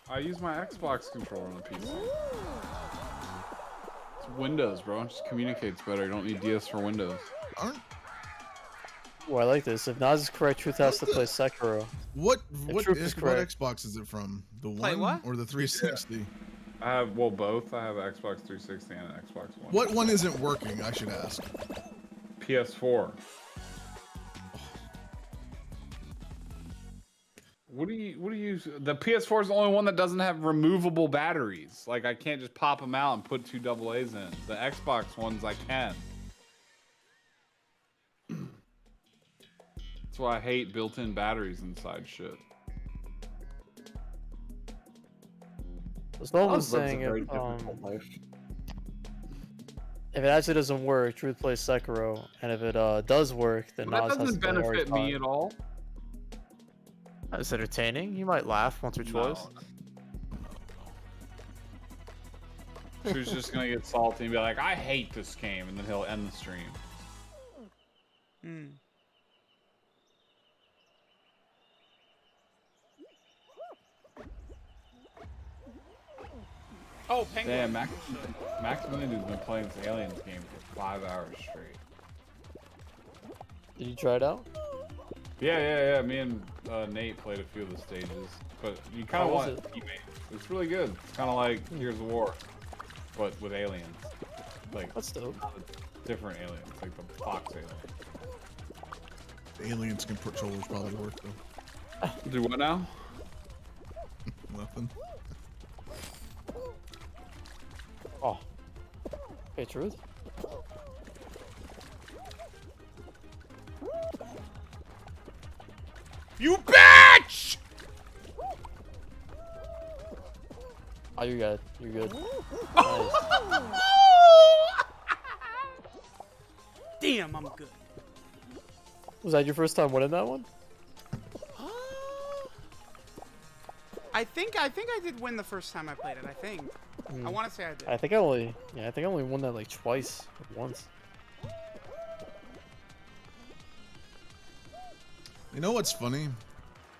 I use my Xbox controller on a PC. It's Windows, bro. It just communicates better. You don't need DS for Windows. Aren't Oh, I like this. If Nas is correct, Truth has to play Sekiro. What Truth is correct. Xbox is it from? The Play one what? or the 360? I have both. I have an Xbox 360 and an Xbox One. What one isn't working? I should ask. PS4. What do you? The PS4 is the only one that doesn't have removable batteries. Like I can't just pop them out and put 2 AA's in. The Xbox ones I can. That's why I hate built-in batteries inside shit. So no Lives one's a saying very if difficult life. it actually doesn't work, Truth plays Sekiro, and if it does work, then That Nas has doesn't to play benefit me R5. at all. It's entertaining. You might laugh once or twice. Drew's just gonna get salty and be like, "I hate this game," and then he'll end the stream. Hmm. Oh, Penguin. Damn, Max Mindu's been playing this Aliens game for 5 hours straight. Did you try it out? Yeah. Me and Nate played a few of the stages, but you kind of How was want teammates. It's really good. It's kind of like Gears of War, but with aliens. Like That's dope. different aliens, like the Fox alien. The aliens controllers probably work though. Do what now? Nothing. Oh. Hey, Truth. You bitch! Oh, you're good. You're good. Nice. Damn, I'm good. Was that your first time winning that one? I think I did win the first time I played it. I think. I want to say I did. I think I only won that like twice or once. You know what's funny?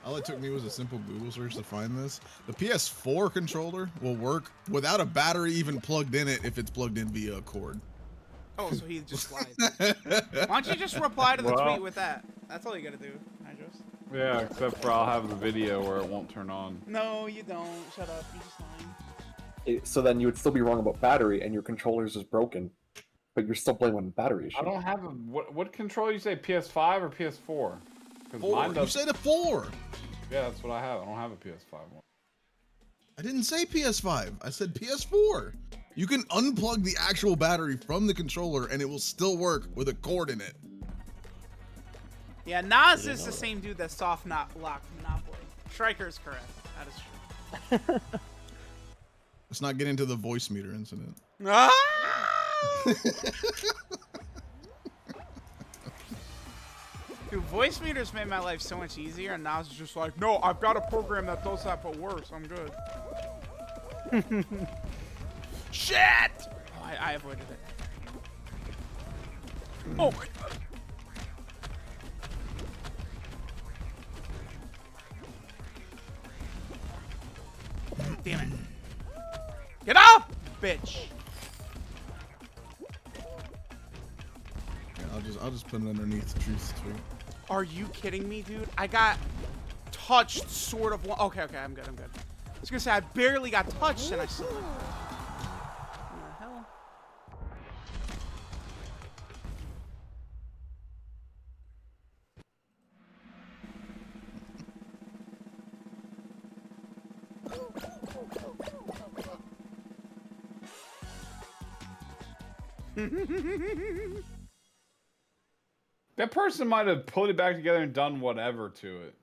All it took me was a simple Google search to find this. The PS4 controller will work without a battery even plugged in it if it's plugged in via a cord. Oh, so he just lied. Why don't you just reply to the tweet with that? That's all you gotta do, Hydros. Yeah, except for I'll have the video where it won't turn on. No, you don't. Shut up. You just lying. So then you would still be wrong about battery, and your controller's just broken, but you're still playing with battery issue. I don't have a what controller you say? PS5 or PS4? Because mine You said a 4. Yeah, that's what I have. I don't have a PS5 one. I didn't say PS5. I said PS4. You can unplug the actual battery from the controller, and it will still work with a cord in it. Yeah, Nas is the same dude that soft locked Monopoly. Striker is correct. That is true. Let's not get into the voice meter incident. Ah! Dude, voice meters made my life so much easier, and Nas is just like, no, I've got a program that does that, but worse. I'm good. Shit! Oh, I avoided it. Oh my god. Damn it. Get up, bitch! Yeah, I'll just put it underneath Truth's tweet. Are you kidding me, dude? I got touched sort of. Okay, I'm good. I was gonna say I barely got touched and I still. What the hell? That person might have put it back together and done whatever to it.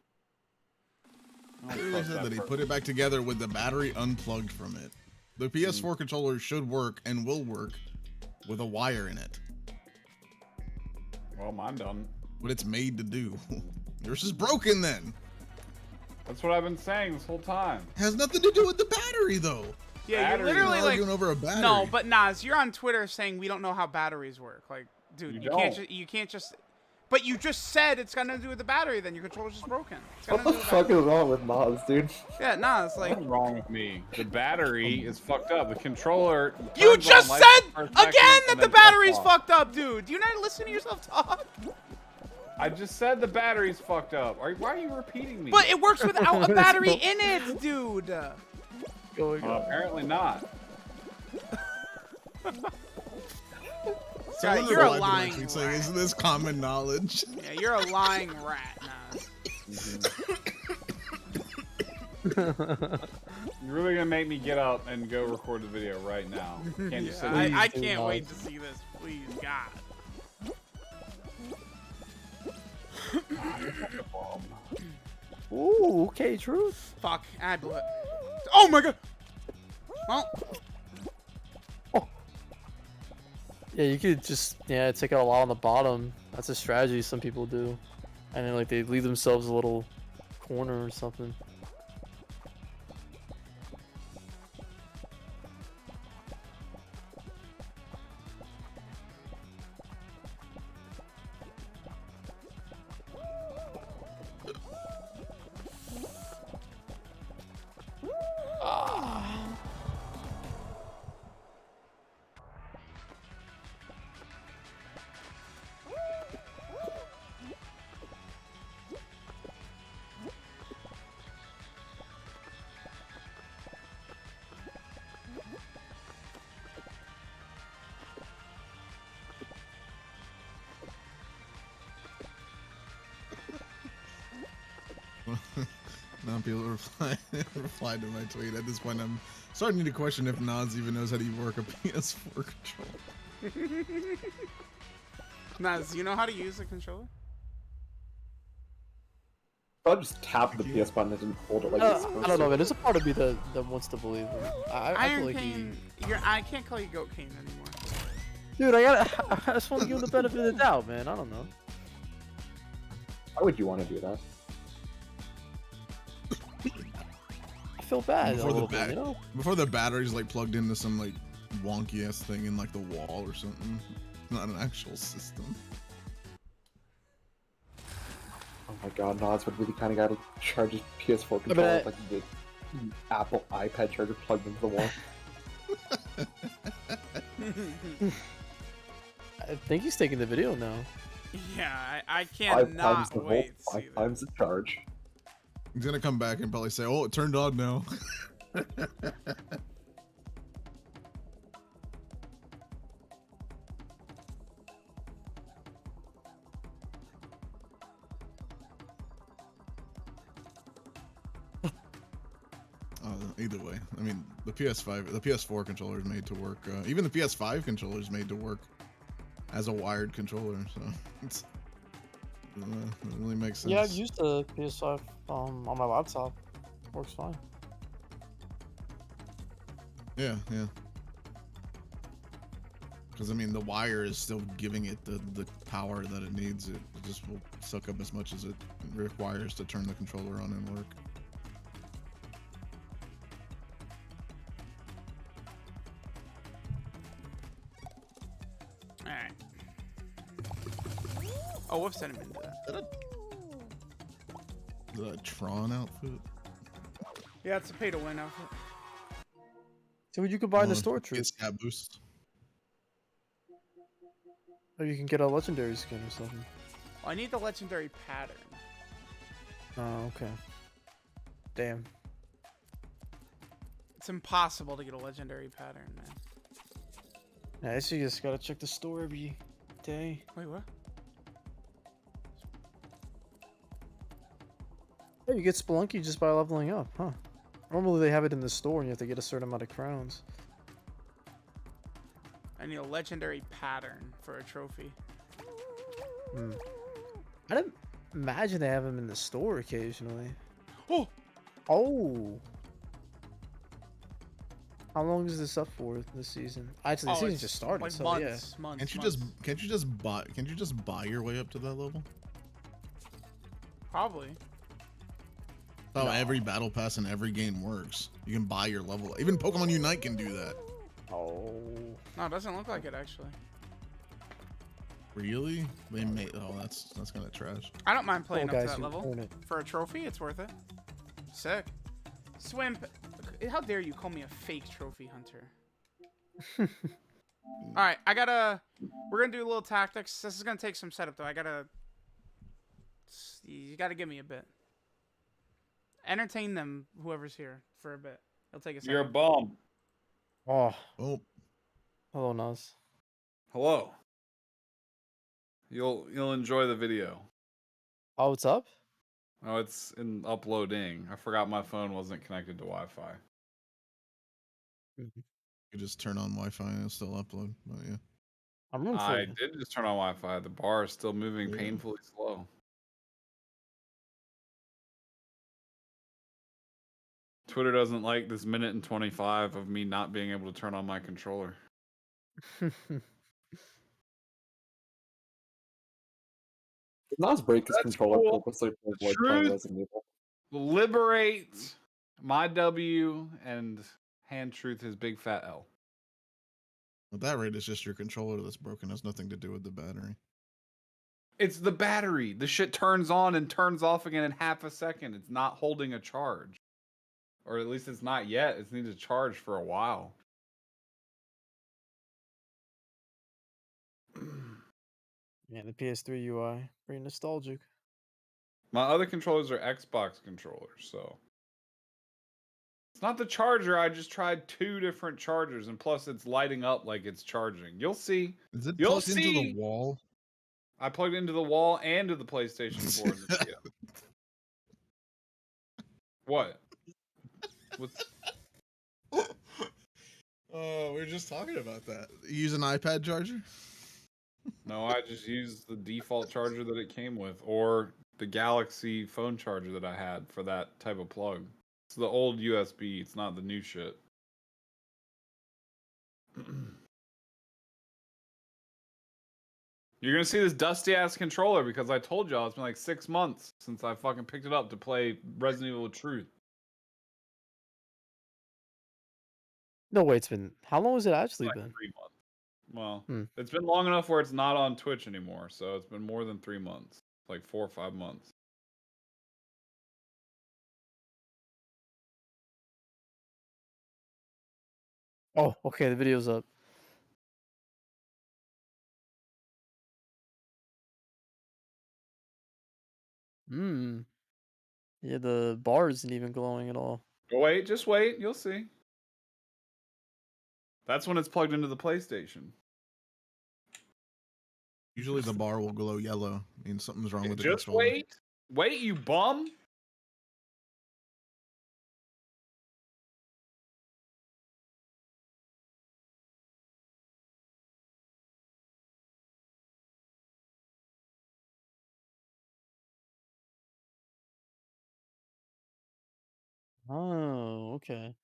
He really said that he put it back together with the battery unplugged from it. The PS4 controller should work and will work with a wire in it. Well, mine done. What it's made to do. Yours is broken then. That's what I've been saying this whole time. Has nothing to do with the battery though. Yeah, you're literally You're like arguing over a battery. No, but Nas, you're on Twitter saying we don't know how batteries work. Like, dude, you can't just. But you just said it's got nothing to do with the battery. Then your controller's just broken. What the fuck is wrong with Nas, dude? Yeah, Nas, like. What's wrong with me? The battery is fucked up. The controller. You just said for a again second that and the then battery's shuts off. fucked up, dude. Do you not listen to yourself talk? I just said the battery's fucked up. Why are you repeating me? But it works without a battery in it, dude. Apparently not. Guy, you're a lying rat. Saying, isn't this common knowledge? Yeah, you're a lying rat, Nas. You're really gonna make me get up and go record the video right now. Can't you say I can't wait to see this. Please, God. Ooh, okay, truth. Fuck, I blew it. Oh my god! Well, Yeah, you could just take out a lot on the bottom. That's a strategy some people do, and then like they leave themselves a little corner or something. Now people replied to my tweet. At this point, I'm starting to question if Nas even knows how to work a PS4 controller. Nas, you know how to use a controller? I'll just tap the PS button and hold it like it's supposed I don't know, to. man. There's a part of me that wants to believe it. I feel Iron like Cane, I can't call you Goat Cane anymore. dude, I just want to give him the benefit of the doubt, man. I don't know. Why would you want to do that? I feel bad Before a the little bit, you know? Before the battery's like plugged into some like wonky ass thing in like the wall or something. Not an actual system. Oh my god, Nas would be the kind of guy to charge his PS4 controller like the Apple iPad charger plugged into the wall. I think he's taking the video now. Yeah, I 5 times cannot the wait volt, to see 5 times the charge. He's gonna come back and probably say, "Oh, it turned on now." Either way, I mean, the PS4 controller is made to work. Even the PS5 controller is made to work as a wired controller, so it really makes sense. Yeah, I've used the PS5 on my laptop. Works fine. Yeah. Because I mean, the wire is still giving it the power that it needs. It just will suck up as much as it requires to turn the controller on and work. Alright. Oh, whoops, I didn't mean to do that. Is that a Tron outfit? Yeah, it's a pay-to-win outfit. So you could buy in the store, Truth. It's stat boost. Or you can get a legendary skin or something. Oh, I need the legendary pattern. Oh, okay. Damn. It's impossible to get a legendary pattern, man. Yeah, so you just gotta check the store every day. Wait, what? Yeah, you get Spelunky just by leveling up, huh? Normally they have it in the store and you have to get a certain amount of crowns. I need a legendary pattern for a trophy. I didn't imagine they have them in the store occasionally. Oh! Oh! How long is this up for this season? Actually, the season it's just started, like so months, yeah. months, Can't you just buy your way up to that level? Probably. Oh, every battle pass in every game works. You can buy your level. Even Pokemon Unite can do that. Oh. No, it doesn't look like it, actually. Really? They made. Oh, that's kind of trash. I don't mind playing up guys, to that you level. own it. For a trophy, it's worth it. Sick. Swimp, how dare you call me a fake trophy hunter? Alright, we're gonna do a little tactics. This is gonna take some setup, though. I gotta You got to give me a bit. Entertain them, whoever's here, for a bit. It'll take a second. You're a bum. Oh, Oh, hello, Nas. Hello. You'll enjoy the video. Oh, what's up? Oh, it's in uploading. I forgot my phone wasn't connected to Wi-Fi. you just turn on Wi-Fi and it'll still upload. But yeah. I'm rooting for I you. did just turn on Wi-Fi. The bar is still moving Yeah. painfully slow. Twitter doesn't like this minute and 25 of me not being able to turn on my controller. Did Nas break his That's controller cool. purposely to The avoid playing truth Resident Evil? Liberate my W and hand truth his big fat L. At that rate, it's just your controller that's broken. It has nothing to do with the battery. It's the battery. The shit turns on and turns off again in half a second. It's not holding a charge. Or at least it's not yet. It's needed to charge for a while. Yeah, the PS3 UI, pretty nostalgic. My other controllers are Xbox controllers, so it's not the charger. I just tried 2 different chargers, and plus it's lighting up like it's charging. You'll see. Is it You'll plugged into the see. wall? I plugged into the wall and to the PlayStation 4 in the video. What? What's... Oh, we were just talking about that. You use an iPad charger? No, I just used the default charger that it came with, or the Galaxy phone charger that I had for that type of plug. It's the old USB. It's not the new shit. You're gonna see this dusty ass controller because I told y'all it's been like 6 months since I fucking picked it up to play Resident Evil Truth. No, wait, it's been. How long has it actually Like been? 3 months. Well, Hmm. it's been long enough where it's not on Twitch anymore, so it's been more than 3 months, like 4 or 5 months. Oh, okay, the video's up. Hmm. Yeah, the bar isn't even glowing at all. Wait, just wait. You'll see. That's when it's plugged into the PlayStation. Usually the bar will glow yellow. Means something's wrong with the Just controller. wait. Wait, you bum. Oh, okay.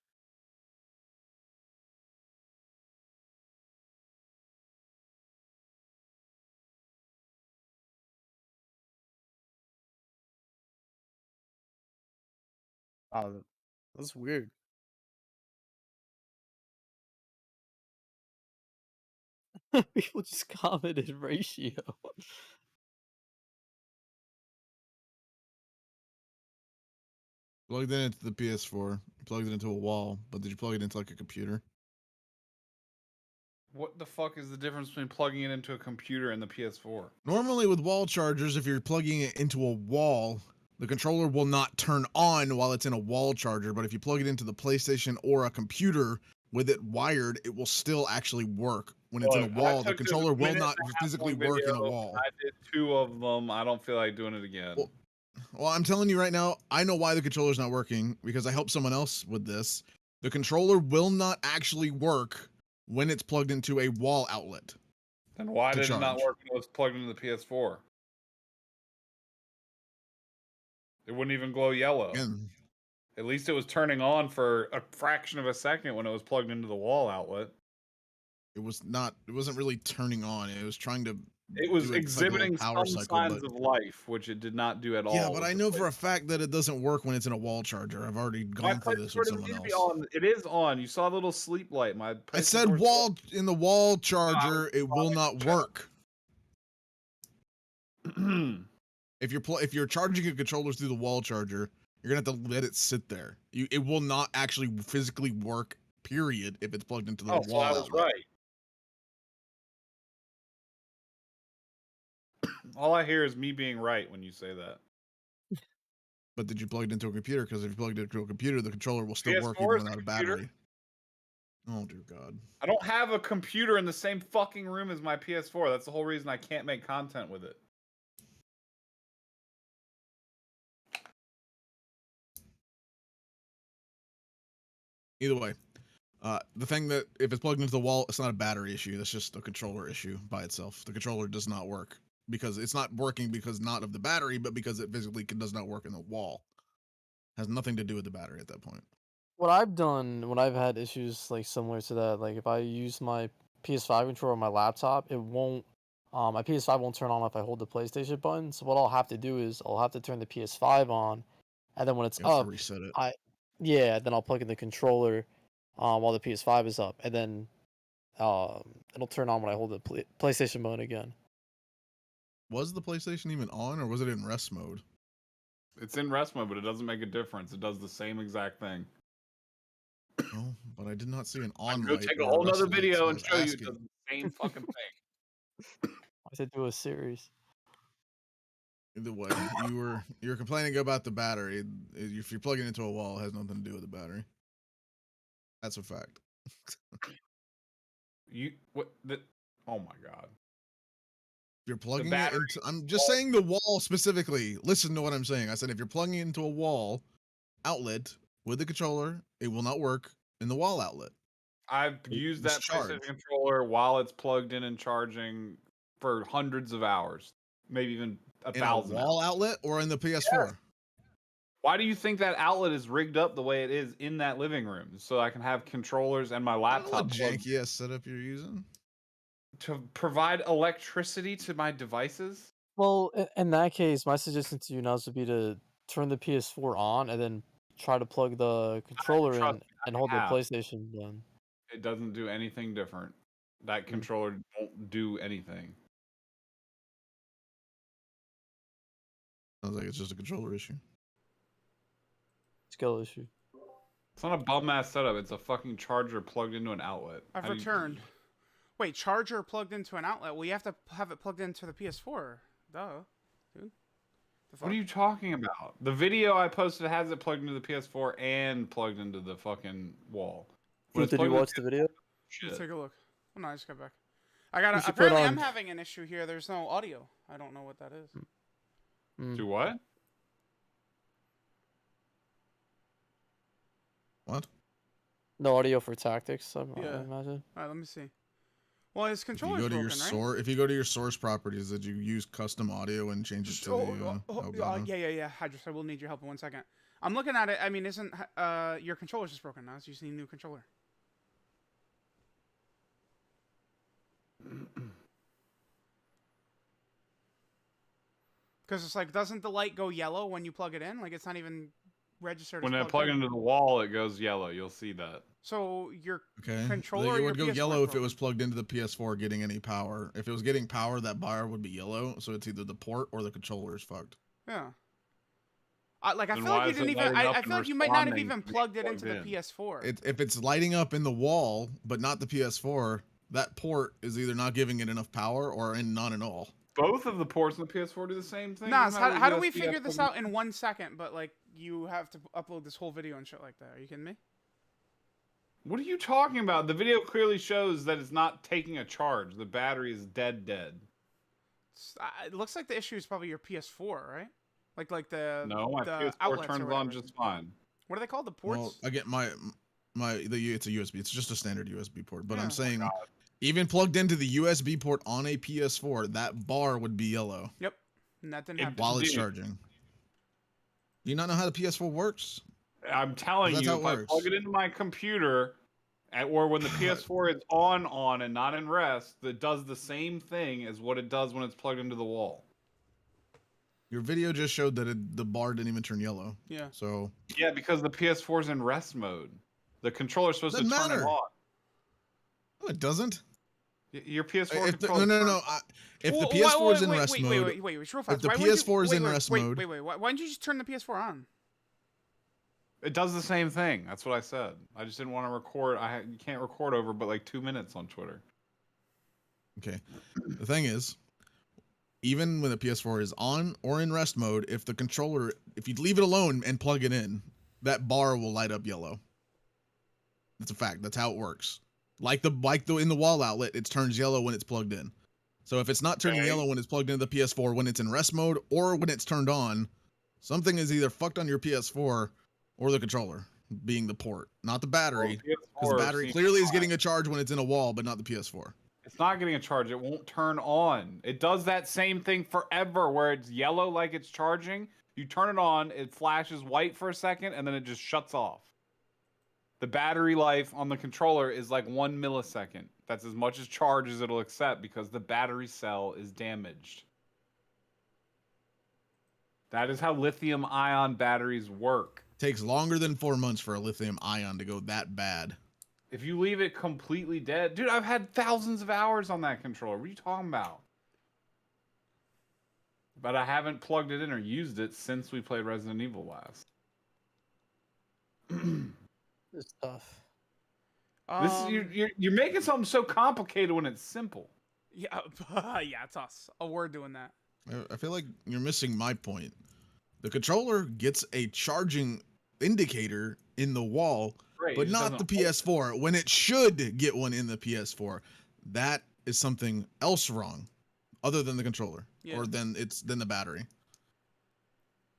Oh, that's weird. People just commented ratio. Plugged it into the PS4. Plugged it into a wall, but did you plug it into like a computer? What the fuck is the difference between plugging it into a computer and the PS4? Normally with wall chargers, if you're plugging it into a wall, the controller will not turn on while it's in a wall charger. But if you plug it into the PlayStation or a computer with it wired, it will still actually work. When it's in a wall, the controller will not physically work in a wall. I did 2 of them. I don't feel like doing it again. Well, I'm telling you right now, I know why the controller's not working because I helped someone else with this. The controller will not actually work when it's plugged into a wall outlet. Then why did it not work when it was plugged into the PS4? It wouldn't even glow yellow. Again, At least it was turning on for a fraction of a second when it was plugged into the wall outlet. it wasn't really turning on. It was trying to It was do a exhibiting power some cycle, signs but of life, which it did not do at all. yeah, but I with know the for a fact that it doesn't work when it's in a wall charger. I've already My gone through this with someone PlayStation else. on. It is on. You saw the little sleep light. My I said PlayStation wall in the wall charger, it will not work. If you're charging a controller through the wall charger, you're gonna have to let it sit there. It will not actually physically work. Period. If it's plugged into the wall. So I was outlet. right. All I hear is me being right when you say that. But did you plug it into a computer? Because if you plugged it into a computer, the controller will still work PS4 even is a without a computer. battery. Oh dear God. I don't have a computer in the same fucking room as my PS4. That's the whole reason I can't make content with it. Either way, the thing that if it's plugged into the wall, it's not a battery issue. That's just a controller issue by itself. The controller does not work because it's not working because not of the battery, but because it physically does not work in the wall. Has nothing to do with the battery at that point. What I've done when I've had issues like similar to that, like if I use my PS5 controller on my laptop, it won't. My PS5 won't turn on if I hold the PlayStation button. So what I'll have to do is I'll have to turn the PS5 on, and then when it's You have to up, reset it. then I'll plug in the controller, while the PS5 is up, and then it'll turn on when I hold the PlayStation button again. Was the PlayStation even on, or was it in rest mode? It's in rest mode, but it doesn't make a difference. It does the same exact thing. No, but I did not see an I on can go light. take a or whole rest nother light, video so I and was show you it asking. does the same fucking thing. I said do a series. Either way, you're complaining about the battery. If you're plugging into a wall, it has nothing to do with the battery. That's a fact. Oh my God. You're plugging it into. I'm just saying the wall specifically. Listen to what I'm saying. I said if you're plugging it into a wall outlet with the controller, it will not work in the wall outlet. I've used that PlayStation controller while it's plugged in and charging for hundreds of hours, maybe even 1,000. In a wall outlet or in the PS4? Yes. Why do you think that outlet is rigged up the way it is in that living room so I can have controllers and my laptop? What janky ass setup you're using? To provide electricity to my devices? Well, in that case, my suggestion to you now would be to turn the PS4 on and then try to plug the controller in and hold the PlayStation button. It doesn't do anything different. That controller won't do anything. Sounds like it's just a controller issue. Skill issue. It's not a bum ass setup. It's a fucking charger plugged into an outlet. I've returned. Wait, charger plugged into an outlet? Well, you have to have it plugged into the PS4. Duh, dude. What are you talking about? The video I posted has it plugged into the PS4 and plugged into the fucking wall. Did you watch the video? Let's take a look. Oh, no, I just got back. Apparently, I'm having an issue here. There's no audio. I don't know what that is. Do what? What? No audio for tactics, I Yeah. imagine. All right, let me see. Well, his controller's If you go to your source properties, did you use custom audio and change it to the? Yeah. I will need your help in 1 second. I'm looking at it. I mean, isn't your controller's just broken now? So you just need a new controller. Because it's like, doesn't the light go yellow when you plug it in? Like, it's not even registered. When I plug into the wall, it goes yellow. You'll see that. So your controller, like it would go yellow if it was plugged into the PS4 getting any power. If it was getting power, that bar would be yellow. So it's either the port or the controller is fucked. Yeah. I feel like you didn't even. I feel like you might not have even plugged it into the PS4. If it's lighting up in the wall but not the PS4, that port is either not giving it enough power or not at all. Both of the ports on the PS4 do the same thing. Nah, how do we figure this out in 1 second? But like, you have to upload this whole video and shit like that. Are you kidding me? What are you talking about? The video clearly shows that it's not taking a charge. The battery is dead. It looks like the issue is probably your PS4, right? Like the no, my PS4 turns on just fine. What are they called? The ports? Well, I get it's a USB. It's just a standard USB port. But I'm saying, even plugged into the USB port on a PS4, that bar would be yellow. Yep, and that didn't happen while it's charging. Do you not know how the PS4 works? I'm telling you, if I plug it into my computer, or when the PS4 is on and not in rest, that does the same thing as what it does when it's plugged into the wall. Your video just showed that the bar didn't even turn yellow. Yeah. So. Yeah, because the PS4 is in rest mode. The controller's supposed to turn it on. No, it doesn't. Your PS4 controller. No. If the PS4 is in rest mode. Wait, real fast. If the PS4 is in rest mode. Wait. Why didn't you just turn the PS4 on? It does the same thing. That's what I said. I just didn't want to record. You can't record over but like 2 minutes on Twitter. Okay. The thing is, even when the PS4 is on or in rest mode, if you leave it alone and plug it in, that bar will light up yellow. That's a fact. That's how it works. Like the in the wall outlet, it turns yellow when it's plugged in. So if it's not turning yellow when it's plugged into the PS4 when it's in rest mode or when it's turned on, something is either fucked on your PS4 or the controller, being the port, not the battery. Because the battery clearly is getting a charge when it's in a wall, but not the PS4. It's not getting a charge. It won't turn on. It does that same thing forever where it's yellow like it's charging. You turn it on, it flashes white for a second, and then it just shuts off. The battery life on the controller is like 1 millisecond. That's as much as charge as it'll accept because the battery cell is damaged. That is how lithium-ion batteries work. Takes longer than 4 months for a lithium-ion to go that bad. If you leave it completely dead... Dude, I've had thousands of hours on that controller. What are you talking about? But I haven't plugged it in or used it since we played Resident Evil last. It's tough. This is, you're making something so complicated when it's simple. Yeah, yeah, it's us. Oh, we're doing that. I feel like you're missing my point. The controller gets a charging indicator in the wall, but not the PS4, when it should get one in the PS4. That is something else wrong, other than the controller, or than the battery.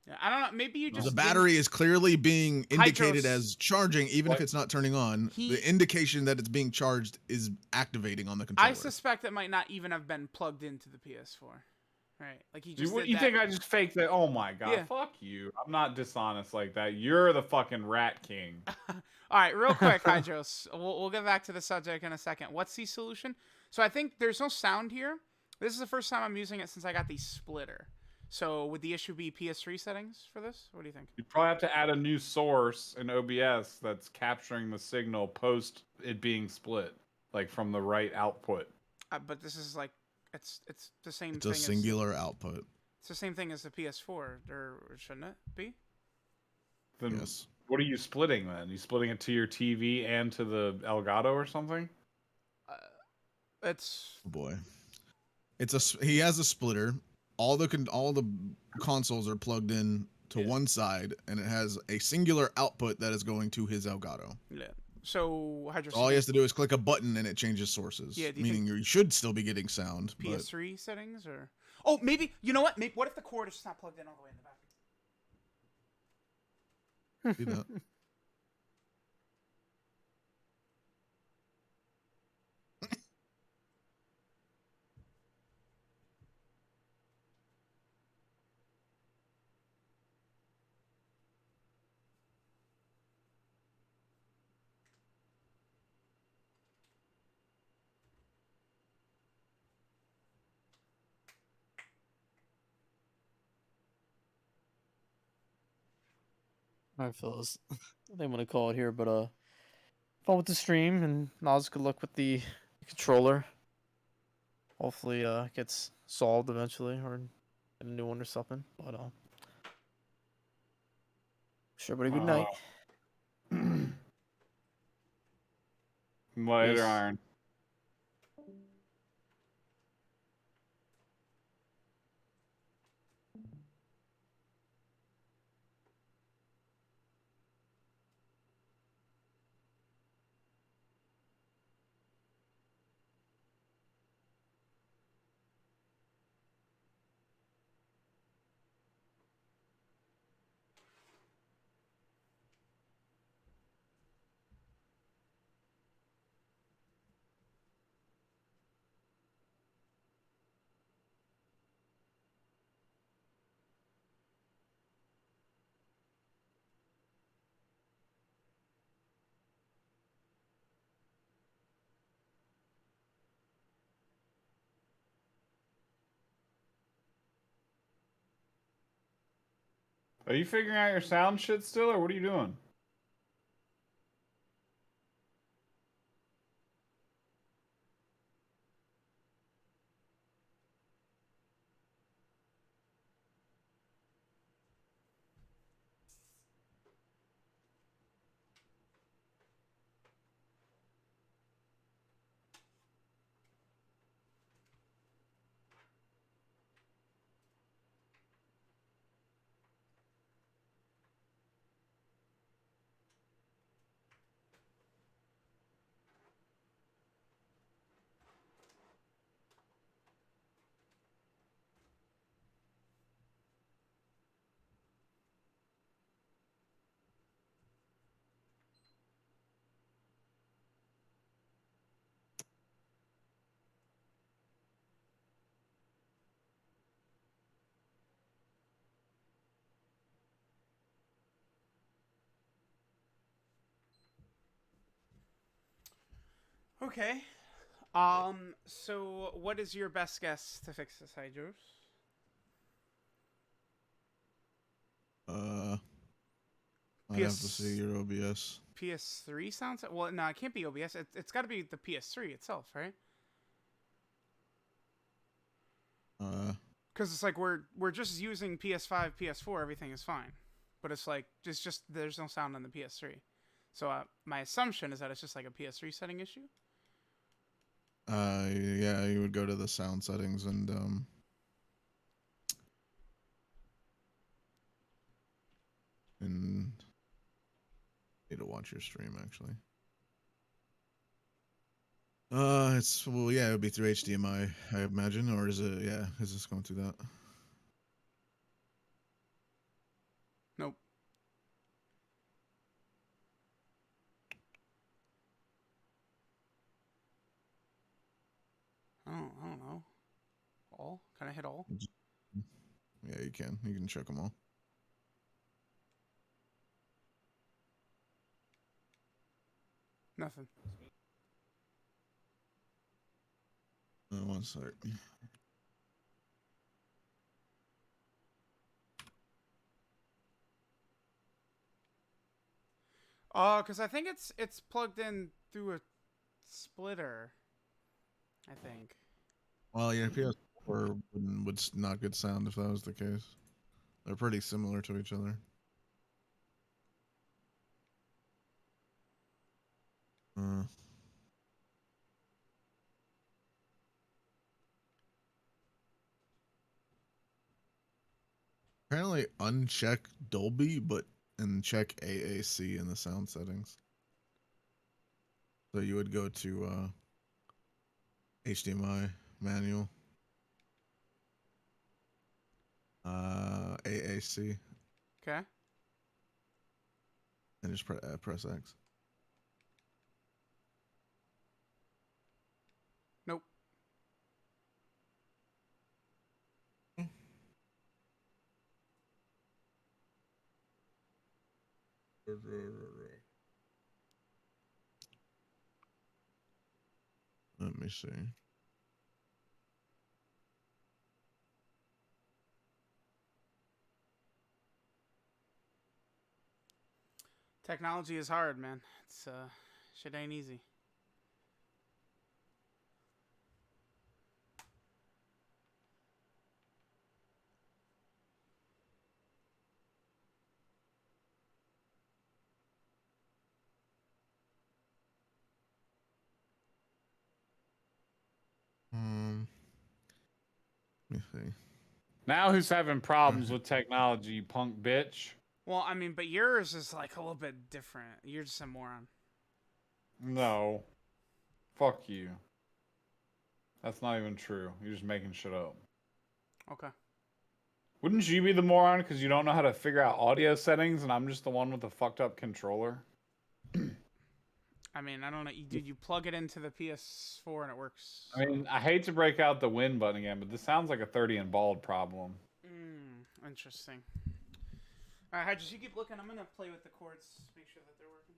Yeah, I don't know. Maybe you just the battery is clearly being indicated Hydros. as charging, even if it's not turning on. The indication that it's being charged is activating on the controller. I suspect it might not even have been plugged into the PS4. Right? Like he just. You think I just faked that? Oh my god! Yeah. Fuck you! I'm not dishonest like that. You're the fucking rat king. All right, real quick, Hydros. We'll get back to the subject in a second. What's the solution? So I think there's no sound here. This is the first time I'm using it since I got the splitter. So would the issue be PS3 settings for this? What do you think? You probably have to add a new source in OBS that's capturing the signal post it being split, like from the right output. But this is like it's the same It's thing. a singular output. It's the same thing as the PS4, or shouldn't it be? Then yes. What are you splitting then? You splitting it to your TV and to the Elgato or something? It's oh boy. He has a splitter. All the consoles are plugged in to one side, and it has a singular output that is going to his Elgato. Yeah. So Hydros. All he has to do is click a button, and it changes sources. Yeah. Meaning you should still be getting sound. PS3 settings, or maybe you know what? What if the cord is just not plugged in all the way in the back? Do that. All right, fellas. I think I'm gonna call it here, but fun with the stream, and Nas, good luck with the controller. Hopefully, gets solved eventually, or get a new one or something. But wish everybody good night. Later, Peace. Iron. Are you figuring out your sound shit still, or what are you doing? Okay. So what is your best guess to fix this, Hydros? I'd have to see your OBS. PS3 sounds. Well, no, it can't be OBS. It's got to be the PS3 itself, right? Because it's like we're just using PS5, PS4, everything is fine, but it's like it's just there's no sound on the PS3. So my assumption is that it's just like a PS3 setting issue. Yeah, you would go to the sound settings and need to watch your stream actually. It's well, yeah, it would be through HDMI, I imagine, or is it? Yeah, is this going through that? Nope. I don't know. All? Can I hit all? Yeah, you can. You can check them all. Nothing. One sec. Oh, because I think it's plugged in through a splitter. I think. Well, your PS4 would not good sound if that was the case. They're pretty similar to each other. Apparently uncheck Dolby, and check AAC in the sound settings. So you would go to HDMI manual, AAC, Okay. and just press X. Nope. Let me see. Technology is hard, man. It's shit ain't easy. Let me see. Now who's having problems with technology, you punk bitch? Well, I mean, but yours is like a little bit different. You're just a moron. No. Fuck you. That's not even true. You're just making shit up. Okay. Wouldn't you be the moron because you don't know how to figure out audio settings and I'm just the one with the fucked up controller? I mean, I don't know. Did you plug it into the PS4 and it works? I mean, I hate to break out the win button again, but this sounds like a 30 and bald problem. Interesting. All right, just you keep looking. I'm gonna play with the chords, make sure that they're working.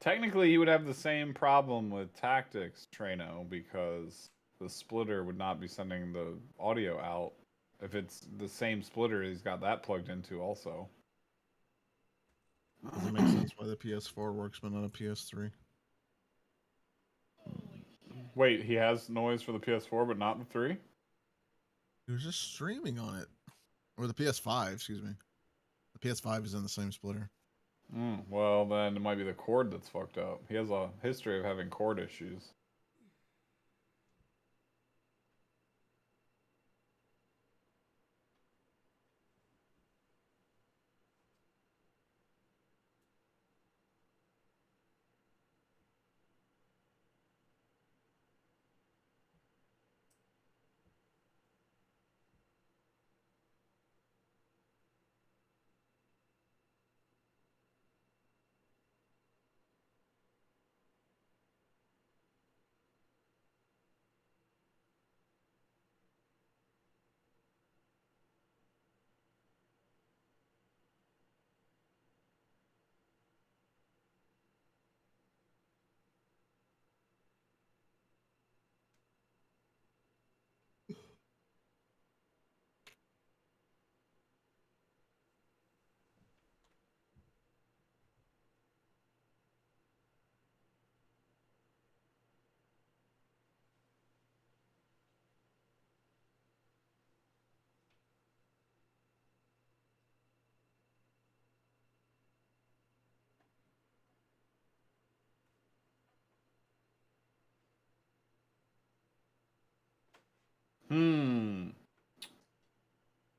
Technically, you would have the same problem with Tactics, Trano, because the splitter would not be sending the audio out if it's the same splitter he's got that plugged into also. Doesn't make sense why the PS4 works but not a PS3. Wait, he has noise for the PS4 but not the 3? He was just streaming on it. Or the PS5, excuse me. The PS5 is in the same splitter. Well, then it might be the cord that's fucked up. He has a history of having cord issues.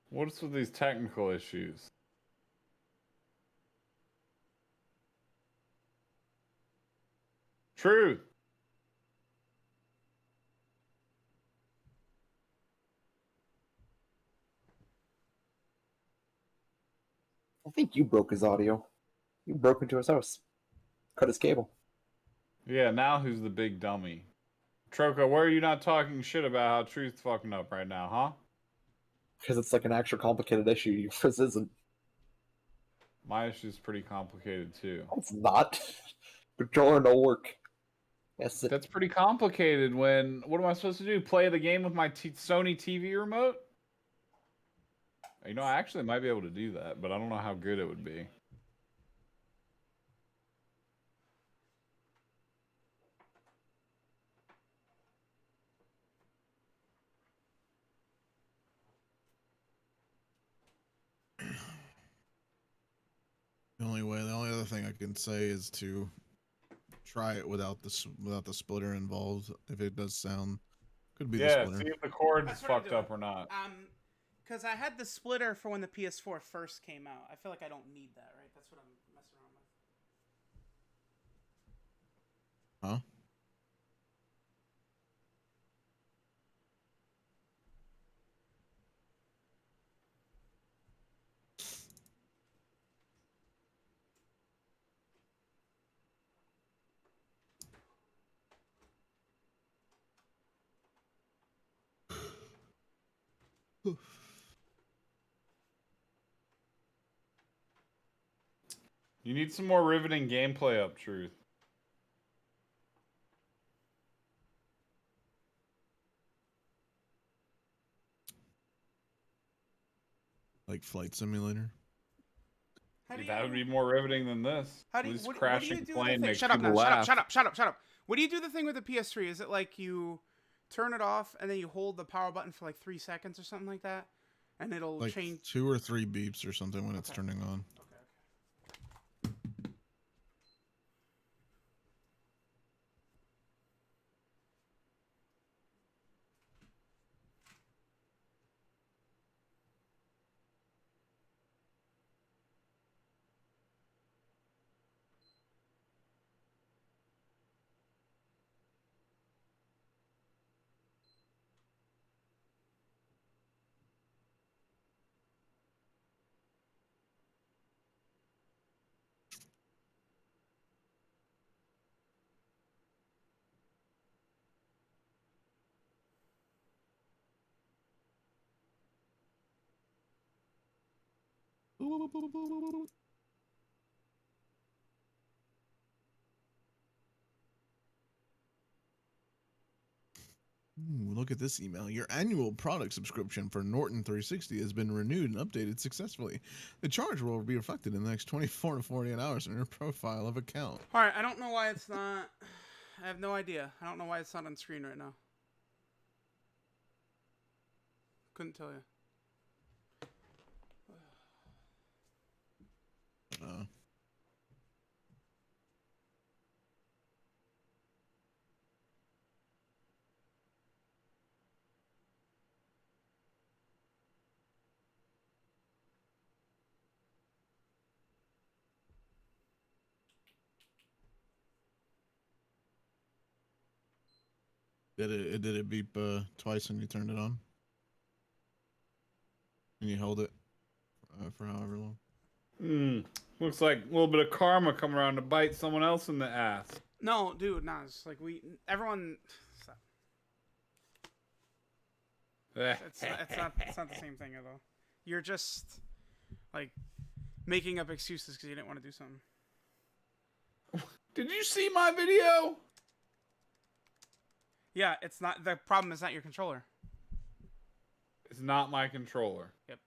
What's with these technical issues? Truth. I think you broke his audio. You broke into his house. Cut his cable. Yeah, now who's the big dummy? Troco, why are you not talking shit about how Truth's fucking up right now, huh? Because it's like an actual complicated issue. Yours isn't. My issue's pretty complicated too. It's not. Controller no work. Yes, That's pretty complicated when... What am I supposed to do? Play the game with my Sony TV remote? You know, I actually might be able to do that, but I don't know how good it would be. The only other thing I can say is to try it without the splitter involved. If it does sound, could be the splitter. See if the cord's fucked up or not. Because I had the splitter for when the PS4 first came out. I feel like I don't need that, right? That's what I'm messing around with. Huh? You need some more riveting gameplay up, Truth. Like Flight Simulator. That would be more riveting than this. How do you, At least what do crashing you do plane with the thing? makes Shut up people now! laugh. Shut up! What do you do the thing with the PS3? Is it like you turn it off and then you hold the power button for like 3 seconds or something like that, and it'll Like change 2 or 3 beeps or something when it's turning on. Ooh, look at this email. Your annual product subscription for Norton 360 has been renewed and updated successfully. The charge will be reflected in the next 24 to 48 hours in your profile of account. All right, I don't know why it's not. I have no idea. I don't know why it's not on screen right now. Couldn't tell you. Did it beep twice when you turned it on? And you held it for however long? Looks like a little bit of karma coming around to bite someone else in the ass. No, dude, no. It's like everyone. Stop. It's not the same thing at all. You're just like making up excuses because you didn't want to do something. Did you see my video? Yeah, it's not. The problem is not your controller. It's not my controller. Yep.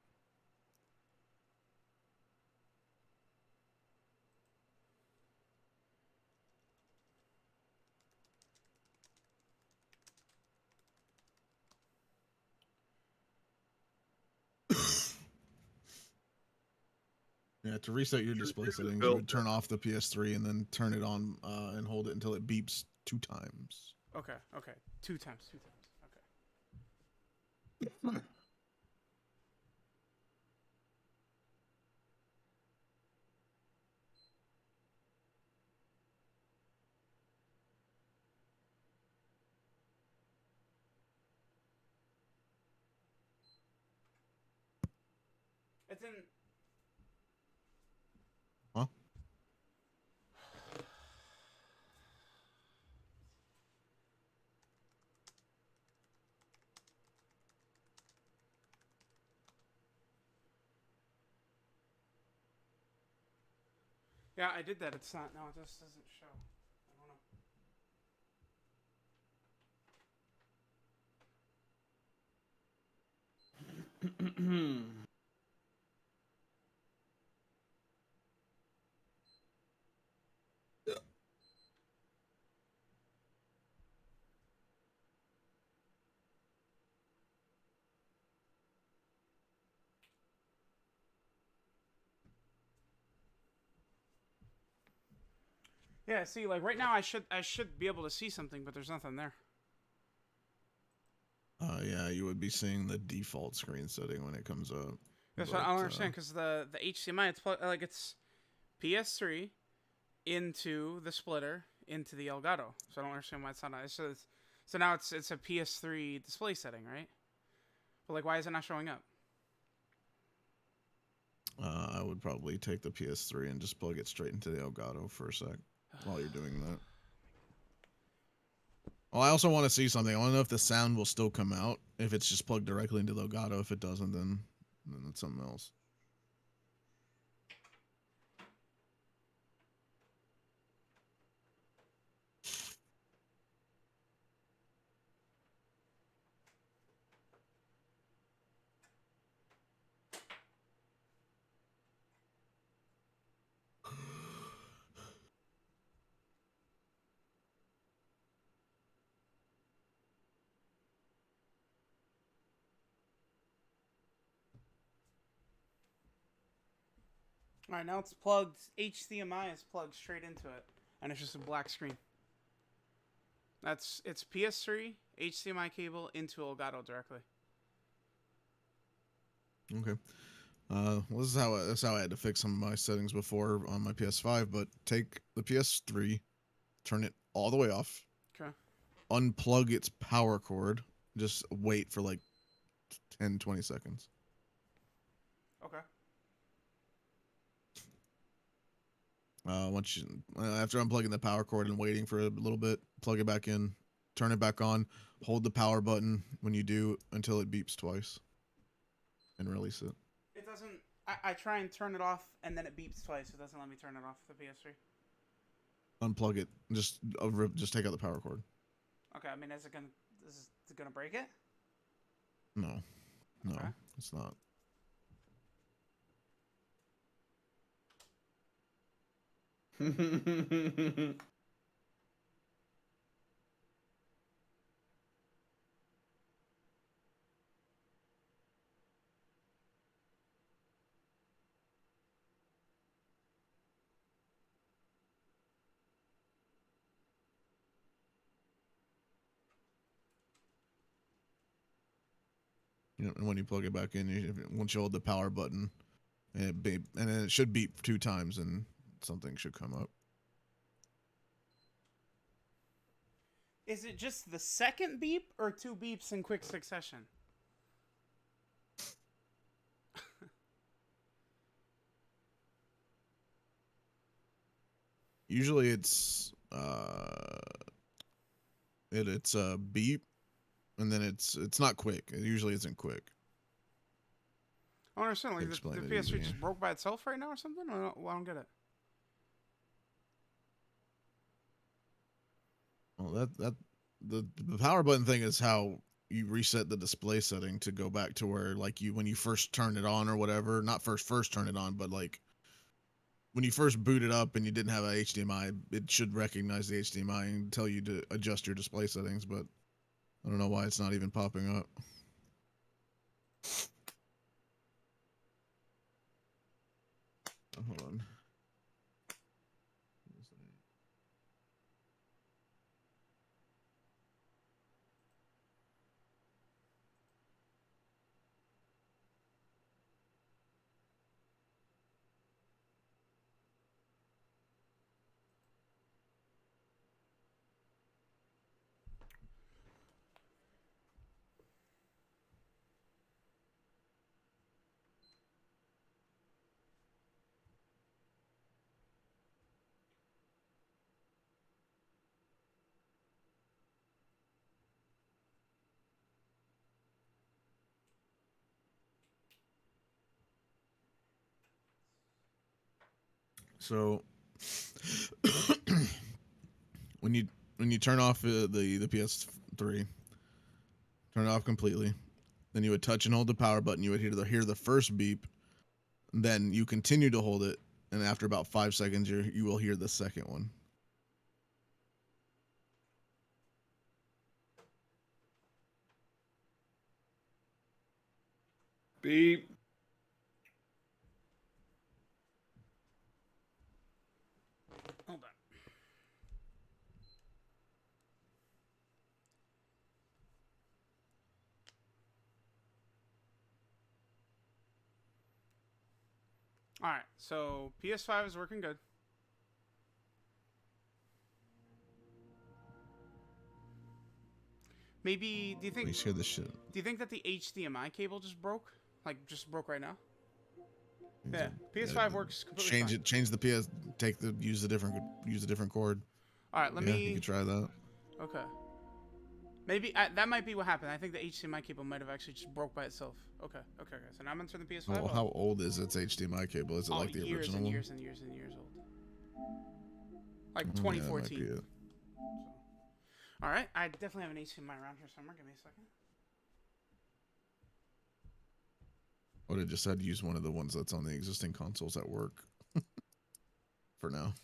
Yeah, to reset your display settings, you would turn off the PS3 and then turn it on and hold it until it beeps 2 times. Okay. 2 times. Okay. It's in. Huh? Yeah, I did that. It's not. No, it just doesn't show. I don't know. Yeah, see, like right now, I should be able to see something, but there's nothing there. Yeah, you would be seeing the default screen setting when it comes up. That's what I don't understand, because the HDMI, it's PS3 into the splitter into the Elgato. So I don't understand why it's not. So now it's a PS3 display setting, right? But like, why is it not showing up? I would probably take the PS3 and just plug it straight into the Elgato for a sec while you're doing that. Well, I also want to see something. I want to know if the sound will still come out. If it's just plugged directly into the Elgato. If it doesn't, then it's something else. All right, now it's plugged. HDMI is plugged straight into it, and it's just a black screen. It's PS3 HDMI cable into Elgato directly. Okay. Well, this is how I had to fix some of my settings before on my PS5. But take the PS3, turn it all the way off. Okay. Unplug its power cord. Just wait for like 10, 20 seconds. Okay. Once you after unplugging the power cord and waiting for a little bit, plug it back in, turn it back on, hold the power button when you do until it beeps twice, and release it. It doesn't. I try and turn it off, and then it beeps twice. It doesn't let me turn it off the PS3. Unplug it. Just take out the power cord. Okay. I mean, is it gonna break it? No, Okay. it's not. And when you plug it back in, once you hold the power button, and then it should beep 2 times, and something should come up. Is it just the second beep or 2 beeps in quick succession? Usually it's it's a beep, and then it's not quick. It usually isn't quick. I don't understand. Like the Explain it PS3 easy. just broke by itself right now or something? I don't get it. Well, the power button thing is how you reset the display setting to go back to where like when you first turn it on or whatever. Not first turn it on, but like when you first boot it up and you didn't have a HDMI, it should recognize the HDMI and tell you to adjust your display settings. But I don't know why it's not even popping up. Hold on. So when you turn off the PS3, turn it off completely. Then you would touch and hold the power button. You would hear the first beep. Then you continue to hold it, and after about 5 seconds, you will hear the second one. Beep. Hold on. All right, so PS5 is working good. Maybe do you think? Please hear this shit. Do you think that the HDMI cable just broke? Like just broke right now? Yeah, PS5 works completely fine. Change the PS. Use a different cord. All right, let me. You could try that. Okay. Maybe that might be what happened. I think the HDMI cable might have actually just broke by itself. Okay. So now I'm gonna turn the PS5 Oh, off. how old is its HDMI cable? Is it like the years original and one? years and years and years old. Like 2014. Yeah, that might be it. All right, I definitely have an HDMI around here somewhere. Give me a second. Would have just had to use one of the ones that's on the existing consoles at work. For now.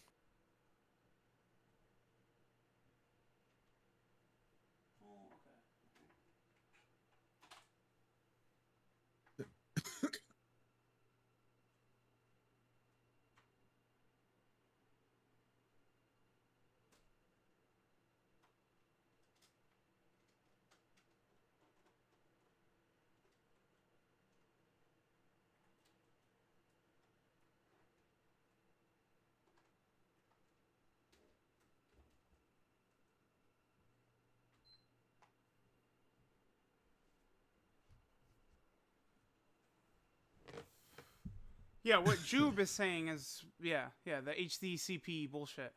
Yeah, what Jube is saying is, the HDCP bullshit.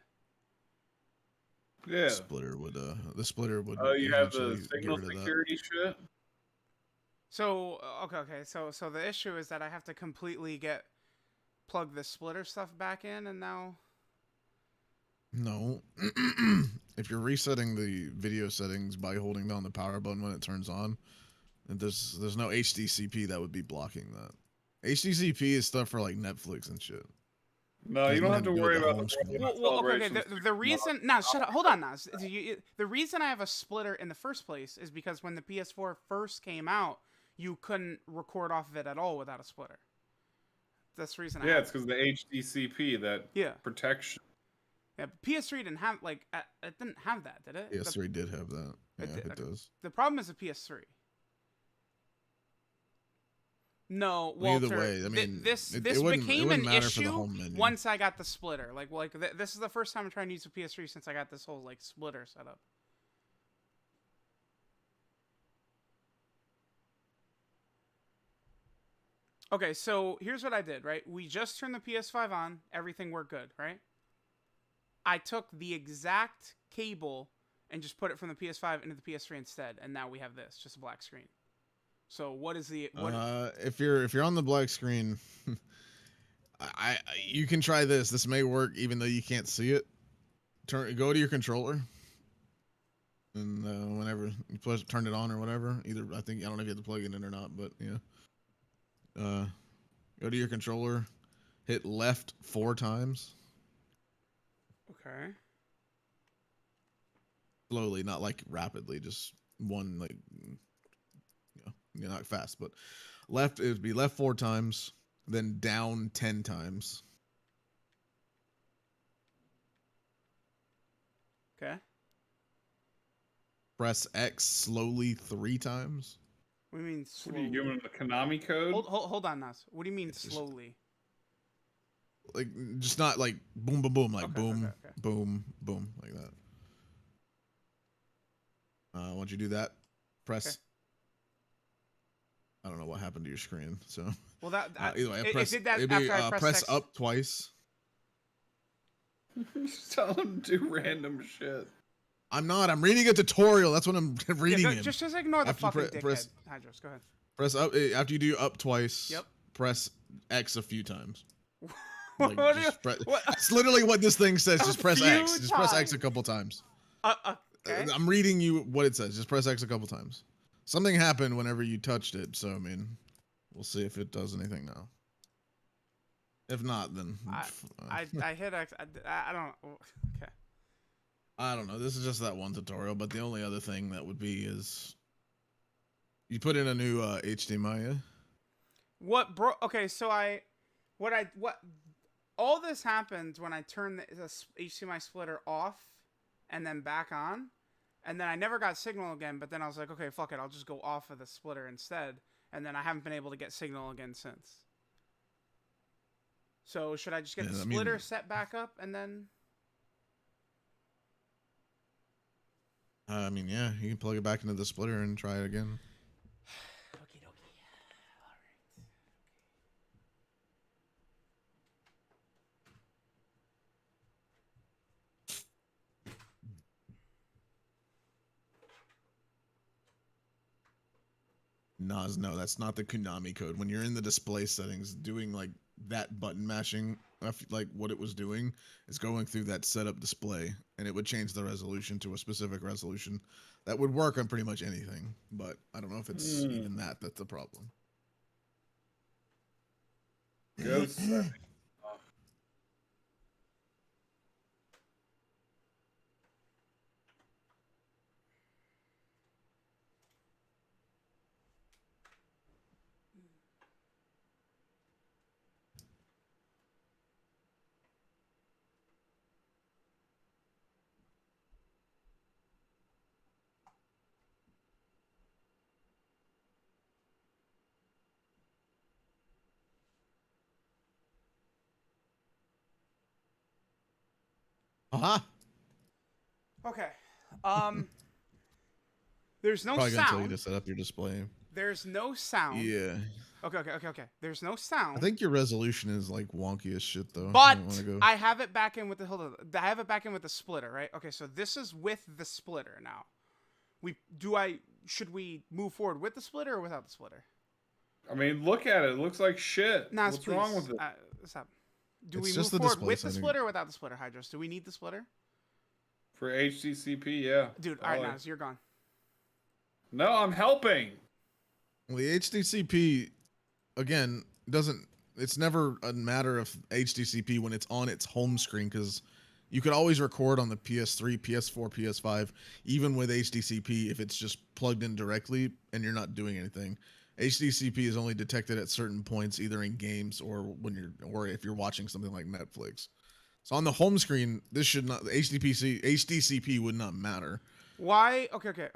Yeah. The splitter would. Oh, you have the eventually get signal rid of that. security shit? So, okay. So the issue is that I have to completely plug the splitter stuff back in, and now. No. If you're resetting the video settings by holding down the power button when it turns on, and there's no HDCP that would be blocking that. HDCP is stuff for like Netflix and shit. No, you don't have to worry about the okay. The reason, shut up. Hold on, Nas. The reason I have a splitter in the first place is because when the PS4 first came out, you couldn't record off of it at all without a splitter. That's the reason. It's because the HDCP that protection. Yeah, PS3 didn't have it didn't have that, did it? PS3 did have that. Yeah, it does. The problem is the PS3. No, Walter. Either way, I mean, this became an issue once I got the splitter. This is the first time I'm trying to use the PS3 since I got this whole splitter set up. Okay, so here's what I did, right? We just turned the PS5 on. Everything worked good, right? I took the exact cable and just put it from the PS5 into the PS3 instead, and now we have this, just a black screen. So what is the if you're on the black screen, you can try this. This may work even though you can't see it. Go to your controller, and whenever you turn it on or whatever, I don't know if you have to plug it in or not, but yeah. Go to your controller, hit left 4 times. Okay. Slowly, not like rapidly, just one not fast, but left, it would be left 4 times, then down 10 times. Okay. Press X slowly 3 times. What do you mean slowly? What are you giving the Konami code? Hold on, Nas. What do you mean slowly? Like, just not like boom, boom, boom, like okay, boom, okay. boom, boom, like that. Once you do that, press. Okay. I don't know what happened to your screen, so. Well, that either way, it did that after I press X. up twice. Just tell him to do random shit. I'm not. I'm reading a tutorial. That's what I'm reading. Just ignore the fucking dickhead. Hydros, go ahead. Press up after you do up twice. Yep. Press X a few times. Like, What do you- just press. what- That's literally what this thing says. Just press few X. Just press X a times. couple times. Okay. I'm reading you what it says. Just press X a couple times. Something happened whenever you touched it, so I mean, we'll see if it does anything now. If not, then I hit X. I don't. Okay. I don't know. This is just that one tutorial, but the only other thing that would be is you put in a new HDMI. Yeah? What bro? Okay, so what all this happened when I turned the HDMI splitter off and then back on, and then I never got signal again. But then I was like, okay, fuck it, I'll just go off of the splitter instead, and then I haven't been able to get signal again since. So should I just get the splitter set back up and then? I mean, yeah, you can plug it back into the splitter and try it again. Okie dokie. All right. Nas, no, that's not the Konami code. When you're in the display settings, doing like that button mashing, like what it was doing, is going through that setup display, and it would change the resolution to a specific resolution that would work on pretty much anything. But I don't know if it's even that. That's the problem. Ghost setting. Okay. There's no Probably gonna tell you sound. to set up your display. There's no sound. Yeah. Okay. There's no sound. I think your resolution is like wonky as shit though. But Go. I have it back in with the I have it back in with the splitter, right? Okay, so this is with the splitter now. Should we move forward with the splitter or without the splitter? I mean, look at it. It looks like shit. Nas, What's please, wrong with it? Stop. Do It's we just move the forward display with the setting. splitter or without the splitter, Hydros? Do we need the splitter? For HDCP, yeah. Dude, all right, Nas, you're gone. No, I'm helping. Well, the HDCP, again, doesn't. It's never a matter of HDCP when it's on its home screen, because you could always record on the PS3, PS4, PS5, even with HDCP if it's just plugged in directly and you're not doing anything. HDCP is only detected at certain points, either in games or or if you're watching something like Netflix. So on the home screen, this should not HDCP would not matter. Why? Okay.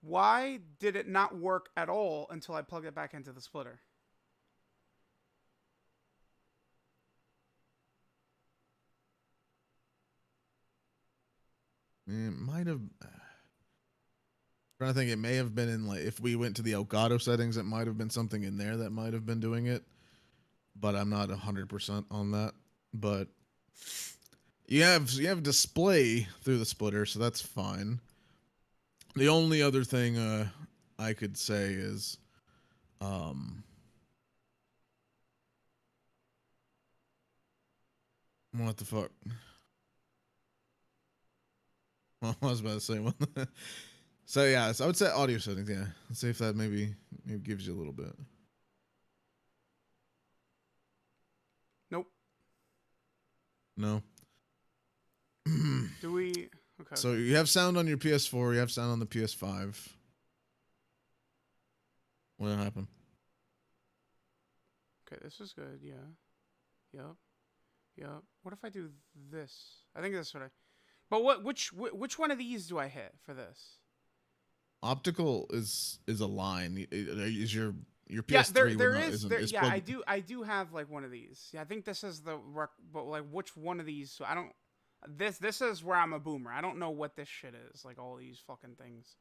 Why did it not work at all until I plugged it back into the splitter? It might have. Trying to think, it may have been in like if we went to the Elgato settings, it might have been something in there that might have been doing it, but I'm not 100% on that. But you have display through the splitter, so that's fine. The only other thing I could say is, what the fuck? Well, I was about to say one. So yeah, so I would say audio settings. Yeah, let's see if that maybe gives you a little bit. Nope. No. Do we? Okay. So you have sound on your PS4. You have sound on the PS5. What happened? Okay, this is good. Yeah. Yep. What if I do this? I think that's what I. But which one of these do I hit for this? Optical is a line. Is your PS3? Yeah, there is. Yeah, I do have like one of these. Yeah, I think this is but like which one of these? So I don't. This is where I'm a boomer. I don't know what this shit is. Like all these fucking things.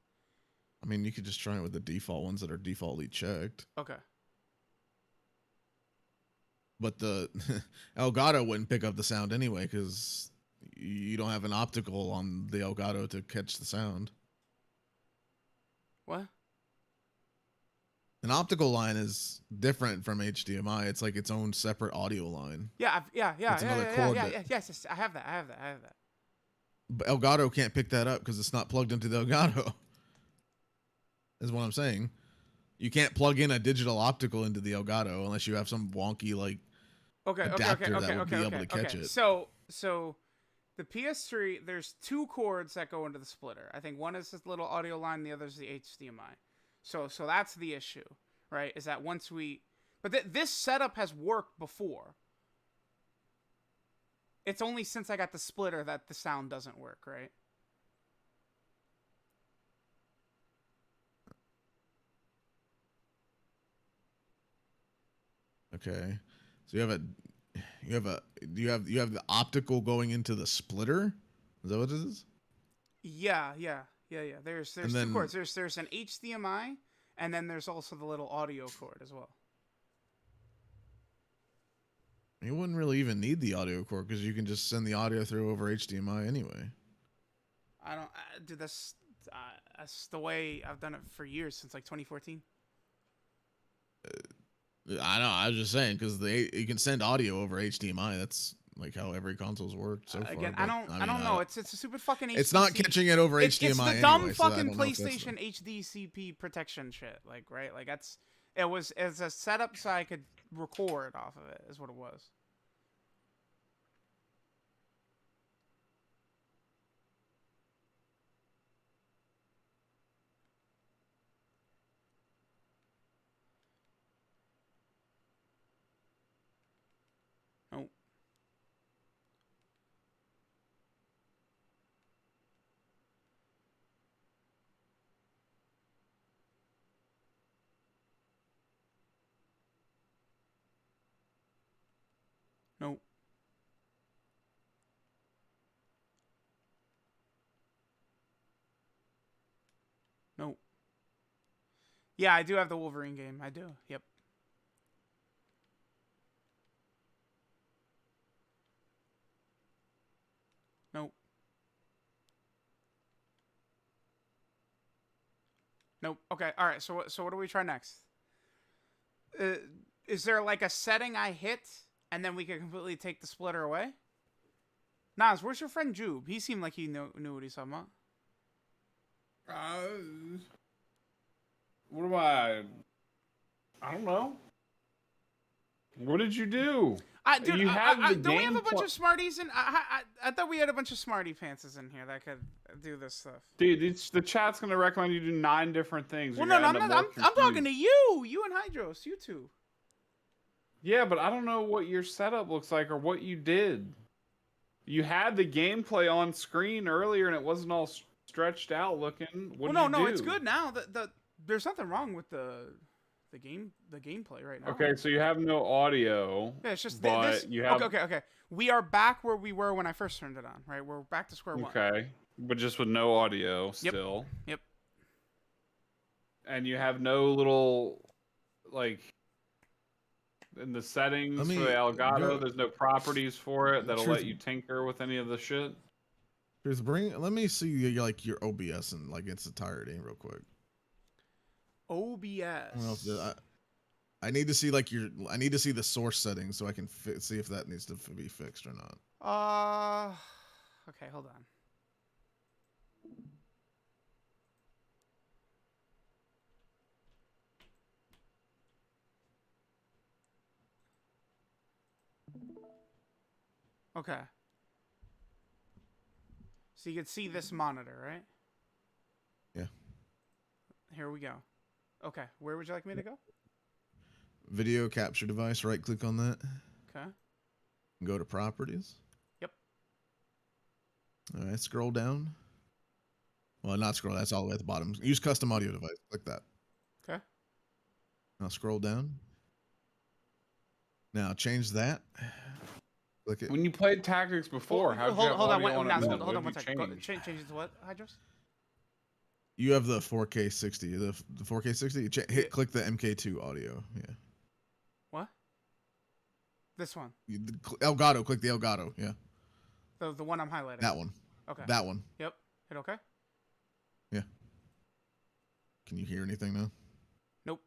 I mean, you could just try it with the default ones that are defaultly checked. Okay. But the Elgato wouldn't pick up the sound anyway because you don't have an optical on the Elgato to catch the sound. What? An optical line is different from HDMI. It's like its own separate audio line. Yeah, It's another cord that- yes, I have that. But Elgato can't pick that up because it's not plugged into the Elgato. Is what I'm saying. You can't plug in a digital optical into the Elgato unless you have some wonky like adapter that would be able to catch it. So the PS3, there's 2 cords that go into the splitter. I think one is this little audio line, the other is the HDMI. So that's the issue, right? Is that once but this setup has worked before. It's only since I got the splitter that the sound doesn't work, right? Okay, so you have the optical going into the splitter. Is that what it is? Yeah. There's 2 cords. There's an HDMI, and then there's also the little audio cord as well. You wouldn't really even need the audio cord because you can just send the audio through over HDMI anyway. I don't do this. That's the way I've done it for years, since like 2014. I know. I was just saying because you can send audio over HDMI. That's like how every console's worked so far. Again, I don't know. It's a stupid fucking HDC. It's not catching it over HDMI. It's the anyway, dumb so fucking PlayStation HDCP protection shit. Like, right? Like it was as a setup so I could record off of it. Is what it was. Nope. Nope. Nope. Yeah, I do have the Wolverine game. I do. Yep. Nope. Nope. Okay. All right. So what do we try next? Is there like a setting I hit and then we can completely take the splitter away? Nas, where's your friend Jube? He seemed like he knew what he's talking about. What am I don't know. What did you do? Don't we have a bunch of smarties? I thought we had a bunch of smarty pantses in here that could do this stuff. Dude, the chat's gonna recommend you do 9 different things. Well, no, I'm talking to you and Hydros, you two. Yeah, but I don't know what your setup looks like or what you did. You had the gameplay on screen earlier and it wasn't all stretched out looking. No, it's good now. There's nothing wrong with the gameplay right now. Okay, so you have no audio. Yeah, it's just but you have. Okay. We are back where we were when I first turned it on. Right, we're back to square one. Okay, but just with no audio still. Yep. And you have no little like in the settings for the Elgato. There's no properties for it that'll let you tinker with any of the shit. Let me see like your OBS in like its entirety real quick. OBS. I need to see I need to see the source settings so I can see if that needs to be fixed or not. Okay, hold on. Okay. So you can see this monitor, right? Yeah. Here we go. Okay, where would you like me to go? Video capture device, right click on that. Okay. Go to properties. Yep. All right, scroll down. Well, not scroll, that's all the way at the bottom. Use custom audio device, click that. Okay. Now scroll down. Now change that. Click it. When you played Tactics before, hold on one second. Change it to what, Hydros? You have the 4K 60. The 4K 60. Click the MK2 audio. Yeah. What? This one. Elgato. Click the Elgato. Yeah. The one I'm highlighting. That one. Okay. That one. Yep. Hit OK. Yeah. Can you hear anything now? Nope.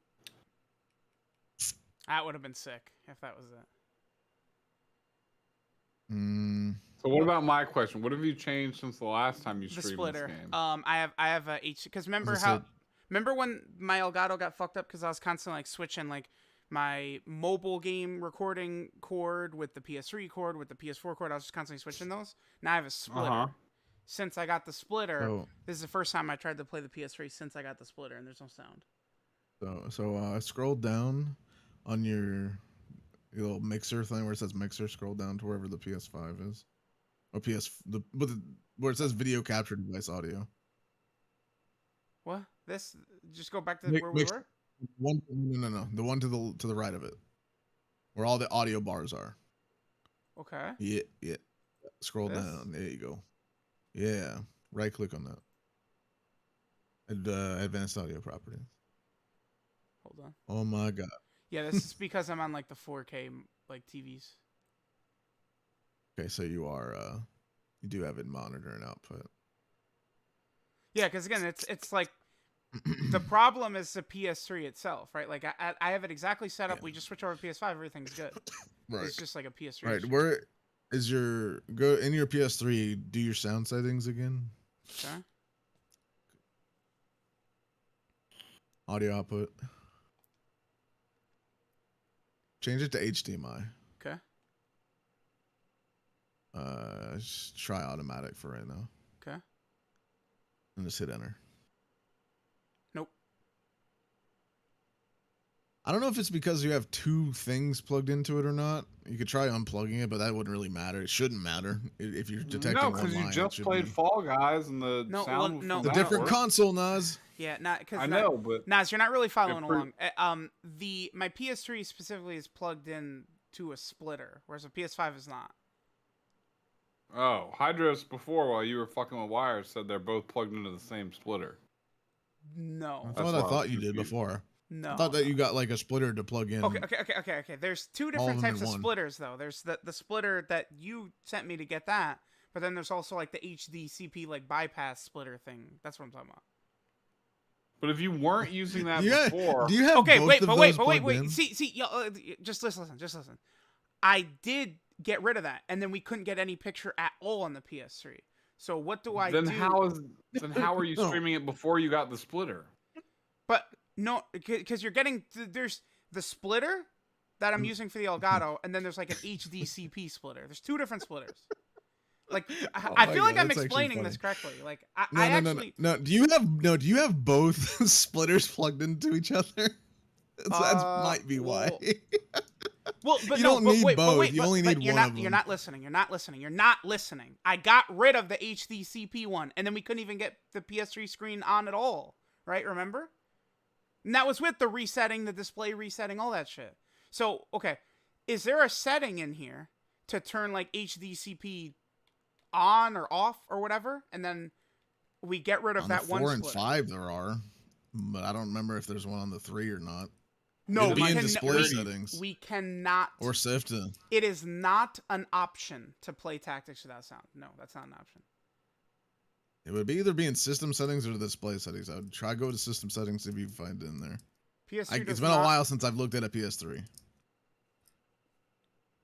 That would have been sick if that was it. So what about my question? What have you changed since the last time you The streamed splitter. this game? I have a H because remember when my Elgato got fucked up because I was constantly like switching like my mobile game recording cord with the PS3 cord with the PS4 cord. I was just constantly switching those. Now I have a splitter. Since I got the splitter, this is the first time I tried to play the PS3 since I got the splitter, and there's no sound. So scroll down on your little mixer thing where it says mixer. Scroll down to wherever the PS5 is, or where it says video capture device audio. What? This? Just go back to where we were. No, the one to the right of it, where all the audio bars are. Okay. Yeah. Scroll down. There you go. Yeah. Right click on that. And advanced audio properties. Hold on. Oh my god. Yeah, this is because I'm on like the 4K like TVs. Okay, so you do have it monitor and output. Yeah, because again, it's like the problem is the PS3 itself, right? Like I have it exactly set up. We just switch over to PS5, everything's good. Right. It's just like a PS3. Right. issue. Where is go in your PS3? Do your sound settings again. Okay. Audio output. Change it to HDMI. Okay. Just try automatic for right now. Okay. And just hit enter. Nope. I don't know if it's because you have two things plugged into it or not. You could try unplugging it, but that wouldn't really matter. It shouldn't matter if you're detecting No, because you just played Fall Guys and the sound. The different console, Nas. Yeah, not because I know, but Nas, you're not really following along. My PS3 specifically is plugged in to a splitter, whereas the PS5 is not. Oh, Hydros before while you were fucking with wires said they're both plugged into the same splitter. No. That's what I thought you did before. No. I thought that you got like a splitter to plug in. Okay. There's two different types of splitters though. There's the splitter that you sent me to get that, but then there's also like the HDCP like bypass splitter thing. That's what I'm talking about. But if you weren't using that before, do you have wait. See, just listen. I did get rid of that, and then we couldn't get any picture at all on the PS3. So what do I do? Then how are you streaming it before you got the splitter? But no, because you're getting there's the splitter that I'm using for the Elgato, and then there's like an HDCP splitter. There's two different splitters. Like I feel like I'm explaining this correctly. Like no. Do you have both splitters plugged into each other? That might be why. Well, but you don't need both. You only need one of them. You're not listening. I got rid of the HDCP one, and then we couldn't even get the PS3 screen on at all. Right? Remember? And that was with the resetting, the display resetting, all that shit. So, okay, is there a setting in here to turn like HDCP on or off or whatever, and then we get rid of that one? 4 and 5 there are, but I don't remember if there's one on the 3 or not. No, we can display settings. We cannot. Or Sifton. It is not an option to play tactics without sound. No, that's not an option. It would be either be in system settings or the display settings. I would try go to system settings if you find it in there. PS3 it's been a while since I've looked at a PS3.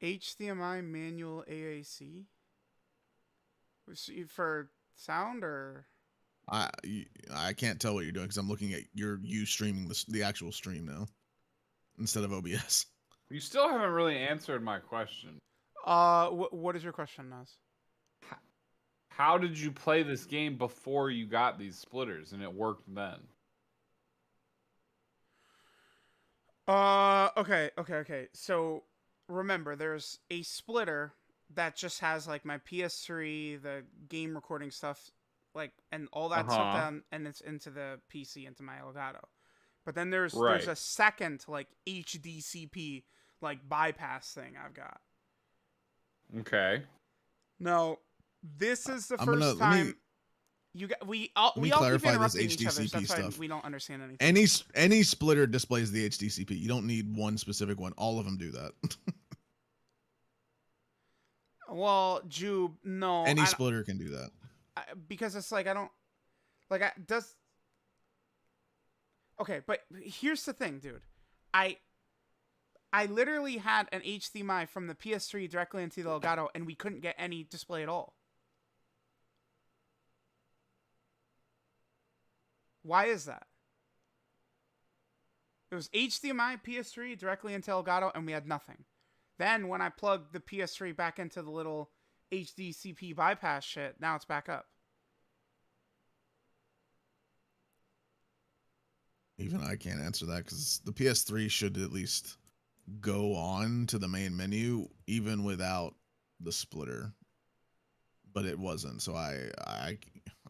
HDMI manual AAC for sound or I can't tell what you're doing because I'm looking at you streaming the actual stream now instead of OBS. You still haven't really answered my question. What is your question, Naz? How did you play this game before you got these splitters and it worked then? Okay. So remember, there's a splitter that just has like my PS3, the game recording stuff, like, and all that stuff down, and it's into the PC, into my Elgato. But then there's a second like HDCP like bypass thing I've got. Okay. No, this is the first time we all keep interrupting each other, so that's why we don't understand anything. Any splitter displays the HDCP. You don't need one specific one. All of them do that. Well, Jube, no. Any splitter can do that. Because it's like Okay, but here's the thing, dude. I literally had an HDMI from the PS3 directly into the Elgato, and we couldn't get any display at all. Why is that? It was HDMI, PS3, directly into Elgato, and we had nothing. Then when I plugged the PS3 back into the little HDCP bypass shit, now it's back up. Even I can't answer that because the PS3 should at least go on to the main menu even without the splitter, but it wasn't. So I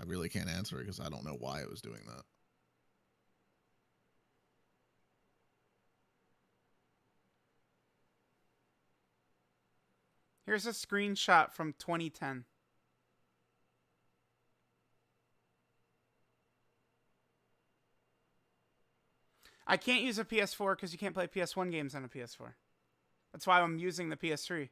really can't answer it because I don't know why it was doing that. Here's a screenshot from 2010. I can't use a PS4 because you can't play PS1 games on a PS4. That's why I'm using the PS3.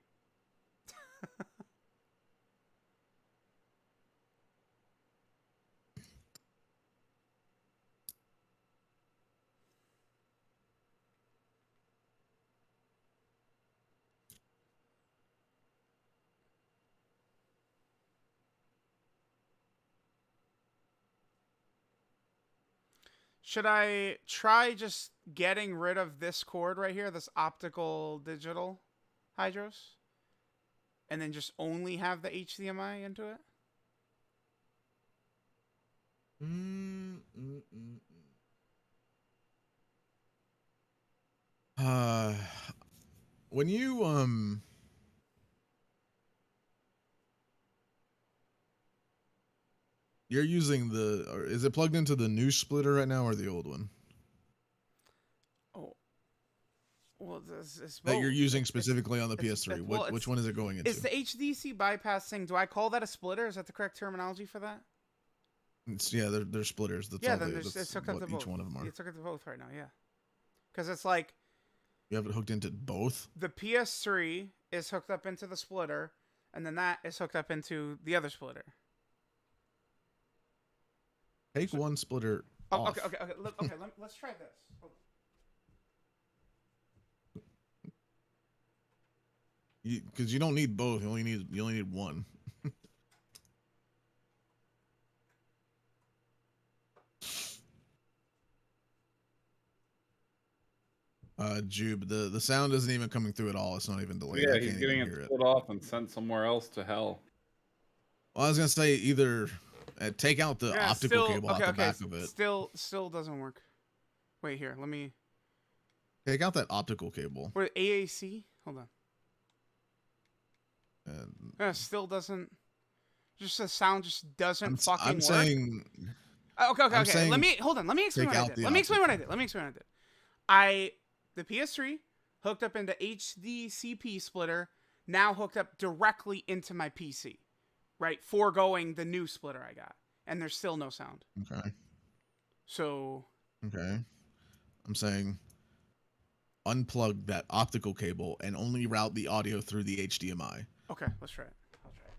Should I try just getting rid of this cord right here, this optical digital hydros, and then just only have the HDMI into it? When you you're using the, or is it plugged into the new splitter right now or the old one? Oh, well, this is that you're using specifically on the PS3. Which one is it going into? Is the HDC bypassing? Do I call that a splitter? Is that the correct terminology for that? Yeah, they're splitters. That's yeah, all then that's it's hooked up to both. each one of them are. It's hooked up to both right now. Yeah, because it's like you have it hooked into both. The PS3 is hooked up into the splitter, and then that is hooked up into the other splitter. Take one splitter off. Okay. Look, okay, let's try this. Because you don't need both. You only need one. Jube, the sound isn't even coming through at all. It's not even delayed. Yeah, he's getting it split off and sent somewhere else to hell. Well, I was gonna say either take out the optical cable out the back of it. Still doesn't work. Wait here, let me take out that optical cable. Wait, AAC? Hold on. And still doesn't. Just the sound just doesn't fucking work. I'm saying. Okay. Let me explain what I did. Let me explain what I did. The PS3 hooked up into HDCP splitter, now hooked up directly into my PC, right? Foregoing the new splitter I got, and there's still no sound. Okay. So. Okay. I'm saying unplug that optical cable and only route the audio through the HDMI. Okay, let's try it. I'll try it.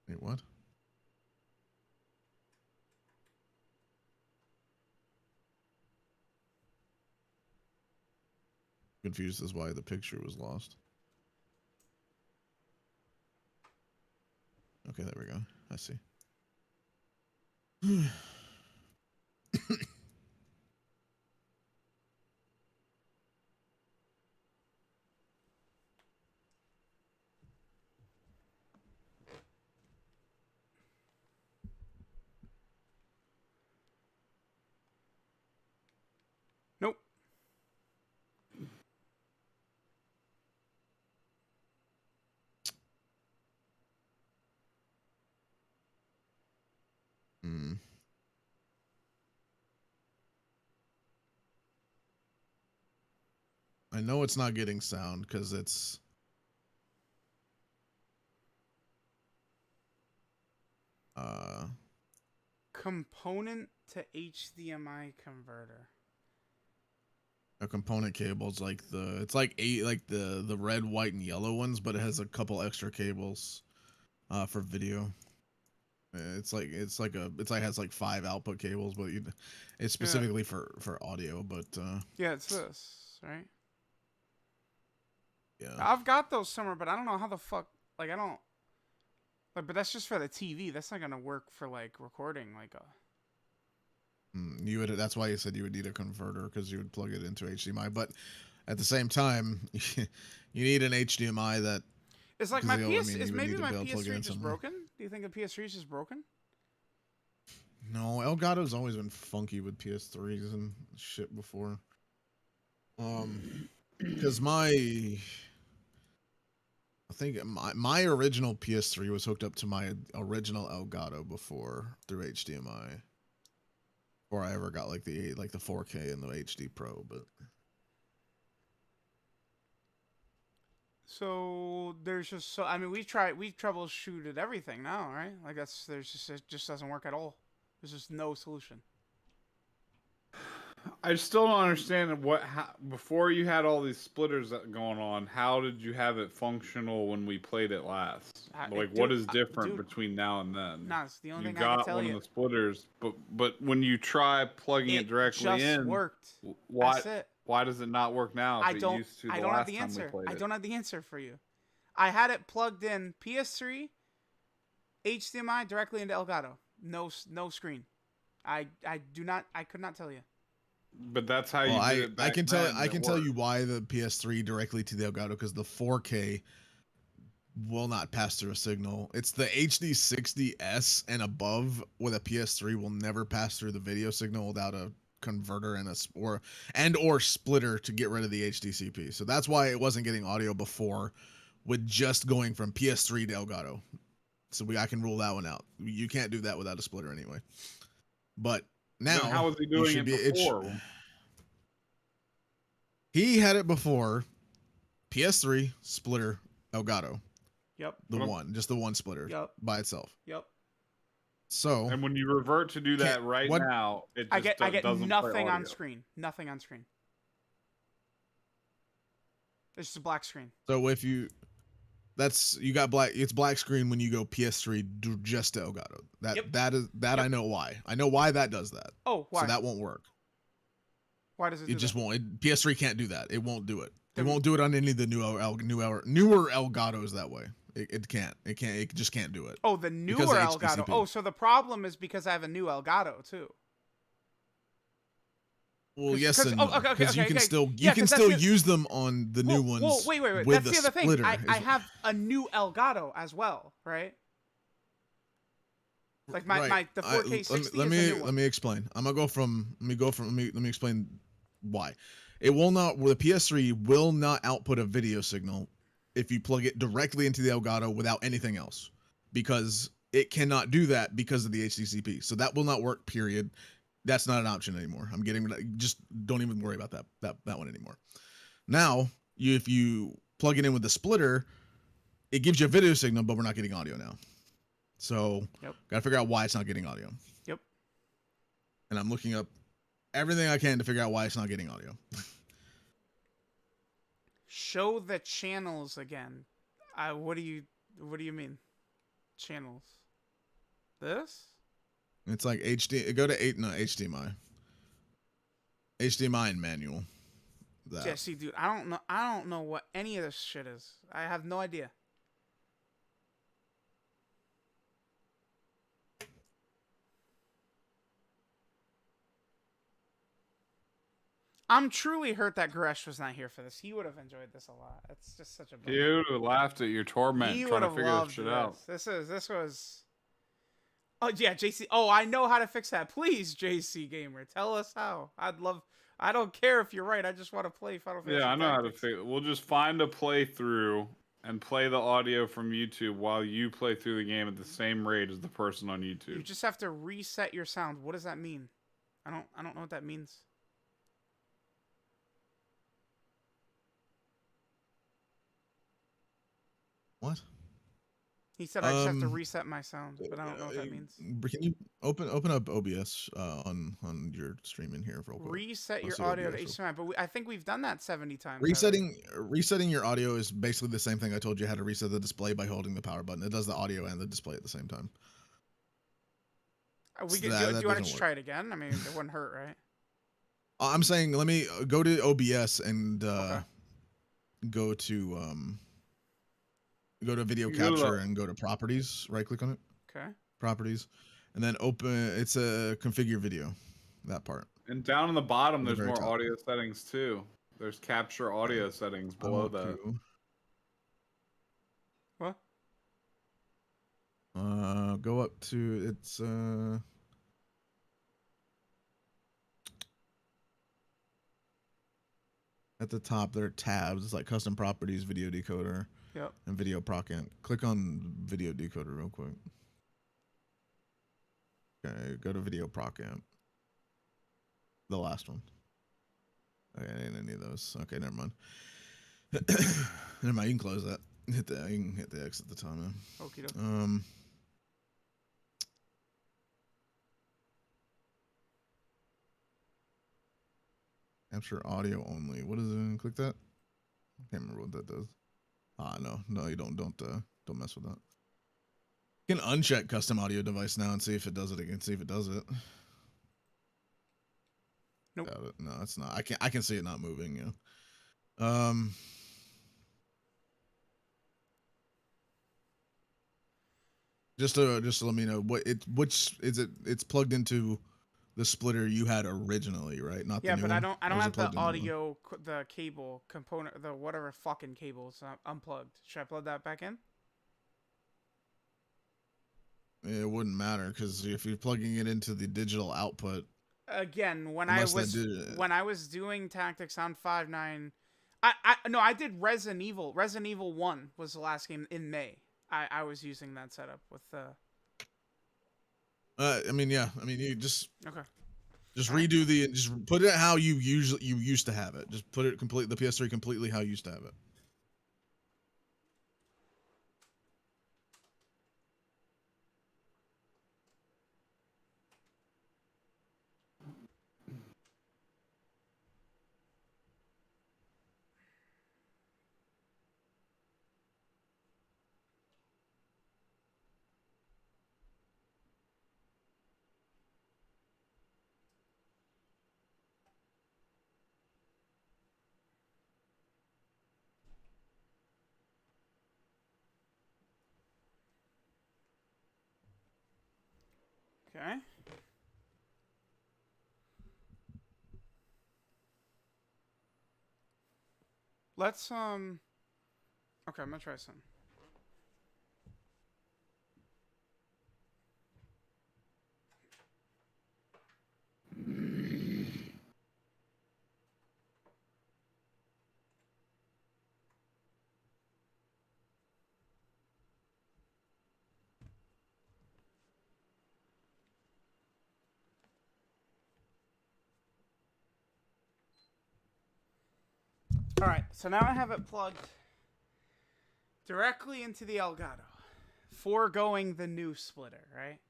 Wait, what? Confused as why the picture was lost. Okay, there we go. I see. Nope. I know it's not getting sound because it's component to HDMI converter. a component cable's like it's like the red, white, and yellow ones, but it has a couple extra cables for video. It's like has like 5 output cables, but it's specifically for audio. But yeah, it's this, right? Yeah, I've got those somewhere, but I don't know how the fuck. Like I don't. Like, but that's just for the TV. That's not gonna work for like recording like a. you would. That's why you said you would need a converter, because you would plug it into HDMI. But at the same time, you need an HDMI that. It's like my PS. Is maybe my PS3 just broken? Do you think the PS3 is just broken? No, Elgato's always been funky with PS3s and shit before. Because I think my original PS3 was hooked up to my original Elgato before through HDMI. Before I ever got like the 4K and the HD Pro, but. So there's just I mean we troubleshooted everything now, right? Like it just doesn't work at all. There's just no solution. I still don't understand before you had all these splitters going on. How did you have it functional when we played it last? What is different between now and then? Nah, it's the only thing I can tell you. You got one of the splitters, but when you try plugging it directly in, worked. That's it. Why does it not work now? I don't have the answer. I don't have the answer for you. I had it plugged in PS3, HDMI directly into Elgato. No screen. I could not tell you. But that's how you did it back I can tell then, I can tell you why the PS3 directly to the Elgato, because the 4K will not pass through a signal. It's the HD 60S and above with a PS3 will never pass through the video signal without a converter and or splitter to get rid of the HDCP. So that's why it wasn't getting audio before with just going from PS3 to Elgato. So I can rule that one out. You can't do that without a splitter anyway. But now, then how was he doing it before? He had it before PS3 splitter Elgato. Yep. Just the one splitter. Yep. By itself. Yep. So. And when you revert to do that now, it just I get doesn't nothing play on audio. screen. Nothing on screen. It's just a black screen. So if you got black. It's black screen when you go PS3 just to Elgato. I know why. I know why that does that. Oh, why? So that won't work. Why does it? It just won't. PS3 can't do that. It won't do it. It won't do it on any of the newer Elgatos that way. It can't. It just can't do it. Oh, the newer Elgato. Oh, so the problem is because I have a new Elgato too. Well, yes and no. Because you can still use them on the new ones. Well, wait. With That's the other thing. I have a new Elgato as well, right? Like the 4K 60 let me explain. Let me explain why. It will not. The PS3 will not output a video signal if you plug it directly into the Elgato without anything else, because it cannot do that because of the HDCP. So that will not work. Period. That's not an option anymore. Just don't even worry about that one anymore. Now, if you plug it in with the splitter, it gives you a video signal, but we're not getting audio now. So, gotta figure out why it's not getting audio. Yep. And I'm looking up everything I can to figure out why it's not getting audio. Show the channels again. What do you mean? Channels. This? It's like go to HDMI. HDMI and manual. Yeah, see, dude, I don't know what any of this shit is. I have no idea. I'm truly hurt that Goresh was not here for this. He would have enjoyed this a lot. It's just such a bummer. He would have laughed at your torment trying to figure this shit out. This was. Oh yeah, JC. Oh, I know how to fix that. Please, JC Gamer, tell us how. I don't care if you're right. I just want to play Final Fantasy. Yeah, I know how to fix it. We'll just find a playthrough and play the audio from YouTube while you play through the game at the same rate as the person on YouTube. You just have to reset your sound. What does that mean? I don't know what that means. What? He said I just have to reset my sound, but I don't know what that means. Open up OBS on your stream in here real quick. Reset Let's your do audio to OBS. HDMI, but I think we've done that 70 times. Already. Resetting your audio is basically the same thing I told you how to reset the display by holding the power button. It does the audio and the display at the same time. Do you want to just try it again? I mean, it wouldn't hurt, right? I'm saying let me go to OBS and Okay. go to video capture and go to properties. Right click on it. Okay. Properties, and then open. It's a configure video. That part. And down on the bottom, At the there's very more top. audio settings too. There's capture audio settings below that. What? Go up to it's at the top there are tabs. It's like custom properties, video decoder, yep, and video procamp. Click on video decoder real quick. Okay, go to video procamp. The last one. Okay, I didn't any of those. Okay, never mind. Never mind. You can close that. You can hit the X at the time, man. Okie doke. Capture audio only. What is it? Click that. I can't remember what that does. No, you don't mess with that. You can uncheck custom audio device now and see if it does it again. See if it does it. Nope. No, it's not. I can see it not moving. Yeah. Just to let me know which is it? It's plugged into the splitter you had originally, right? Not the new one. I don't have the audio, the cable component, the whatever fucking cable. It's unplugged. Should I plug that back in? It wouldn't matter because if you're plugging it into the digital output. Again, when I was doing Tactics on 5.9, I did Resident Evil. Resident Evil 1 was the last game in May. I was using that setup with the. I mean, you just okay. Just redo just put it how you used to have it. Just put it the PS3 completely how you used to have it. Okay. Let's okay, I'm gonna try some. All right, so now I have it plugged directly into the Elgato, foregoing the new splitter, right?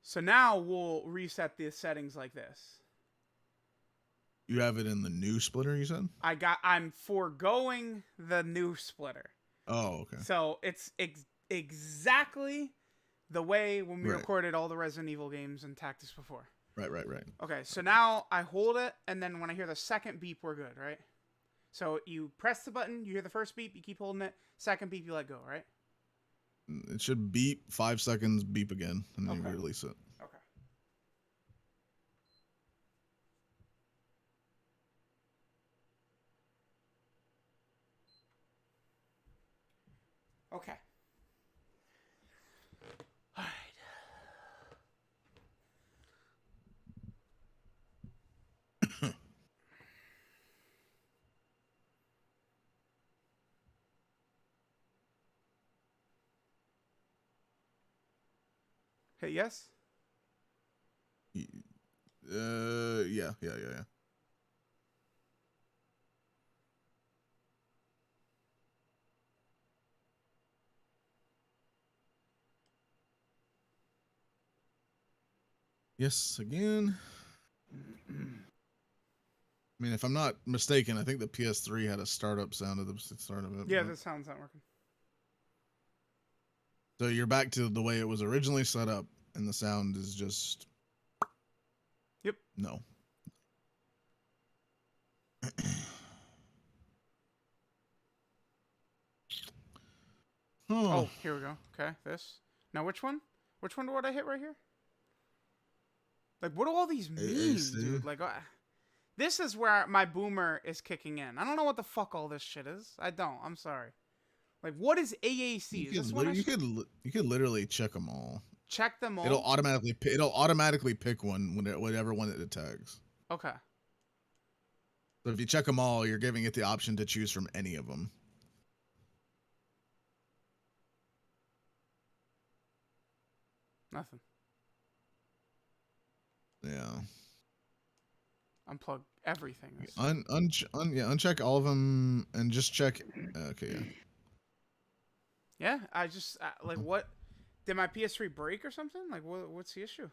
So now we'll reset the settings like this. You have it in the new splitter, you said? I'm foregoing the new splitter. Oh, okay. So it's exactly the way when we recorded all the Resident Evil games and Tactics before. Right. Okay, so now I hold it, and then when I hear the second beep, we're good, right? So you press the button, you hear the first beep, you keep holding it. Second beep, you let go, right? It should beep 5 seconds, beep again, and then you release it. Okay. Okay. All right. Hit yes? Yeah. Yes, again. I mean, if I'm not mistaken, I think the PS3 had a startup sound at the start of it. Yeah, but- the sound's not working. So you're back to the way it was originally set up, and the sound is just. Yep. No. Oh, here we go. Okay, this. Now, which one? Which one would I hit right here? Like, what do all these mean, dude? Like, this is where my boomer is kicking in. I don't know what the fuck all this shit is. I don't. I'm sorry. Like, what is AAC? You Is this one you could literally check them all. check them all? It'll automatically pick one whatever one it tags. Okay. So if you check them all, you're giving it the option to choose from any of them. Nothing. Yeah. Unplug everything. Uncheck all of them and just check. Okay, yeah. Yeah, I just like what? Did my PS3 break or something? Like, what's the issue?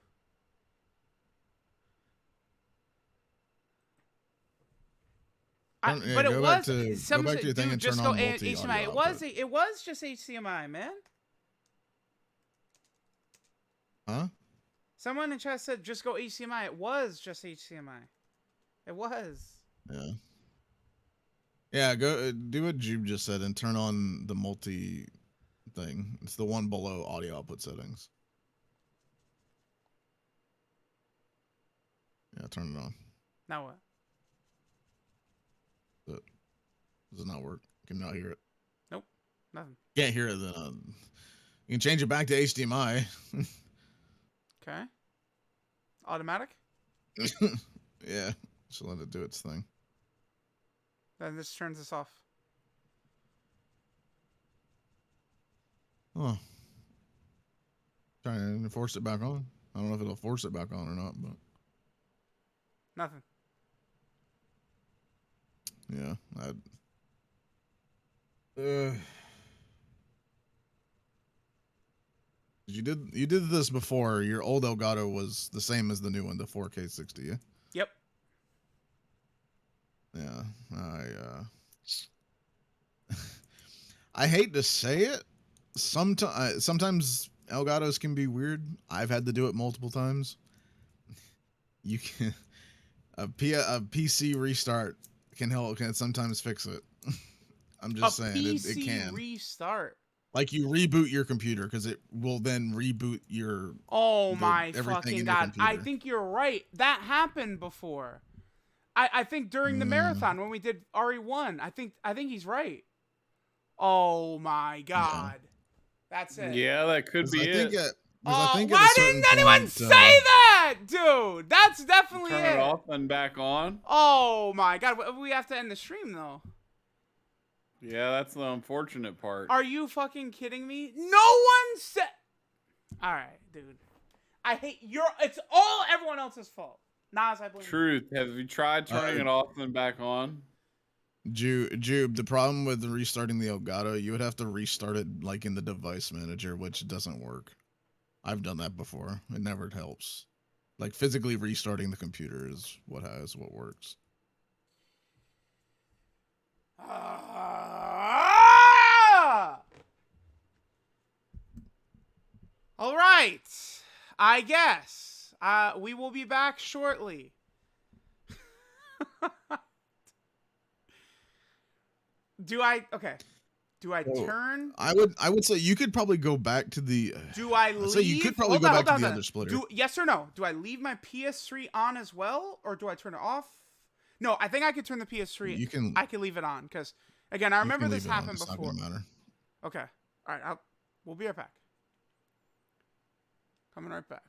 But it was go back to your thing and turn on multi HDMI. It was just HDMI, man. Huh? Someone in chat said just go HDMI. It was just HDMI. It was. Yeah. Yeah, go do what Jube just said and turn on the multi thing. It's the one below audio output settings. Yeah, turn it on. Now what? Does it not work? Can you not hear it? Nope. Nothing. Can't hear it then. You can change it back to HDMI. Okay. Automatic? Yeah. Just let it do its thing. Then this turns this off. Oh. Trying to force it back on. I don't know if it'll force it back on or not, but Nothing. yeah, you did this before. Your old Elgato was the same as the new one, the 4K60, yeah? Yep. Yeah. I hate to say it. Sometimes Elgatos can be weird. I've had to do it multiple times. You can a PC restart can sometimes fix it. I'm just saying it can restart. Like you reboot your computer because it will then reboot your. Oh my fucking god! I think you're right. That happened before. I think during the marathon when we did RE1. I think he's right. Oh my god. Yeah. That's it. Yeah, that could be it. Why didn't anyone say that, dude? That's definitely turn it off and back on. Oh my god, we have to end the stream though. Yeah, that's the unfortunate part. Are you fucking kidding me? No one said. All right, dude. I hate it's all everyone else's fault. Nas, I blame. Truth. Have you tried turning it off and back on? Jube, the problem with restarting the Elgato, you would have to restart it like in the device manager, which doesn't work. I've done that before. It never helps. Like physically restarting the computer is what works. All right. I guess we will be back shortly. Do I turn? I would say you could probably go back to the. Do I leave? So you could probably go back to the other splitter. Yes or no? Do I leave my PS3 on as well, or do I turn it off? No, I think I could turn the PS3. I can leave it on because again, I remember this happened before. It's not gonna matter. Okay. All right. We'll be right back. Coming right back.